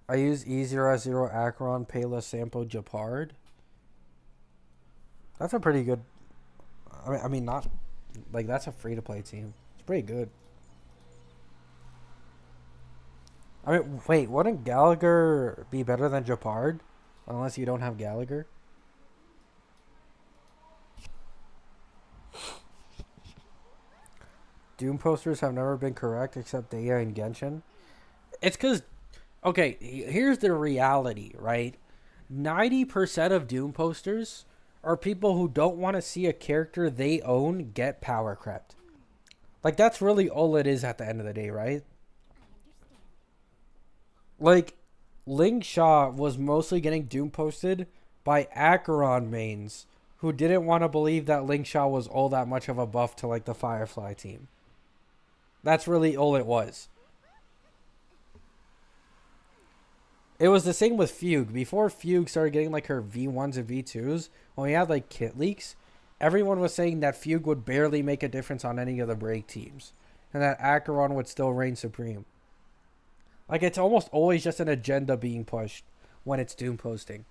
I use E0S0 Acheron, Pela, Sampo, Japard. That's a pretty good. I mean, not like that's a free to play team. It's pretty good. I mean, wait, wouldn't Gallagher be better than Japard? Unless you don't have Gallagher? Doom posters have never been correct except Daya and Genshin. It's because, okay, here's the reality, right? 90% of Doom posters are people who don't want to see a character they own get power crept. Like, that's really all it is at the end of the day, right? Like, Ling Shaw was mostly getting Doom posted by Acheron mains who didn't want to believe that Ling Shaw was all that much of a buff to, like, the Firefly team. That's really all it was. It was the same with Fugue. Before Fugue started getting, like, her V1s and V2s, when we had, like, kit leaks, everyone was saying that Fugue would barely make a difference on any of the break teams. And that Acheron would still reign supreme. Like, it's almost always just an agenda being pushed when it's Doom posting.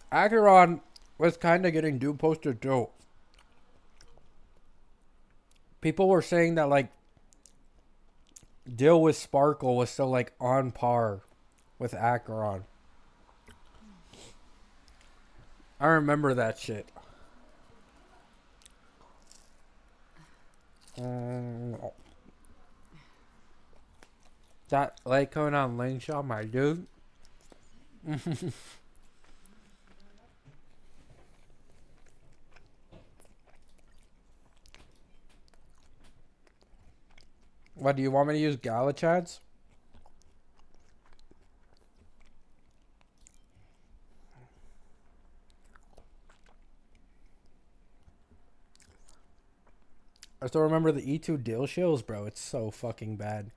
Acheron was kind of getting Doom posted too. People were saying that, like, Deal with Sparkle was still, like, on par with Acheron. I remember that shit. That light coming on Ling Shaw, my dude. What, do you want me to use Galachads? I still remember the E2 Dill Shills, bro. It's so fucking bad.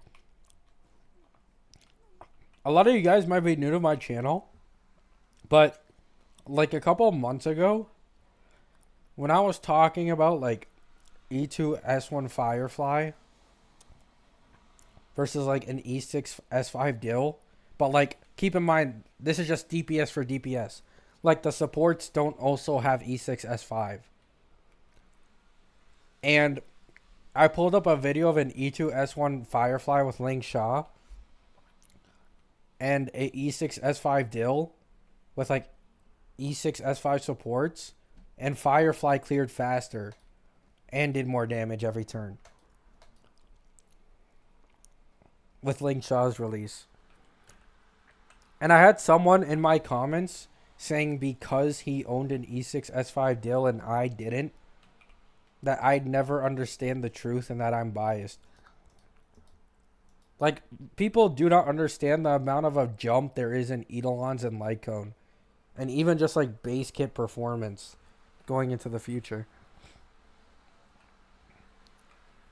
A lot of you guys might be new to my channel, but like a couple of months ago, when I was talking about like E2 S1 Firefly versus like an E6 S5 Dill, but like keep in mind this is just DPS for DPS. Like the supports don't also have E6 S5. And I pulled up a video of an E2 S1 Firefly with Ling Shaw and a E6 S5 Dill with like E6 S5 supports, and Firefly cleared faster and did more damage every turn with Ling Shaw's release. And I had someone in my comments saying because he owned an E6 S5 Dill and I didn't, that I'd never understand the truth and that I'm biased. Like, people do not understand the amount of a jump there is in Eidolons and Lycone. And even just, like, base kit performance going into the future.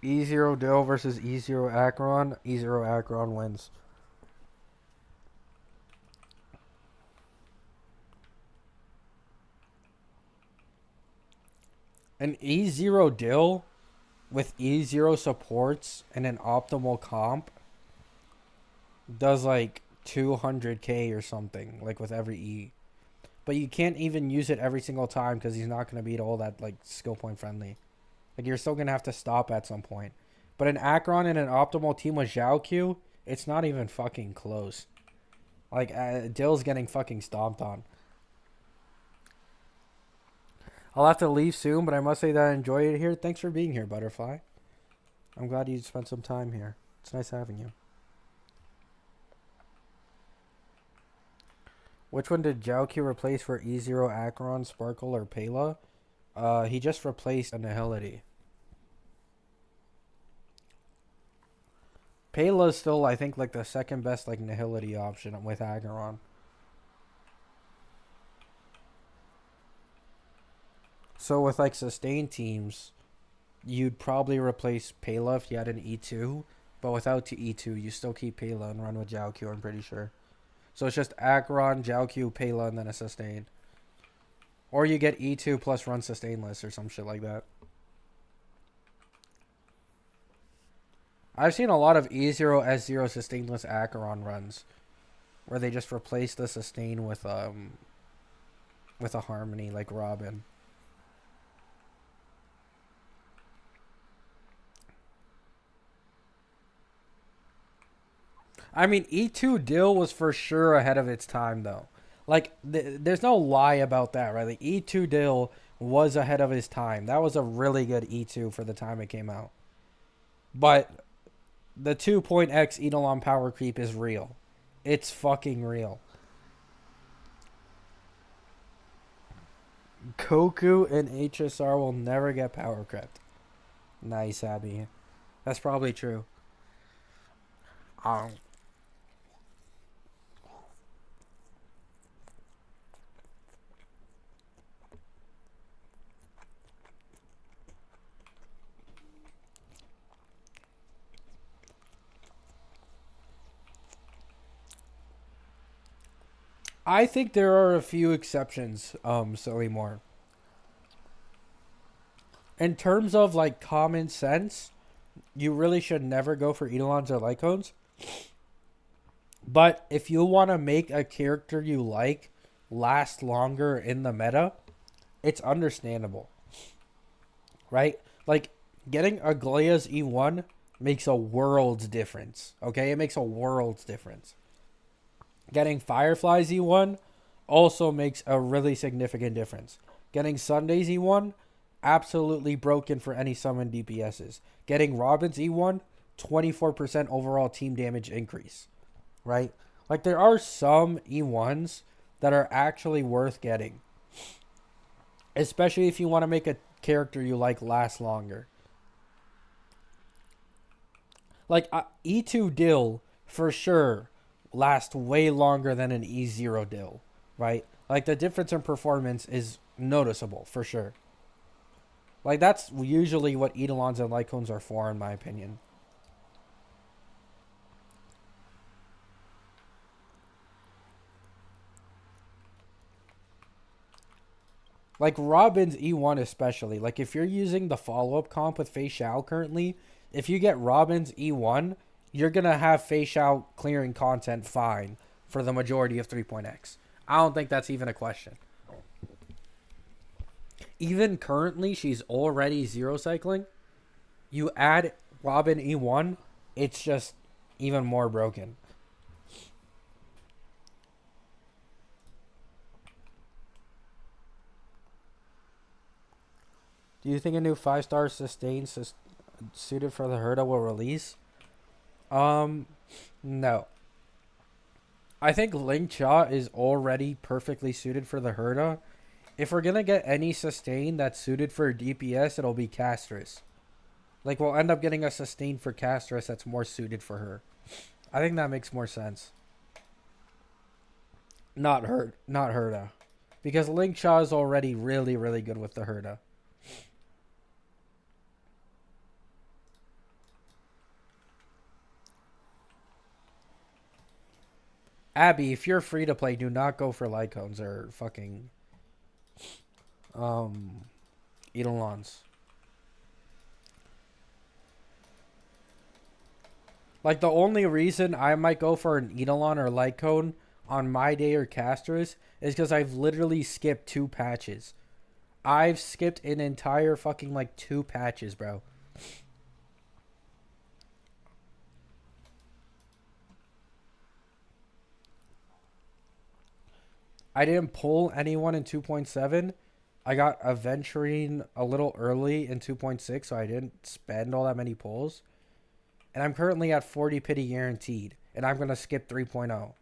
E0 Dill versus E0 Acheron. E0 Acheron wins. An E0 Dill with E0 supports and an optimal comp does like 200k or something, like with every E. But you can't even use it every single time because he's not going to beat all that like skill point friendly. Like, you're still gonna have to stop at some point. But an Acheron in an optimal team with Zhao Q, it's not even fucking close. Like, Dill's getting fucking stomped on. I'll have to leave soon, but I must say that I enjoyed it here. Thanks for being here, Butterfly. I'm glad you spent some time here. It's nice having you. Which one did Zhao Q replace for E0, Acheron, Sparkle, or Pela? He just replaced Annihility. Pela's still, I think, like the second best like Nihility option with Acheron. So with like sustained teams, you'd probably replace Pela if you had an E2, but without E2, you still keep Pela and run with Zhao Q, I'm pretty sure. So it's just Acheron, Zhao Q, Pela, and then a sustain. Or you get E2 plus run sustainless or some shit like that. I've seen a lot of E0, S0 sustainless Acheron runs where they just replace the sustain with a harmony like Robin. I mean, E2 Dill was for sure ahead of its time, though. Like, there's no lie about that, right? Like, E2 Dill was ahead of his time. That was a really good E2 for the time it came out. But the 2.x Eidolon power creep is real. It's fucking real. Goku and HSR will never get power crept. Nice, Abby. That's probably true. I think there are a few exceptions, Silly Moore. In terms of like common sense, you really should never go for Eidolons or Lycones. But if you want to make a character you like last longer in the meta, it's understandable. Right? Like, getting Aglaya's E1 makes a world's difference. Okay? It makes a world's difference. Getting Firefly's E1 also makes a really significant difference. Getting Sunday's E1, absolutely broken for any summon DPSs. Getting Robin's E1, 24% overall team damage increase. Right? Like, there are some E1s that are actually worth getting. Especially if you want to make a character you like last longer. Like, E2 Dill, for sure, last way longer than an E0 Dill, right? Like, the difference in performance is noticeable, for sure. Like, that's usually what Eidolons and Lycones are for, in my opinion. Like, Robin's E1 especially. Like, if you're using the follow-up comp with Fei Xiao currently, if you get Robin's E1, you're going to have Fei Xiao clearing content fine for the majority of 3.x. I don't think that's even a question. Even currently, she's already zero cycling. You add Robin E1, it's just even more broken. Do you think a new 5-star sustain suited for the Herda will release? No. I think Ling Cha is already perfectly suited for the Herda. If we're gonna get any sustain that's suited for DPS, it'll be Castris. Like, we'll end up getting a sustain for Castris that's more suited for her. I think that makes more sense. Not Herda. Because Ling Cha is already really, really good with the Herda. Abby, if you're free to play, do not go for Lycones or fucking Eidolons. Like, the only reason I might go for an Eidolon or Lycone on my day or Casters is because I've literally skipped 2 patches. I've skipped an entire fucking like 2 patches, bro. I didn't pull anyone in 2.7. I got Aventurine a little early in 2.6, so I didn't spend all that many pulls. And I'm currently at 40 pity guaranteed, and I'm going to skip 3.0.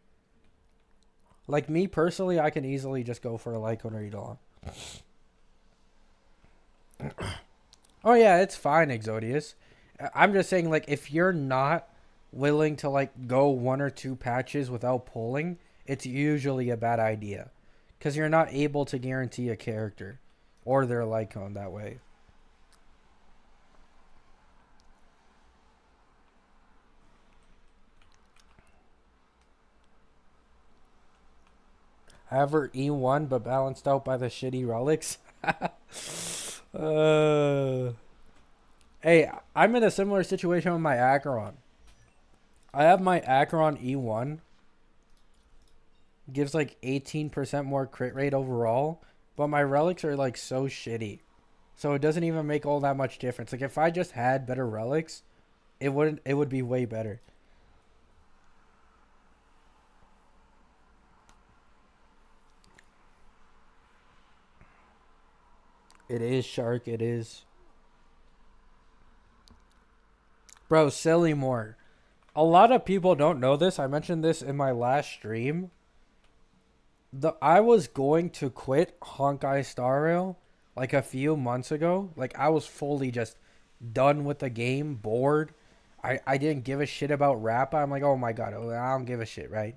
Like me personally, I can easily just go for a Lycone or Eidolon. Oh yeah, it's fine, Exodius. I'm just saying, like, if you're not willing to like go 1 or 2 patches without pulling, it's usually a bad idea, because you're not able to guarantee a character or their Lycone that way. However, E1, but balanced out by the shitty relics. uh, hey, I'm in a similar situation with my Acheron. I have my Acheron E1. Gives like 18% more crit rate overall, but my relics are like so shitty. So it doesn't even make all that much difference. Like if I just had better relics, it would be way better. It is, Shark, it is. Bro, silly more. A lot of people don't know this. I mentioned this in my last stream. I was going to quit Honkai Star Rail like a few months ago. Like I was fully just done with the game, bored. I didn't give a shit about Rappa. I'm like, oh my god, I don't give a shit, right?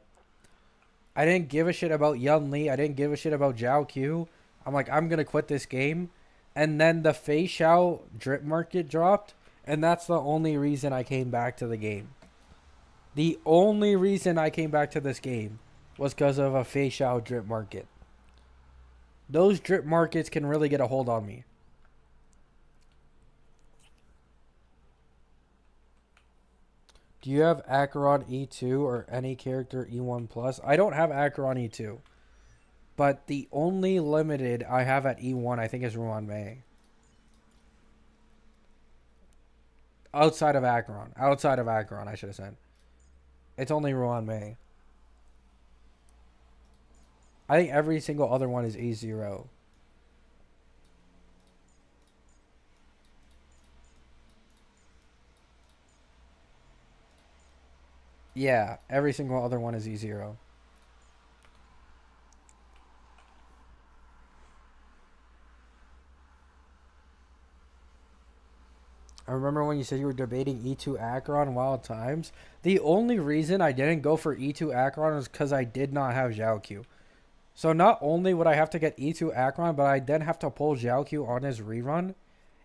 I didn't give a shit about Yun Li. I didn't give a shit about Zhao Q. I'm like, I'm gonna quit this game. And then the Fei Xiao drip market dropped, and that's the only reason I came back to the game. The only reason I came back to this game was because of a Fei Xiao drip market. Those drip markets can really get a hold on me. Do you have Acheron E2 or any character E1 plus? I don't have Acheron E2. But the only limited I have at E1 I think is Ruan Mei. Outside of Acheron. Outside of Acheron, I should have said. It's only Ruan Mei. I think every single other one is E0. Yeah, every single other one is E0. I remember when you said you were debating E2 Acheron Wild Times. The only reason I didn't go for E2 Acheron was because I did not have Zhao Q. So not only would I have to get E2 Acheron, but I then have to pull Zhao Q on his rerun.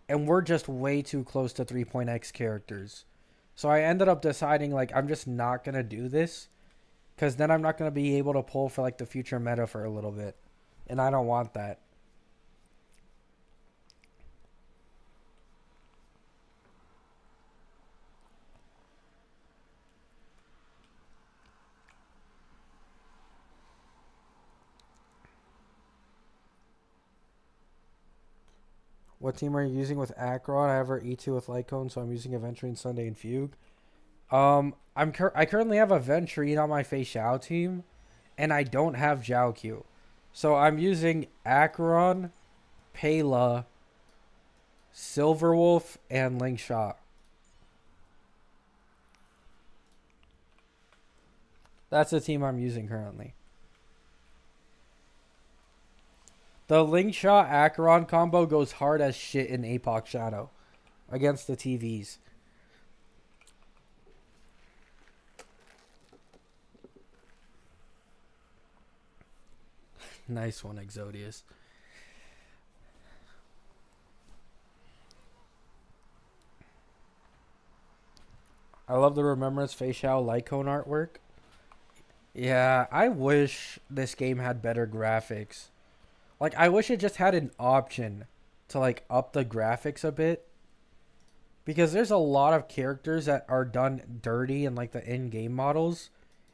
And we're just way too close to 3.x characters. So I ended up deciding, like, I'm just not going to do this. Because then I'm not going to be able to pull for, like, the future meta for a little bit. And I don't want that. What team are you using with Acheron? I have her E2 with Lycone, so I'm using Aventurine, Sunday, and Fugue. I currently have Aventurine on my Fei Xiao team, and I don't have Zhao Q. So I'm using Acheron, Pela, Silverwolf, and Ling Sha. That's the team I'm using currently. The Ling Sha Acheron combo goes hard as shit in Apoc Shadow against the TVs. Nice one, Exodius. I love the Remembrance Fei Xiao Lycone artwork. Yeah, I wish this game had better graphics. Like, I wish it just had an option to, like, up the graphics a bit. Because there's a lot of characters that are done dirty in, like, the in-game models.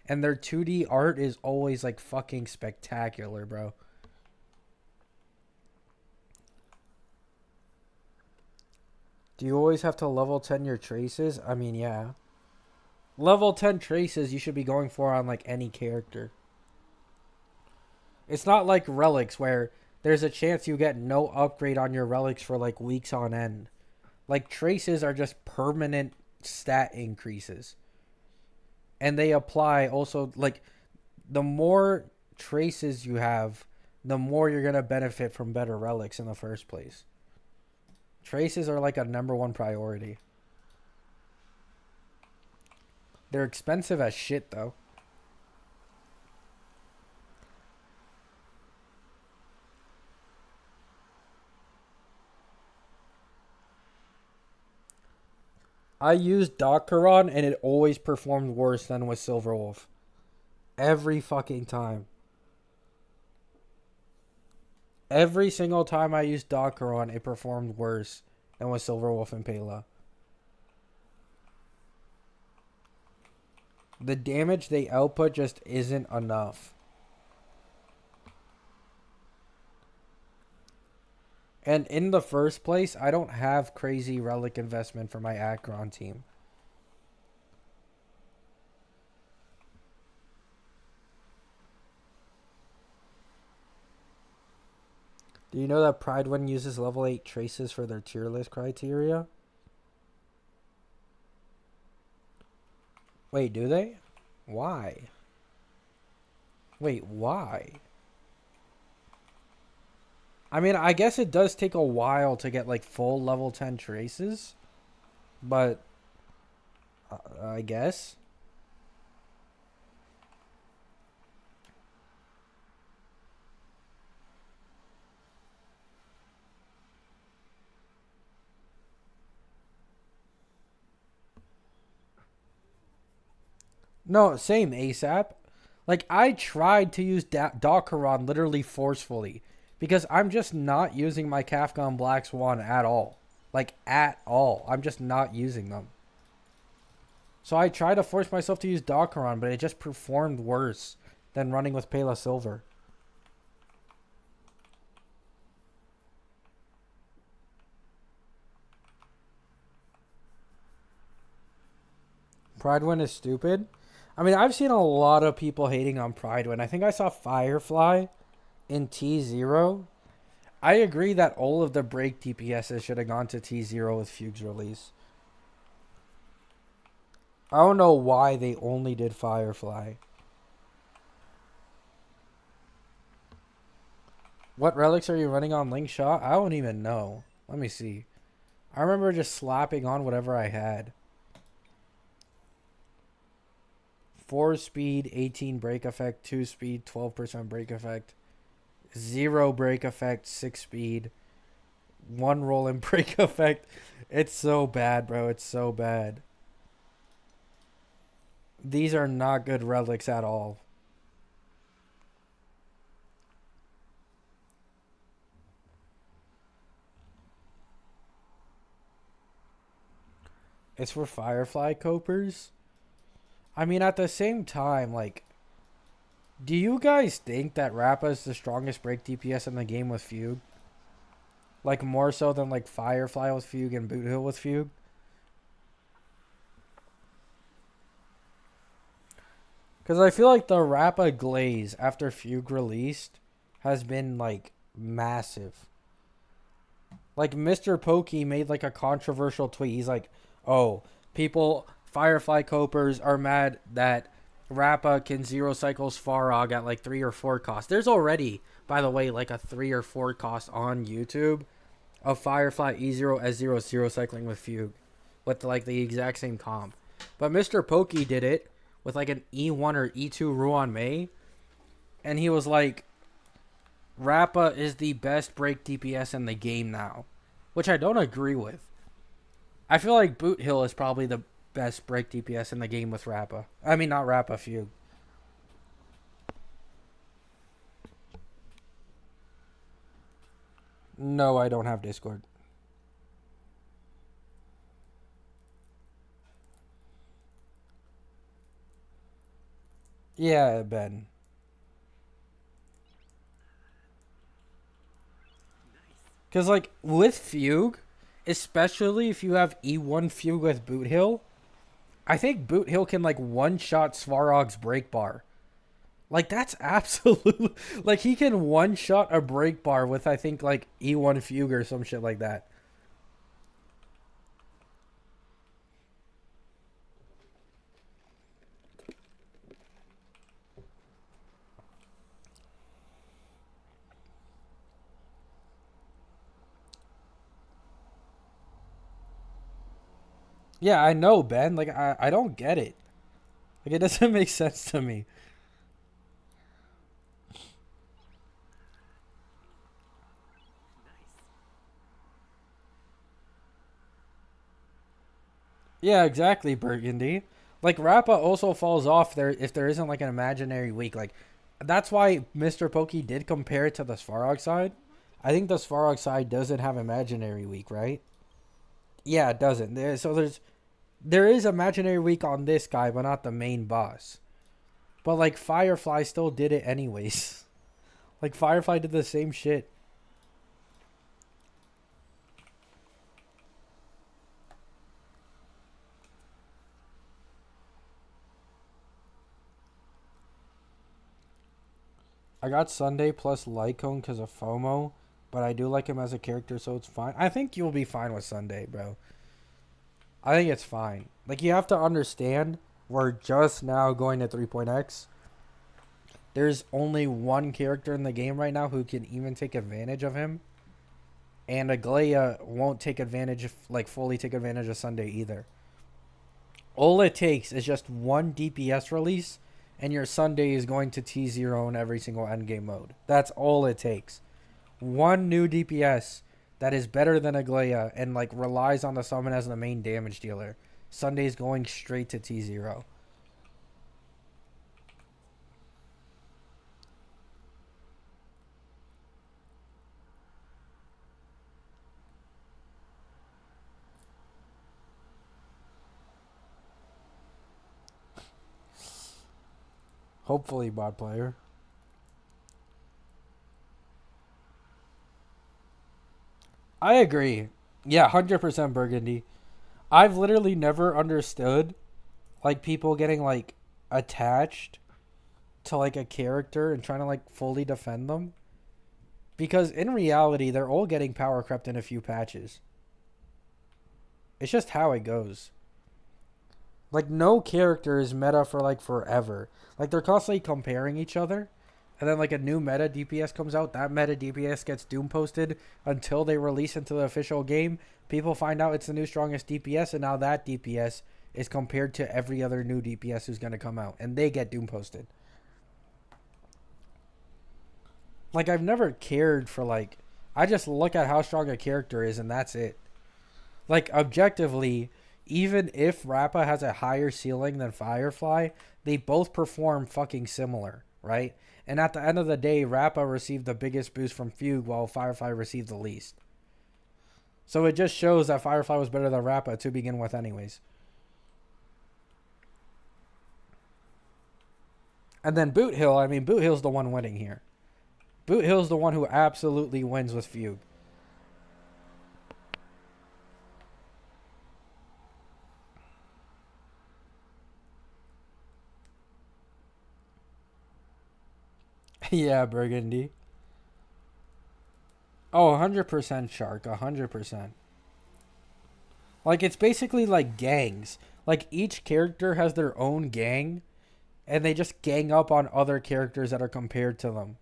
And their 2D art is always, like, fucking spectacular, bro. Do you always have to level 10 your traces? I mean, yeah. Level 10 traces you should be going for on like any character. It's not like relics where there's a chance you get no upgrade on your relics for like weeks on end. Like traces are just permanent stat increases. And they apply also like the more traces you have, the more you're going to benefit from better relics in the first place. Traces are like a number one priority. They're expensive as shit though. I used Dockeron and it always performed worse than with Silverwolf. Every fucking time. Every single time I used Dockeron, it performed worse than with Silverwolf and Pela. The damage they output just isn't enough. And in the first place, I don't have crazy relic investment for my Akron team. Do you know that Pride One uses level 8 traces for their tier list criteria? Wait, do they? Why? Wait, why? I mean, I guess it does take a while to get like full level 10 traces, but I guess. No, same ASAP. Like I tried to use Dockeron literally forcefully because I'm just not using my Kafka Black Swan at all. Like at all. I'm just not using them. So I tried to force myself to use Dockeron, but it just performed worse than running with Pela Silver. Pride Wind is stupid. I mean, I've seen a lot of people hating on Pride Wind. I think I saw Firefly in T0. I agree that all of the break DPSs should have gone to T0 with Fugue's release. I don't know why they only did Firefly. What relics are you running on Link Shot? I don't even know. Let me see. I remember just slapping on whatever I had. 4 speed, 18 break effect, 2 speed, 12% break effect, 0 break effect, 6 speed, 1 roll and break effect. It's so bad, bro. It's so bad. These are not good relics at all. It's for Firefly Copers. I mean, at the same time, like, do you guys think that Rappa is the strongest break DPS in the game with Fugue? Like, more so than, like, Firefly with Fugue and Boot Hill with Fugue? Because I feel like the Rappa glaze after Fugue released has been, like, massive. Like, Mr. Pokey made, like, a controversial tweet. He's like, oh, people, Firefly Copers are mad that Rappa can 0 cycles Farog at, like, 3 or 4 cost. There's already, by the way, like, a 3 or 4 cost on YouTube of Firefly E0 S0 0 cycling with Fugue. With, like, the exact same comp. But Mr. Pokey did it with like an E1 or E2 Ruan Mei. And he was like, Rappa is the best break DPS in the game now. Which I don't agree with. I feel like Boot Hill is probably the best break DPS in the game with Rappa. I mean, not Rappa, Fugue. No, I don't have Discord. Yeah, Ben. Because, like, with Fugue, Especially if you have E1 Fugue with Boot Hill. I think Boot Hill can like one shot Svarog's break bar. Like that's absolute. Like he can one shot a break bar with I think like E1 Fugue or some shit like that. Yeah, I know, Ben. Like I don't get it. Like it doesn't make sense to me. Yeah, exactly, Burgundy. Like Rappa also falls off there if there isn't like an imaginary week. Like that's why Mr. Pokey did compare it to the Svarog side. I think the Svarog side doesn't have imaginary week, right? Yeah, it doesn't. So there is imaginary week on this guy, but not the main boss. But like Firefly still did it anyways. Like Firefly did the same shit. I got Sunday plus Lycone because of FOMO, but I do like him as a character, so it's fine. I think you'll be fine with Sunday, bro. I think it's fine. Like you have to understand, we're just now going to 3.x. There's only one character in the game right now who can even take advantage of him, and Aglaya won't take advantage of, like fully take advantage of Sunday either. All it takes is just one DPS release, and your Sunday is going to T0 in every single endgame mode. That's all it takes. One new DPS that is better than Aglaya and like relies on the summon as the main damage dealer. Sunday's going straight to T0. Hopefully, bot player. I agree. Yeah, 100% Burgundy. I've literally never understood like people getting like attached to like a character and trying to like fully defend them because in reality they're all getting power crept in a few patches. It's just how it goes. Like no character is meta for like forever. Like they're constantly comparing each other. And then like a new meta DPS comes out, that meta DPS gets doom posted until they release into the official game. People find out it's the new strongest DPS, and now that DPS is compared to every other new DPS who's gonna come out, and they get doom posted. Like I've never cared for like I just look at how strong a character is and that's it. Like objectively, even if Rappa has a higher ceiling than Firefly, they both perform fucking similar, right? And at the end of the day, Rappa received the biggest boost from Fugue while Firefly received the least. So it just shows that Firefly was better than Rappa to begin with anyways. And then Boot Hill, I mean Boot Hill's the one winning here. Boot Hill's the one who absolutely wins with Fugue. Yeah, Burgundy. Oh, 100% Shark, 100%. Like, it's basically like gangs. Like, each character has their own gang, and they just gang up on other characters that are compared to them.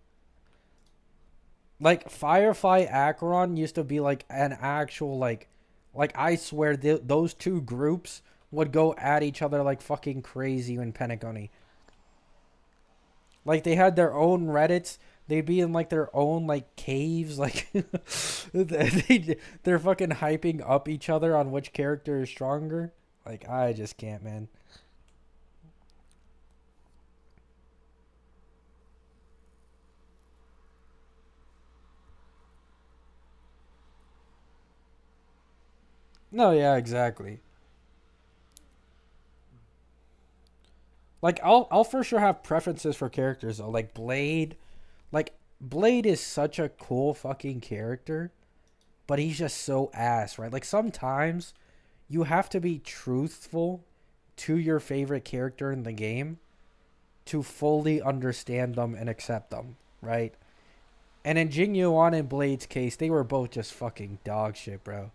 Like, Firefly Acheron used to be, like, an actual, like I swear, those two groups would go at each other like fucking crazy in Penacony. Like, they had their own Reddits. They'd be in like their own like caves, like they're fucking hyping up each other on which character is stronger. Like I just can't, man. No, yeah, exactly. Like I'll for sure have preferences for characters though. Like Blade is such a cool fucking character but he's just so ass, right? Like sometimes you have to be truthful to your favorite character in the game to fully understand them and accept them, right? And in Jingyuan and Blade's case, they were both just fucking dog shit, bro.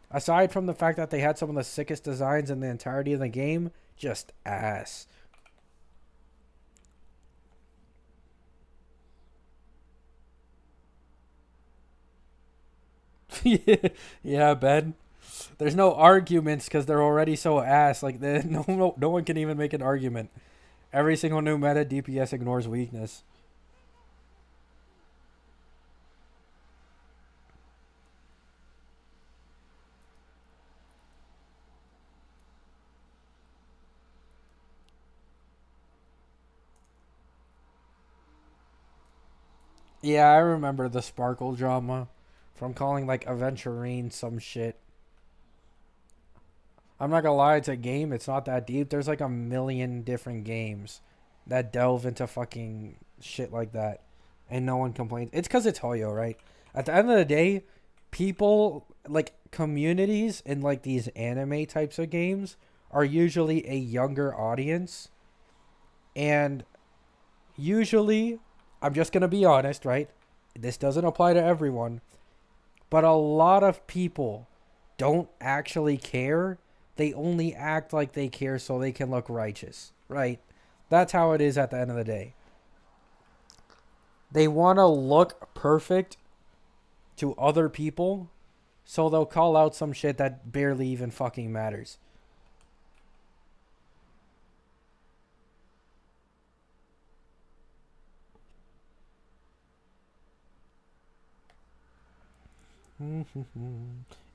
Aside from the fact that they had some of the sickest designs in the entirety of the game, just ass. Yeah, Ben. There's no arguments because they're already so ass. Like, no one can even make an argument. Every single new meta, DPS ignores weakness. Yeah, I remember the Sparkle drama from calling like Aventurine some shit. I'm not gonna lie, it's a game. It's not that deep. There's like a million different games that delve into fucking shit like that, and no one complains. It's because it's Hoyo, right? At the end of the day, people like communities in like these anime types of games are usually a younger audience, and usually, I'm just gonna be honest, right? This doesn't apply to everyone, but a lot of people don't actually care. They only act like they care so they can look righteous, right? That's how it is at the end of the day. They want to look perfect to other people, so they'll call out some shit that barely even fucking matters.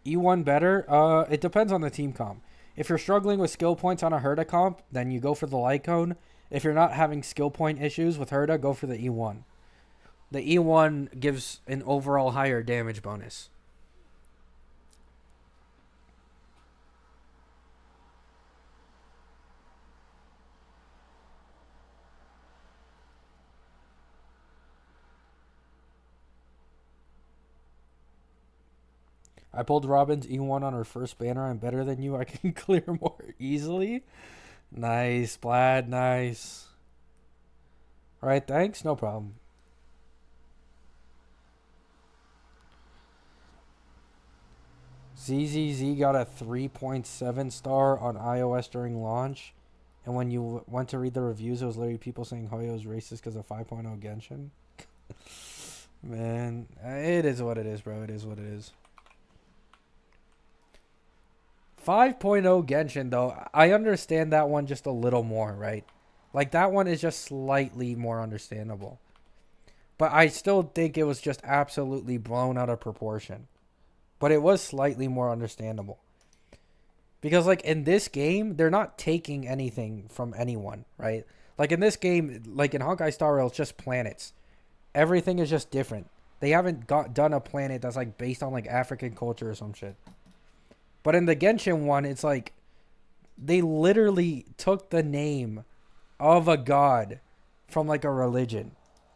E1 better? It depends on the team comp. If you're struggling with skill points on a Herda comp, then you go for the light cone. If you're not having skill point issues with Herda, go for the E1. The E1 gives an overall higher damage bonus. I pulled Robin's E1 on her first banner. I'm better than you. I can clear more easily. Nice, Blad. Nice. All right, thanks. No problem. ZZZ got a 3.7 star on iOS during launch. And when you went to read the reviews, it was literally people saying Hoyo is racist because of 5.0 Genshin. Man, it is what it is, bro. It is what it is. 5.0 Genshin, though, I understand that one just a little more, right? Like, that one is just slightly more understandable. But I still think it was just absolutely blown out of proportion. But it was slightly more understandable. Because, like, in this game, they're not taking anything from anyone, right? Like, in this game, like in Honkai Star Rail, it's just planets. Everything is just different. They haven't done a planet that's, like, based on, like, African culture or some shit. But in the Genshin one, it's like they literally took the name of a god from like a religion.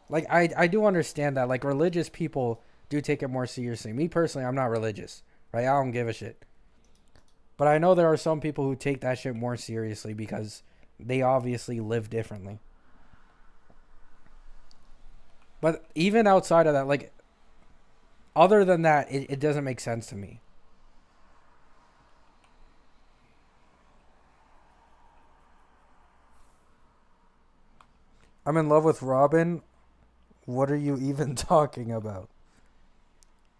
Like I do understand that like religious people do take it more seriously. Me personally, I'm not religious, right? I don't give a shit. But I know there are some people who take that shit more seriously because they obviously live differently. But even outside of that, like other than that, it doesn't make sense to me. I'm in love with Robin. What are you even talking about?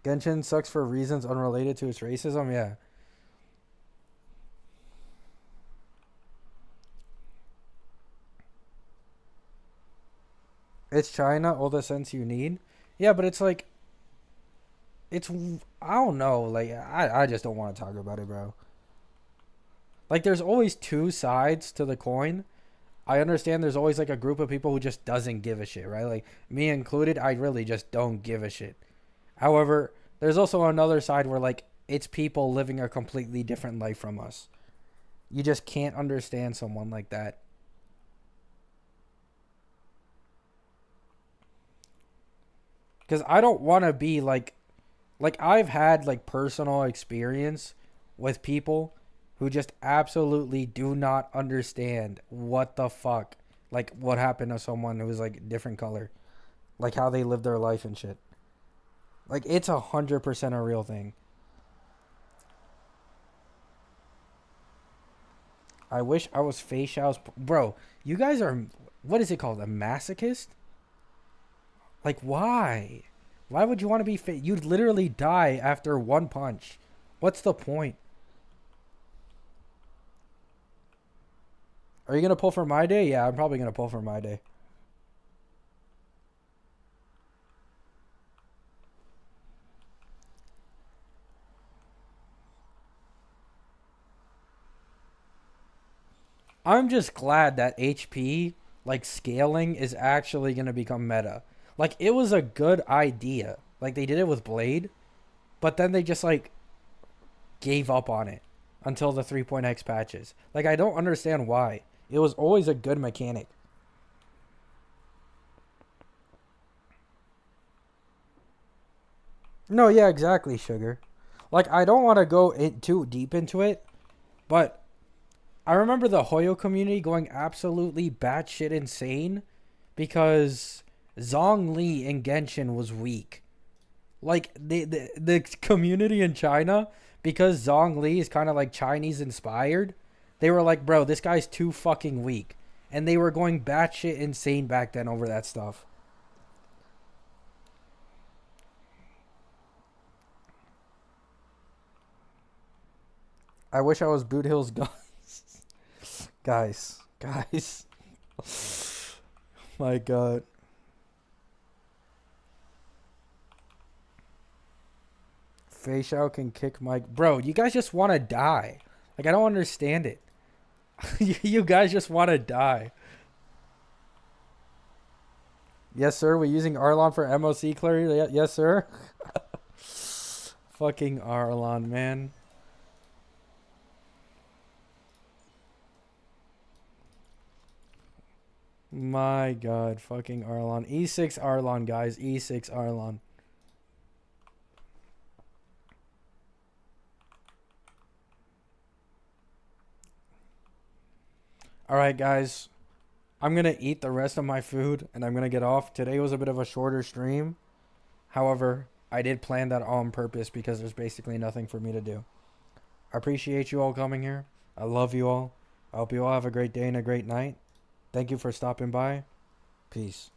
Genshin sucks for reasons unrelated to its racism? Yeah. It's China, all the sense you need. Yeah, but it's like, it's, I don't know. Like, I just don't want to talk about it, bro. Like, there's always two sides to the coin. I understand there's always like a group of people who just doesn't give a shit, right? Like, me included, I really just don't give a shit. However, there's also another side where like it's people living a completely different life from us. You just can't understand someone like that. Because I don't want to be like Like, I've had, like, personal experience with people who just absolutely do not understand what the fuck, like, what happened to someone who was, like, different color. Like, how they lived their life and shit. Like, it's 100% a real thing. I wish I was Facial's... Bro, you guys are... What is it called? A masochist? Like, why? Why would you want to be... You'd literally die after one punch. What's the point? Are you going to pull for my day? Yeah, I'm probably going to pull for my day. I'm just glad that HP, like, scaling is actually going to become meta. Like, it was a good idea. Like, they did it with Blade, but then they just, like, gave up on it until the 3.x patches. Like, I don't understand why. It was always a good mechanic. No, yeah, exactly, Sugar. Like, I don't want to go too deep into it, but I remember the Hoyo community going absolutely batshit insane because Zhongli in Genshin was weak. Like, the community in China, because Zhongli is kind of like Chinese inspired, they were like, bro, this guy's too fucking weak. And they were going batshit insane back then over that stuff. I wish I was Boot Hill's gun. Guys. My god. Facial can kick my... Bro, you guys just want to die. Like, I don't understand it. You guys just want to die. Yes, sir. We're using Arlon for MOC clear. Yes, sir. Fucking Arlon, man. My god, fucking Arlon. E6 Arlon, guys. E6 Arlon. Alright, guys. I'm going to eat the rest of my food and I'm going to get off. Today was a bit of a shorter stream. However, I did plan that on purpose because there's basically nothing for me to do. I appreciate you all coming here. I love you all. I hope you all have a great day and a great night. Thank you for stopping by. Peace.